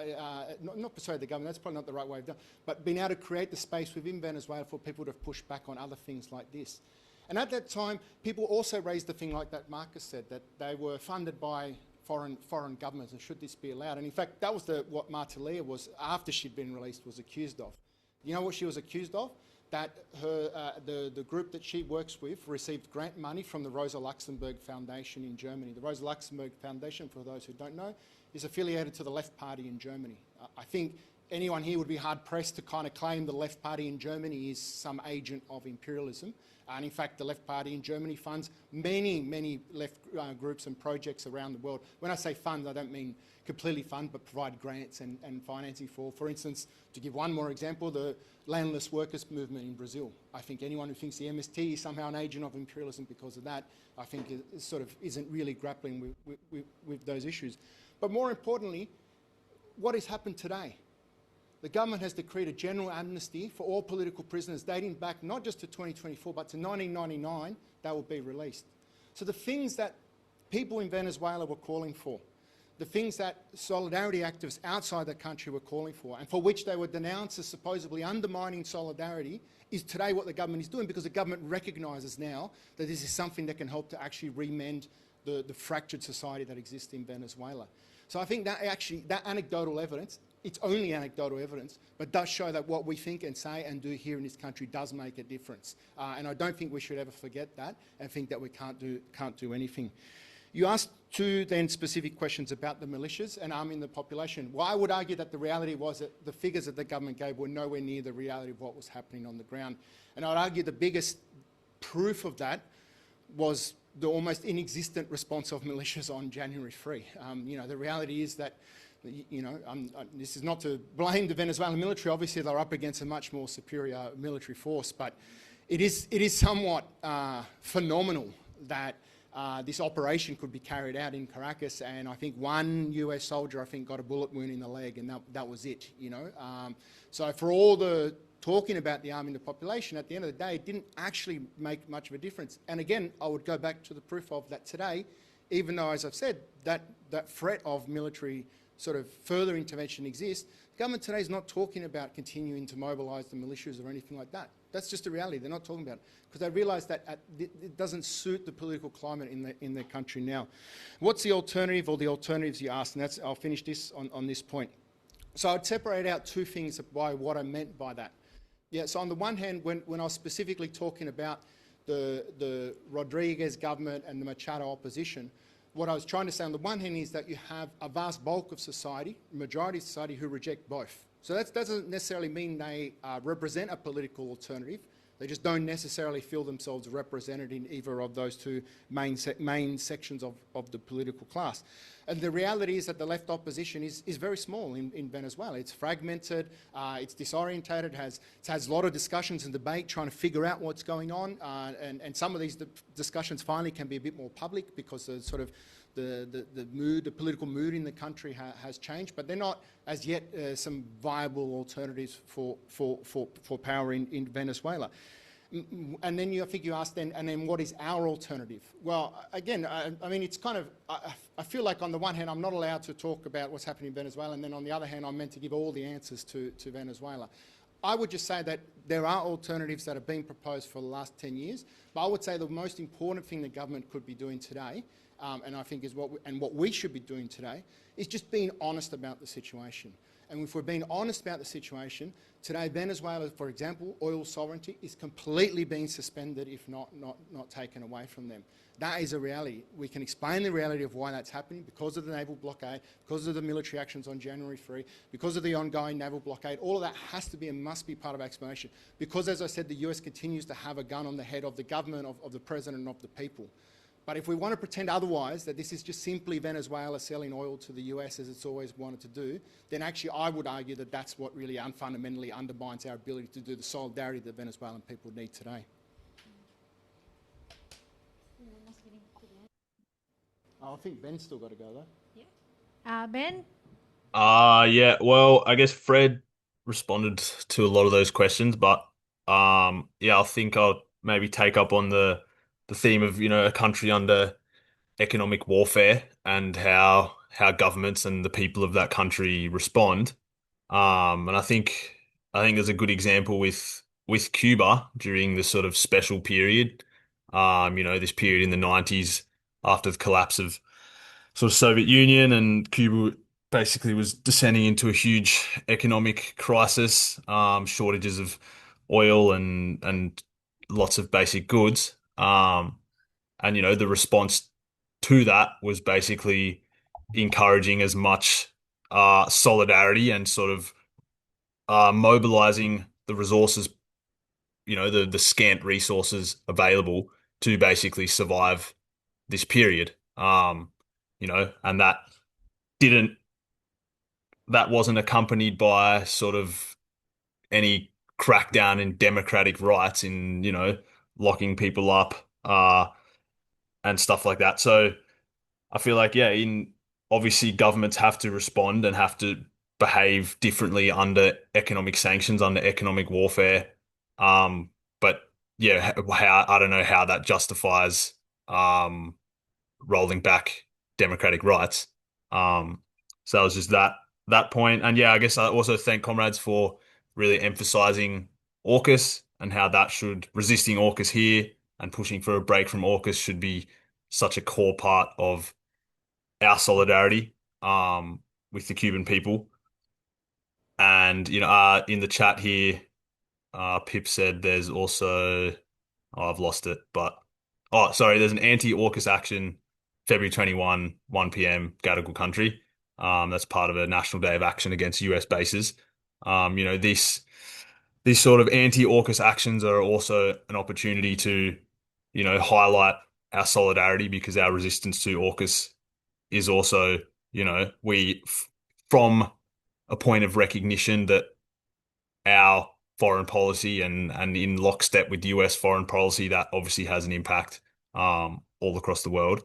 not persuade the government, that's probably not the right way of doing it, but being able to create the space within Venezuela for people to push back on other things like this. And at that time, people also raised the thing like that Marcus said, that they were funded by foreign governments, and should this be allowed? And in fact, that was what Cilia was, after she'd been released, was accused of. You know what she was accused of? That the group that she works with received grant money from the Rosa Luxemburg Foundation in Germany. The Rosa Luxemburg Foundation, for those who don't know, is affiliated to the Left Party in Germany. I think anyone here would be hard-pressed to kind of claim the Left Party in Germany is some agent of imperialism. And in fact, the Left Party in Germany funds many left groups and projects around the world. When I say fund, I don't mean completely fund, but provide grants and financing for instance, to give one more example, the landless workers movement in Brazil. I think anyone who thinks the MST is somehow an agent of imperialism because of that, I think it sort of isn't really grappling with those issues. But more importantly, what has happened today? The government has decreed a general amnesty for all political prisoners dating back not just to 2024, but to 1999, that will be released. So the things that people in Venezuela were calling for, the things that solidarity activists outside the country were calling for, and for which they were denounced as supposedly undermining solidarity, is today what the government is doing, because the government recognises now that this is something that can help to actually remend the fractured society that exists in Venezuela. So I think that actually, that anecdotal evidence, it's only anecdotal evidence, but does show that what we think and say and do here in this country does make a difference. And I don't think we should ever forget that and think that we can't do anything. You asked two then specific questions about the militias and arming the population. Well, I would argue that the reality was that the figures that the government gave were nowhere near the reality of what was happening on the ground. And I would argue the biggest proof of that was the almost inexistent response of militias on January 3. You know, the reality is that, you know, this is not to blame the Venezuelan military. Obviously, they're up against a much more superior military force, but it is somewhat phenomenal that this operation could be carried out in Caracas, and I think one US soldier, I think, got a bullet wound in the leg, and that was it, you know. So for all the talking about the arming the population, at the end of the day, it didn't actually make much of a difference. And again, I would go back to the proof of that today, even though, as I've said, that threat of military sort of further intervention exists, the government today is not talking about continuing to mobilise the militias or anything like that. That's just a reality. They're not talking about it because they realise that it doesn't suit the political climate in their country now. What's the alternative, or the alternatives you asked? And I'll finish this on this point. So I'd separate out two things by what I meant by that. Yeah, so on the one hand, when I was specifically talking about the Rodriguez government and the Machado opposition, what I was trying to say on the one hand is that you have a vast bulk of society, majority of society, who reject both. So that doesn't necessarily mean they represent a political alternative. They just don't necessarily feel themselves represented in either of those two main sections of the political class. And the reality is that the left opposition is very small in Venezuela. It's fragmented, it's disorientated, it has a lot of discussions and debate trying to figure out what's going on, and some of these discussions finally can be a bit more public because the sort of the political mood in the country has changed, but they're not as yet some viable alternatives for power in Venezuela. And then I think you asked then, and then what is our alternative? Well, again, I mean, it's kind of, I feel like on the one hand, I'm not allowed to talk about what's happening in Venezuela, and then on the other hand, I'm meant to give all the answers to Venezuela. I would just say that there are alternatives that have been proposed for the last 10 years, but I would say the most important thing the government could be doing today, and I think is what we should be doing today, is just being honest about the situation. And if we're being honest about the situation, today Venezuela, for example, oil sovereignty is completely being suspended, if not taken away from them. That is a reality. We can explain the reality of why that's happening because of the naval blockade, because of the military actions on January 3, because of the ongoing naval blockade. All of that has to be and must be part of explanation because, as I said, the US continues to have a gun on the head of the government, of the president and of the people. But if we want to pretend otherwise, that this is just simply Venezuela selling oil to the US as it's always wanted to do, then actually I would argue that that's what really fundamentally undermines our ability to do the solidarity that Venezuelan people need today. I think Ben's still got to go though. Ben? Yeah, well, I guess Fred responded to a lot of those questions, but yeah, I think I'll maybe take up on the theme of, a country under economic warfare and how governments and the people of that country respond. And I think there's a good example with Cuba during this sort of special period. This period in the 90s after the collapse of sort of Soviet Union, and Cuba basically was descending into a huge economic crisis, shortages of oil and lots of basic goods. And the response to that was basically encouraging as much solidarity and sort of mobilizing the resources, the scant resources available to basically survive this period. And didn't that wasn't accompanied by sort of any crackdown in democratic rights in, locking people up, and stuff like that. So I feel like, yeah, obviously governments have to respond and have to behave differently under economic sanctions, under economic warfare. But yeah, I don't know how that justifies rolling back democratic rights. So that was just that point. And yeah, I guess I also thank comrades for really emphasizing AUKUS and how that should resisting AUKUS here and pushing for a break from AUKUS should be such a core part of our solidarity with the Cuban people. And in the chat here, Pip said there's also I've lost it, but sorry, there's an anti-AUKUS action February 21, 1 p.m. Gadigal Country. That's part of a national day of action against US bases. These sort of anti-AUKUS actions are also an opportunity to, highlight our solidarity because our resistance to AUKUS is also, from a point of recognition that our foreign policy and in lockstep with US foreign policy, that obviously has an impact all across the world.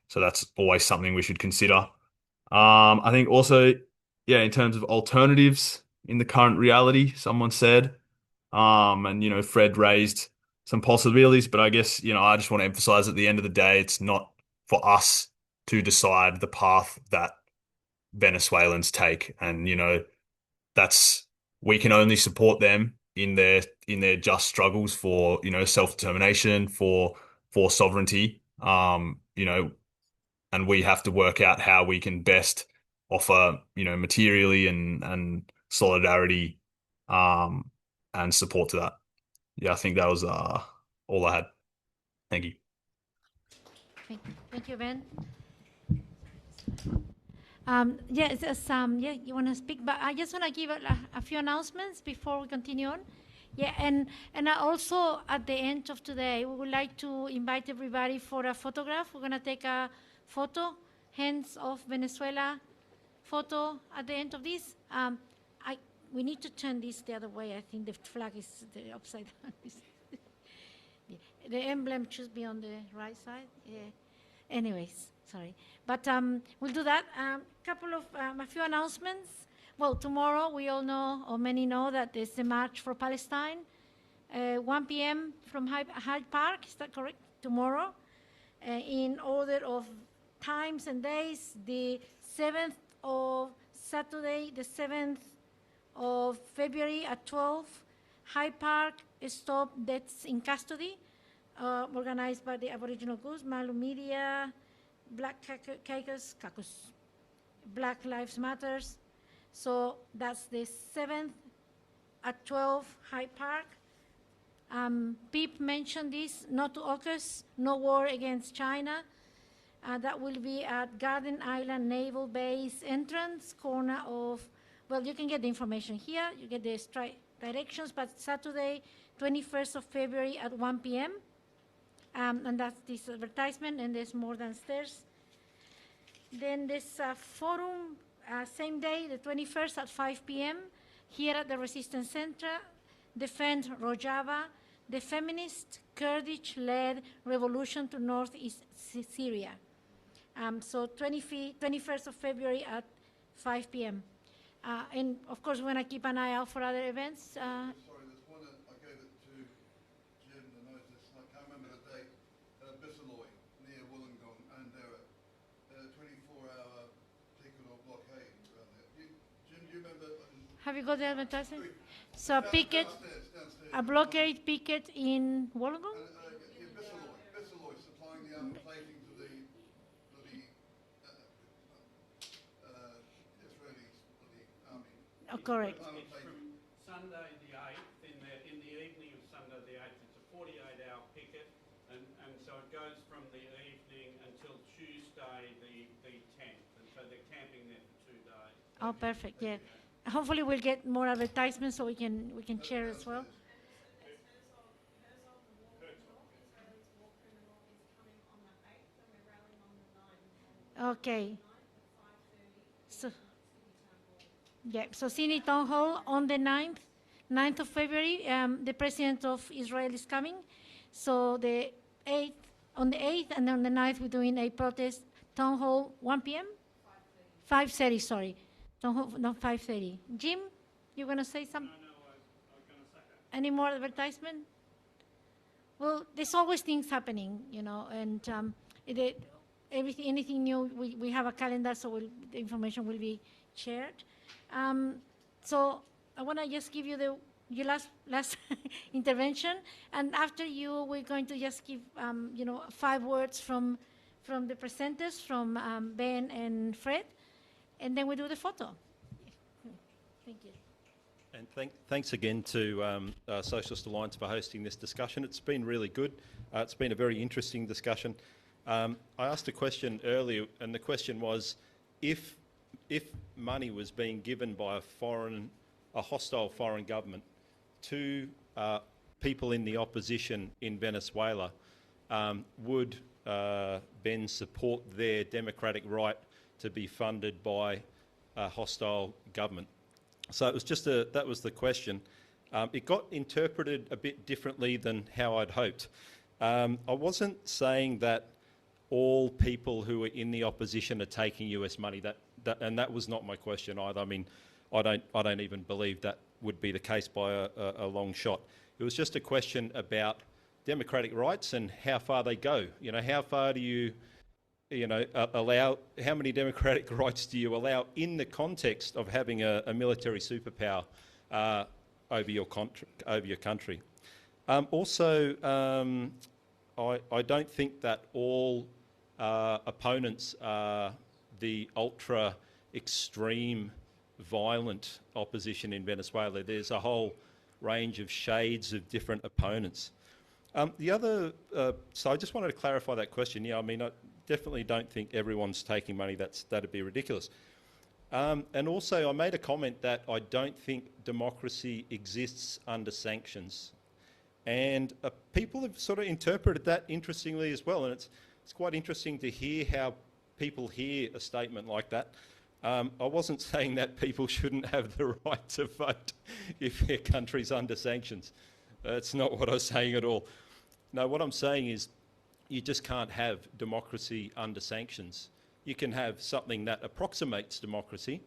So that's always something we should consider. I think also, yeah, in terms of alternatives in the current reality, someone said, and Fred raised some possibilities, but I guess, I just want to emphasize at the end of the day, it's not for us to decide the path that Venezuelans take. And, we can only support them in their just struggles for, self-determination, for sovereignty. And we have to work out how we can best offer, materially and solidarity, and support to that. Yeah, I think that was all I had. Thank you. Thank you, Ben. You want to speak, but I just want to give a few announcements before we continue on. Yeah, and also at the end of today, we would like to invite everybody for a photograph. We're going to take a photo, hands of Venezuela photo at the end of this. We need to turn this the other way. I think the flag is the upside down. Yeah. The emblem should be on the right side. Yeah. Anyways, sorry. But we'll do that. A few announcements. Well, tomorrow we all know, or many know, that there's a March for Palestine, 1 p.m. from Hyde Park. Is that correct? Tomorrow. In order of times and days, the 7th of Saturday, the 7th of February at 12, Hyde Park Stop Deaths in Custody, organized by the Aboriginal Groups, Malu Media, Black Caucus, Black Lives Matters. So that's the 7th at 12, Hyde Park. Pip mentioned this, no to AUKUS, no war against China. That will be at Garden Island Naval Base entrance, corner of, well, you can get the information here. You get the directions, but Saturday, 21st of February at 1 p.m. And that's this advertisement, and there's more downstairs. Then there's a forum, same day, the 21st at 5 p.m. here at the Resistance Center, Defend Rojava, the feminist Kurdish-led revolution to northeast Syria. So 21st of February at 5 p.m. And of course, we're going to keep an eye out for other events. Sorry, there's one that I gave it to Jim, the notice, and I can't remember the date. Bissaloy, near Wollongong, and they're a 24-hour ticket or blockade around there. Jim, do you remember? Have you got the advertising? So a picket, a blockade picket in Wollongong? Bissaloy supplying the armor plating to the Israelis, to the army. Oh, correct. From Sunday the 8th, in the evening of Sunday the 8th, it's a 48-hour picket, and so it goes from the evening until Tuesday the 10th, and so they're camping there for 2 days. Oh, perfect, yeah. Hopefully we'll get more advertisements so we can share as well. Okay. So, yeah, so Sydney Town Hall on the 9th of February, the President of Israel is coming. So on the 8th and on the 9th, we're doing a protest, Town Hall, 1 p.m.? 5:30, sorry. Town Hall, no, 5:30. Jim, you going to say something? No, I was going to say that. Any more advertisement? Well, there's always things happening, you know, and anything new, we have a calendar, so the information will be shared. So I want to just give you your last intervention, and after you, we're going to just give 5 words from the presenters, from Ben and Fred, and then we do the photo. Thank you. And thanks again to Socialist Alliance for hosting this discussion. It's been really good. It's been a very interesting discussion. I asked a question earlier, and the question was, if money was being given by a hostile foreign government to people in the opposition in Venezuela, would Ben support their democratic right to be funded by a hostile government? So it was that was the question. It got interpreted a bit differently than how I'd hoped. I wasn't saying that all people who are in the opposition are taking US money. And that was not my question either. I mean, I don't even believe that would be the case by a long shot. It was just a question about democratic rights and how far they go. You know, how far do you allow, how many democratic rights do you allow in the context of having a military superpower over your country? Also, I don't think that all opponents are the ultra extreme violent opposition in Venezuela. There's a whole range of shades of different opponents. So I just wanted to clarify that question. Yeah, I mean, I definitely don't think everyone's taking money. That'd be ridiculous. And also, I made a comment that I don't think democracy exists under sanctions. And people have sort of interpreted that interestingly as well. And it's quite interesting to hear how people hear a statement like that. I wasn't saying that people shouldn't have the right to vote if their country's under sanctions. That's not what I was saying at all. No, what I'm saying is you just can't have democracy under sanctions. You can have something that approximates democracy,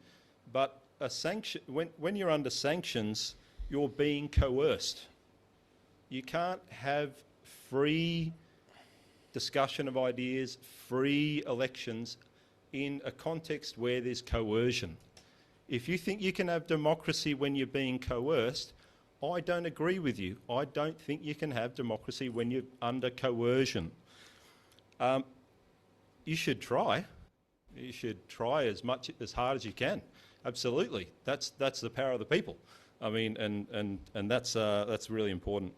but a sanction, when you're under sanctions, you're being coerced. You can't have free discussion of ideas, free elections in a context where there's coercion. If you think you can have democracy when you're being coerced, I don't agree with you. I don't think you can have democracy when you're under coercion. You should try. You should try as hard as you can. Absolutely. That's the power of the people. I mean, and that's really important.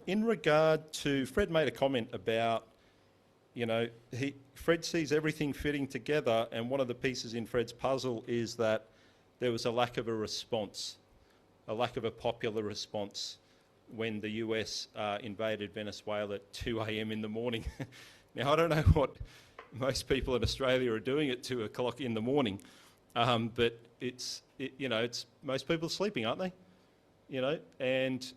In regard to, Fred made a comment about, Fred sees everything fitting together, and one of the pieces in Fred's puzzle is that there was a lack of a response, a lack of a popular response when the US invaded Venezuela at 2 a.m. in the morning. Now, I don't know what most people in Australia are doing at 2 o'clock in the morning, but it's most people are sleeping, aren't they? And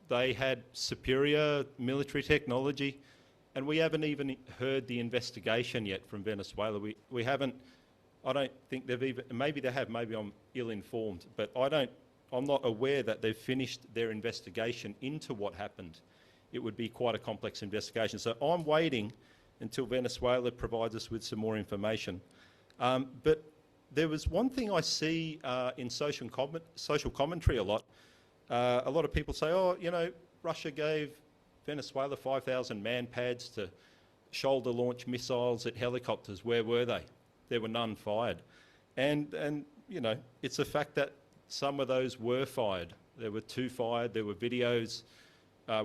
they had superior military technology. And we haven't even heard the investigation yet from Venezuela. We haven't, I don't think they've even, maybe they have, maybe I'm ill-informed, but I'm not aware that they've finished their investigation into what happened. It would be quite a complex investigation. So I'm waiting until Venezuela provides us with some more information. But there was one thing I see in social commentary a lot. A lot of people say, oh, you know, Russia gave Venezuela 5,000 man pads to shoulder launch missiles at helicopters. Where were they? There were none fired. And you know, it's a fact that some of those were fired. There were 2 fired. There were videos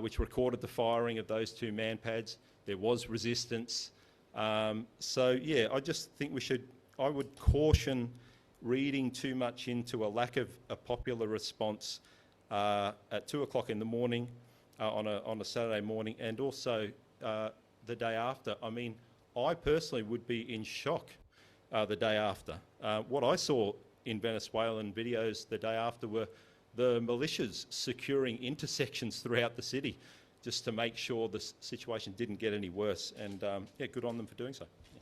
which recorded the firing of those 2 man pads. There was resistance. So yeah, I just think I would caution reading too much into a lack of a popular response at 2 o'clock in the morning on a Saturday morning, and also the day after. I mean, I personally would be in shock the day after. What I saw in Venezuelan videos the day after were the militias securing intersections throughout the city just to make sure the situation didn't get any worse. And yeah, good on them for doing so. Yeah.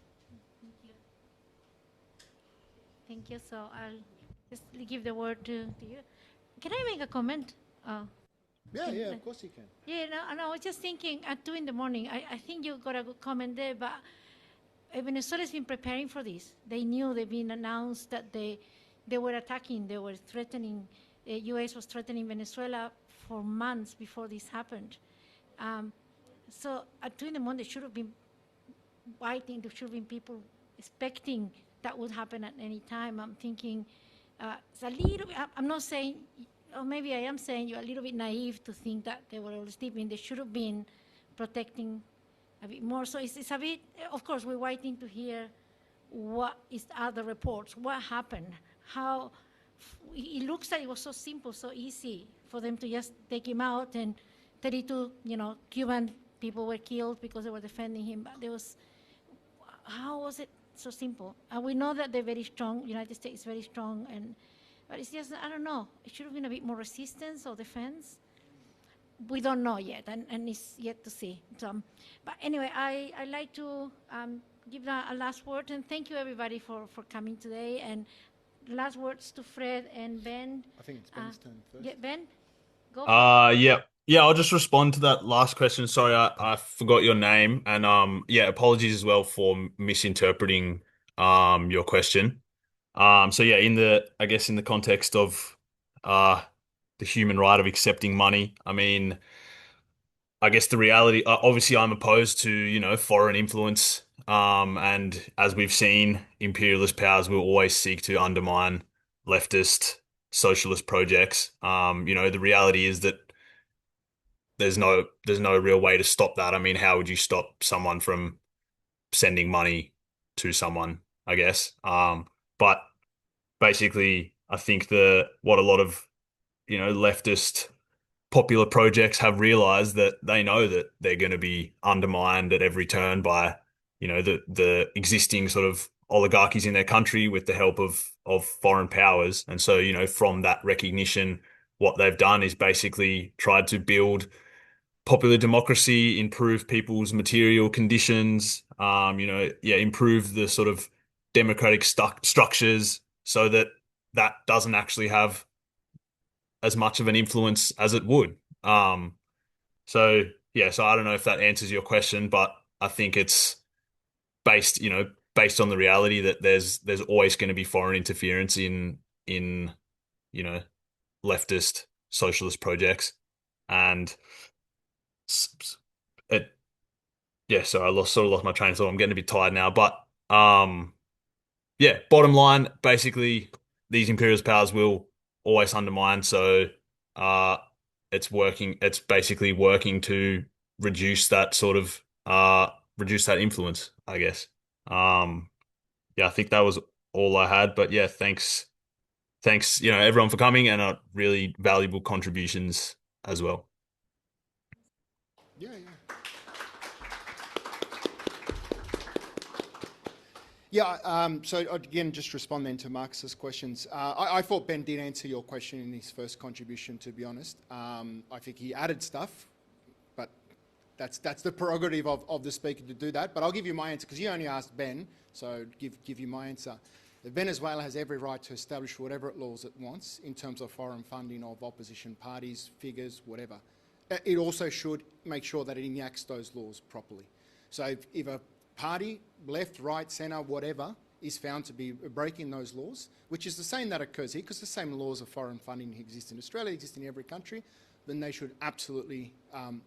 Thank you. So I'll just give the word to you. Can I make a comment? Yeah, of course you can. Yeah, no, I was just thinking at 2 in the morning, I think you got a good comment there, but Venezuela's been preparing for this. They knew, they've been announced that they were attacking, they were threatening, the U.S. was threatening Venezuela for months before this happened. So at 2 in the morning, there should have been waiting, there should have been people expecting that would happen at any time. I'm thinking, it's a little bit, I'm not saying, or maybe I am saying you're a little bit naive to think that they were all sleeping. They should have been protecting a bit more. So it's a bit, of course, we're waiting to hear what is other reports, what happened, how, it looks like it was so simple, so easy for them to just take him out, and 32, you know, Cuban people were killed because they were defending him, but there was, how was it so simple? And we know that they're very strong, United States is very strong, but it's just, I don't know, it should have been a bit more resistance or defense. We don't know yet, and it's yet to see. So, but anyway, I'd like to give a last word, and thank you everybody for coming today, and last words to Fred and Ben. I think it's Ben's turn first. Yeah, Ben, go for it. Yeah, I'll just respond to that last question. Sorry, I forgot your name, and yeah, apologies as well for misinterpreting your question. So yeah, I guess in the context of the human right of accepting money, I mean, I guess the reality, obviously I'm opposed to, you know, foreign influence. And as we've seen, imperialist powers will always seek to undermine leftist socialist projects. You know, the reality is that there's no real way to stop that. I mean, how would you stop someone from sending money to someone, I guess? But basically, I think what a lot of, you know, leftist popular projects have realized that they know that they're going to be undermined at every turn by, you know, the existing sort of oligarchies in their country with the help of foreign powers. And so, you know, from that recognition, what they've done is basically tried to build popular democracy, improve people's material conditions, you know, improve the sort of democratic structures so that doesn't actually have as much of an influence as it would. So I don't know if that answers your question, but I think it's based on the reality that there's always going to be foreign interference in you know, leftist socialist projects. And so I lost my train of thought. I'm getting a bit tired now, but bottom line, basically these imperialist powers will always undermine. So it's basically working to reduce that sort of reduce that influence, I guess. I think that was all I had, but yeah, thanks, you know, everyone for coming, and really valuable contributions as well. So again, just respond then to Marcus's questions. I thought Ben did answer your question in his first contribution, to be honest. I think he added stuff, but That's the prerogative of the Speaker to do that. But I'll give you my answer, because you only asked Ben, so give you my answer. Venezuela has every right to establish whatever laws it wants in terms of foreign funding of opposition parties, figures, whatever. It also should make sure that it enacts those laws properly. So if a party, left, right, centre, whatever, is found to be breaking those laws, which is the same that occurs here, because the same laws of foreign funding exist in Australia, exist in every country, then they should absolutely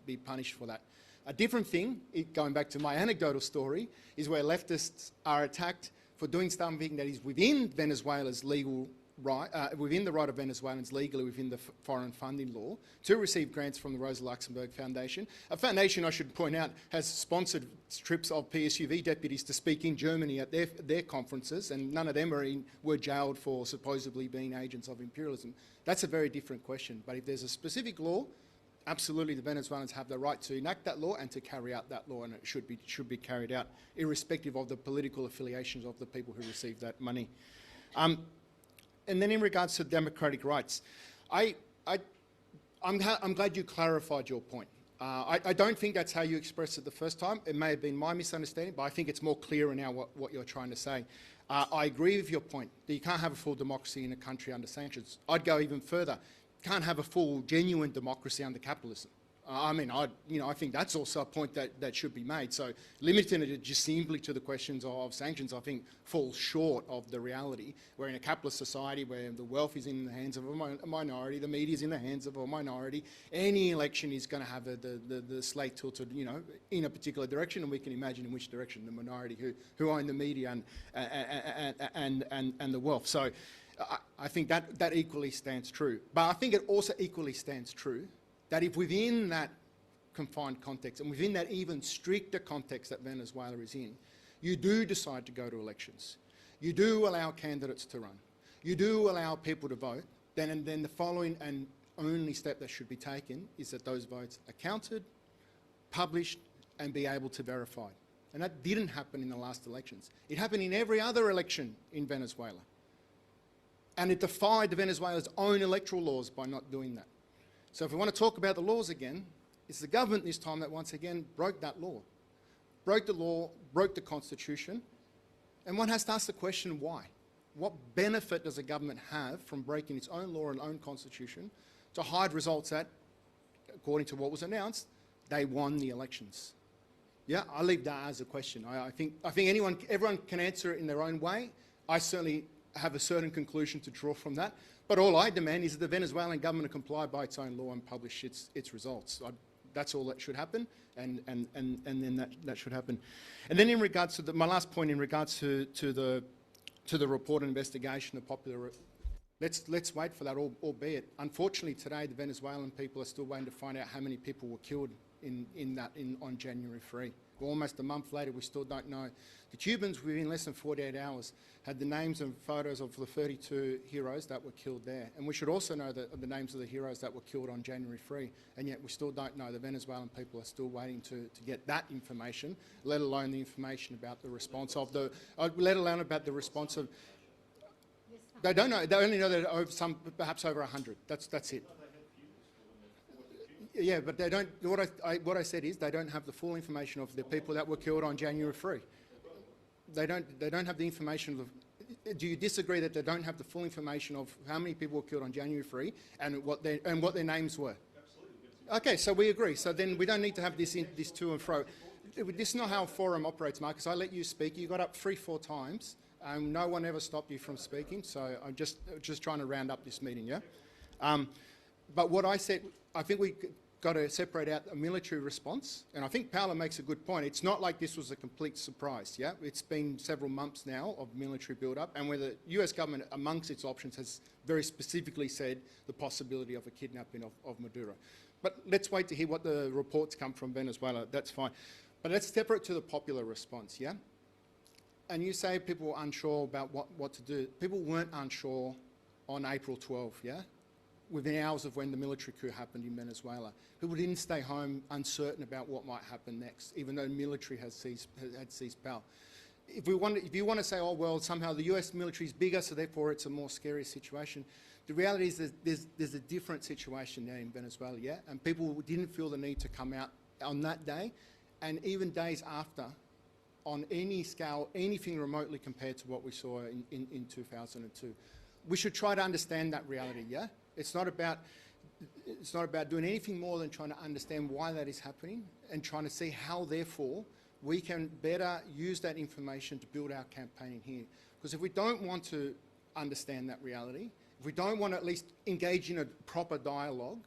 be punished for that. A different thing, going back to my anecdotal story, is where leftists are attacked for doing something that is within Venezuela's legal right, within the right of Venezuelans legally within the foreign funding law to receive grants from the Rosa Luxemburg Foundation. A foundation, I should point out, has sponsored trips of PSUV deputies to speak in Germany at their conferences, and none of them were jailed for supposedly being agents of imperialism. That's a very different question. But if there's a specific law, absolutely the Venezuelans have the right to enact that law and to carry out that law, and it should be carried out irrespective of the political affiliations of the people who receive that money. And then in regards to democratic rights, I'm glad you clarified your point. I don't think that's how you expressed it the first time. It may have been my misunderstanding, but I think it's more clear now what you're trying to say. I agree with your point that you can't have a full democracy in a country under sanctions. I'd go even further. You can't have a full, genuine democracy under capitalism. I think that's also a point that should be made. So limiting it just simply to the questions of sanctions, I think, falls short of the reality. We're in a capitalist society where the wealth is in the hands of a minority, the media is in the hands of a minority. Any election is going to have the slate tilted, in a particular direction, and we can imagine in which direction the minority who own the media and the wealth. So I think that equally stands true. But I think it also equally stands true that if within that confined context and within that even stricter context that Venezuela is in, you do decide to go to elections, you do allow candidates to run, you do allow people to vote, then the following and only step that should be taken is that those votes are counted, published, and be able to verify. And that didn't happen in the last elections. It happened in every other election in Venezuela. And it defied Venezuela's own electoral laws by not doing that. So if we want to talk about the laws again, it's the government this time that once again broke that law. Broke the law, broke the constitution, and one has to ask the question why. What benefit does a government have from breaking its own law and own constitution to hide results that, according to what was announced, they won the elections? Yeah, I leave that as a question. I think everyone can answer it in their own way. I certainly have a certain conclusion to draw from that. But all I demand is that the Venezuelan government comply by its own law and publish its results. That's all that should happen, and then that should happen. And then in regards to my last point, in regards to the report and investigation of popular, let's wait for that. Albeit, unfortunately, today the Venezuelan people are still waiting to find out how many people were killed on January 3. Almost a month later, we still don't know. The Cubans, within less than 48 hours, had the names and photos of the 32 heroes that were killed there. And we should also know the names of the heroes that were killed on January 3, and yet we still don't know. The Venezuelan people are still waiting to get that information, let alone the information about the response of the, let alone about the response of, they don't know, they only know that perhaps over 100, that's it. Yeah, but they don't. What I said is they don't have the full information of the people that were killed on January 3. They don't have the information of. Do you disagree that they don't have the full information of how many people were killed on January 3 and what their names were? Absolutely. Okay, so we agree. So then we don't need to have this to and fro. This is not how a forum operates, Marcus. I let you speak. You got up 3-4 times. No one ever stopped you from speaking. So I'm just trying to round up this meeting. Yeah. But what I said, I think we got to separate out a military response, and I think Paola makes a good point. It's not like this was a complete surprise, yeah? It's been several months now of military build-up, and where the US government, amongst its options, has very specifically said the possibility of a kidnapping of Maduro. But let's wait to hear what the reports come from Venezuela, that's fine. But let's separate to the popular response, yeah? And you say people were unsure about what to do. People weren't unsure on April 12, yeah? Within hours of when the military coup happened in Venezuela. People didn't stay home uncertain about what might happen next, even though the military had seized power. If you want to say, oh, well, somehow the US military is bigger, so therefore it's a more scary situation, the reality is there's a different situation now in Venezuela, yeah? And people didn't feel the need to come out on that day, and even days after, on any scale, anything remotely compared to what we saw in 2002. We should try to understand that reality, yeah? It's not about doing anything more than trying to understand why that is happening and trying to see how, therefore, we can better use that information to build our campaigning here. Because if we don't want to understand that reality, if we don't want to at least engage in a proper dialogue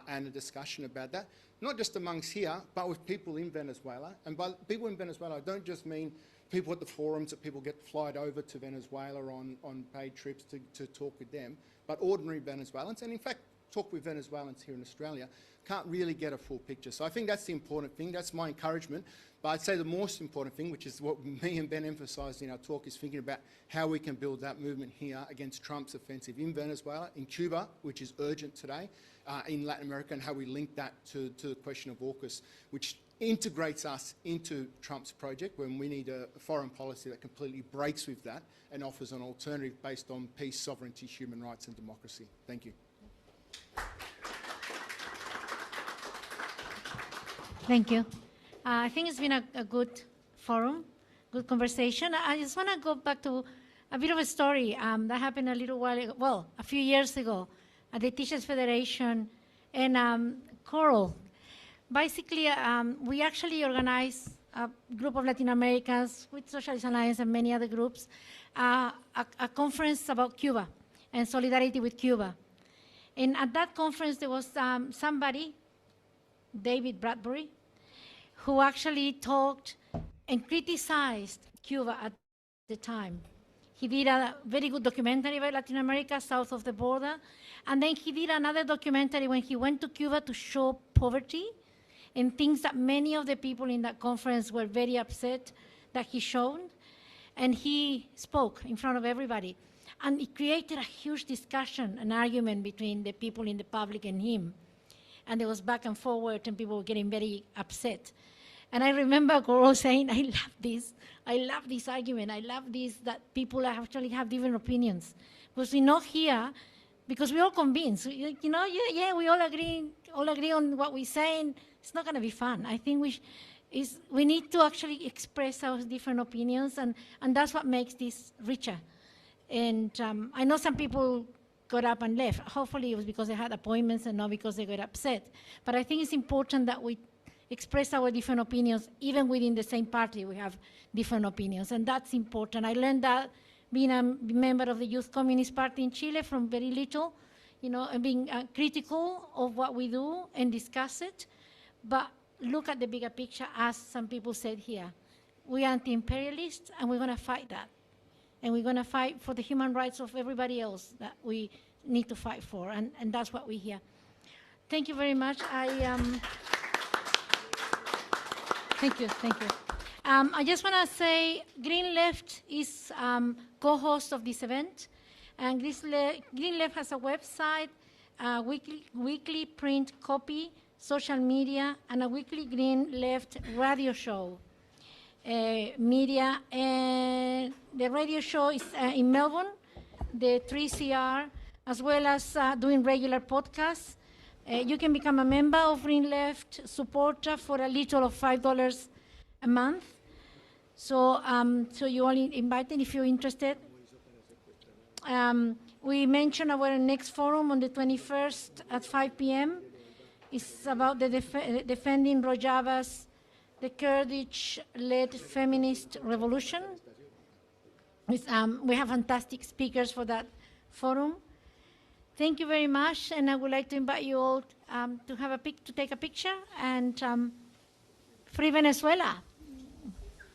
and a discussion about that, not just amongst here, but with people in Venezuela. And by people in Venezuela, I don't just mean people at the forums that people get flied over to Venezuela on paid trips to talk with them, but ordinary Venezuelans, and in fact, talk with Venezuelans here in Australia, can't really get a full picture. So I think that's the important thing. That's my encouragement. But I'd say the most important thing, which is what me and Ben emphasised in our talk, is thinking about how we can build that movement here against Trump's offensive in Venezuela, in Cuba, which is urgent today, in Latin America, and how we link that to the question of AUKUS, which integrates us into Trump's project when we need a foreign policy that completely breaks with that and offers an alternative based on peace, sovereignty, human rights and democracy. Thank you. Thank you. I think it's been a good forum, good conversation. I just want to go back to a bit of a story that happened a little while ago, well, a few years ago at the Teachers Federation and Coral. Basically, we actually organized a group of Latin Americans with Socialist Alliance and many other groups, a conference about Cuba and solidarity with Cuba. And at that conference, there was somebody, David Bradbury, who actually talked and criticized Cuba at the time. He did a very good documentary about Latin America, south of the border, and then he did another documentary when he went to Cuba to show poverty and things that many of the people in that conference were very upset that he showed, and he spoke in front of everybody. And it created a huge discussion, an argument between the people in the public and him. And there was back and forward, and people were getting very upset. And I remember Goro saying, I love this argument, I love this, that people actually have different opinions. Because we're not here, because we're all convinced, you know, yeah, we all agree on what we're saying. It's not gonna be fun. I think we need to actually express our different opinions, and that's what makes this richer. And I know some people got up and left. Hopefully it was because they had appointments and not because they got upset. But I think it's important that we express our different opinions. Even within the same party, we have different opinions, and that's important. I learned that being a member of the Youth Communist Party in Chile from very little, you know, and being critical of what we do and discuss it, but look at the bigger picture, as some people said here. We are anti-imperialists, and we're going to fight that. And we're going to fight for the human rights of everybody else that we need to fight for, and that's what we hear. Thank you very much. Thank you. I just want to say Green Left is co-host of this event, and Green Left has a website, weekly print copy, social media, and a weekly Green Left radio show. Media, and the radio show is in Melbourne, the 3CR, as well as doing regular podcasts. You can become a member of Green Left, supporter for a little of $5 a month. So, so you all invited if you're interested. We mentioned our next forum on the 21st at 5 p.m. It's about the defending Rojava's the Kurdish-led feminist revolution. We have fantastic speakers for that forum. Thank you very much, and I would like to invite you all to take a picture, and free Venezuela.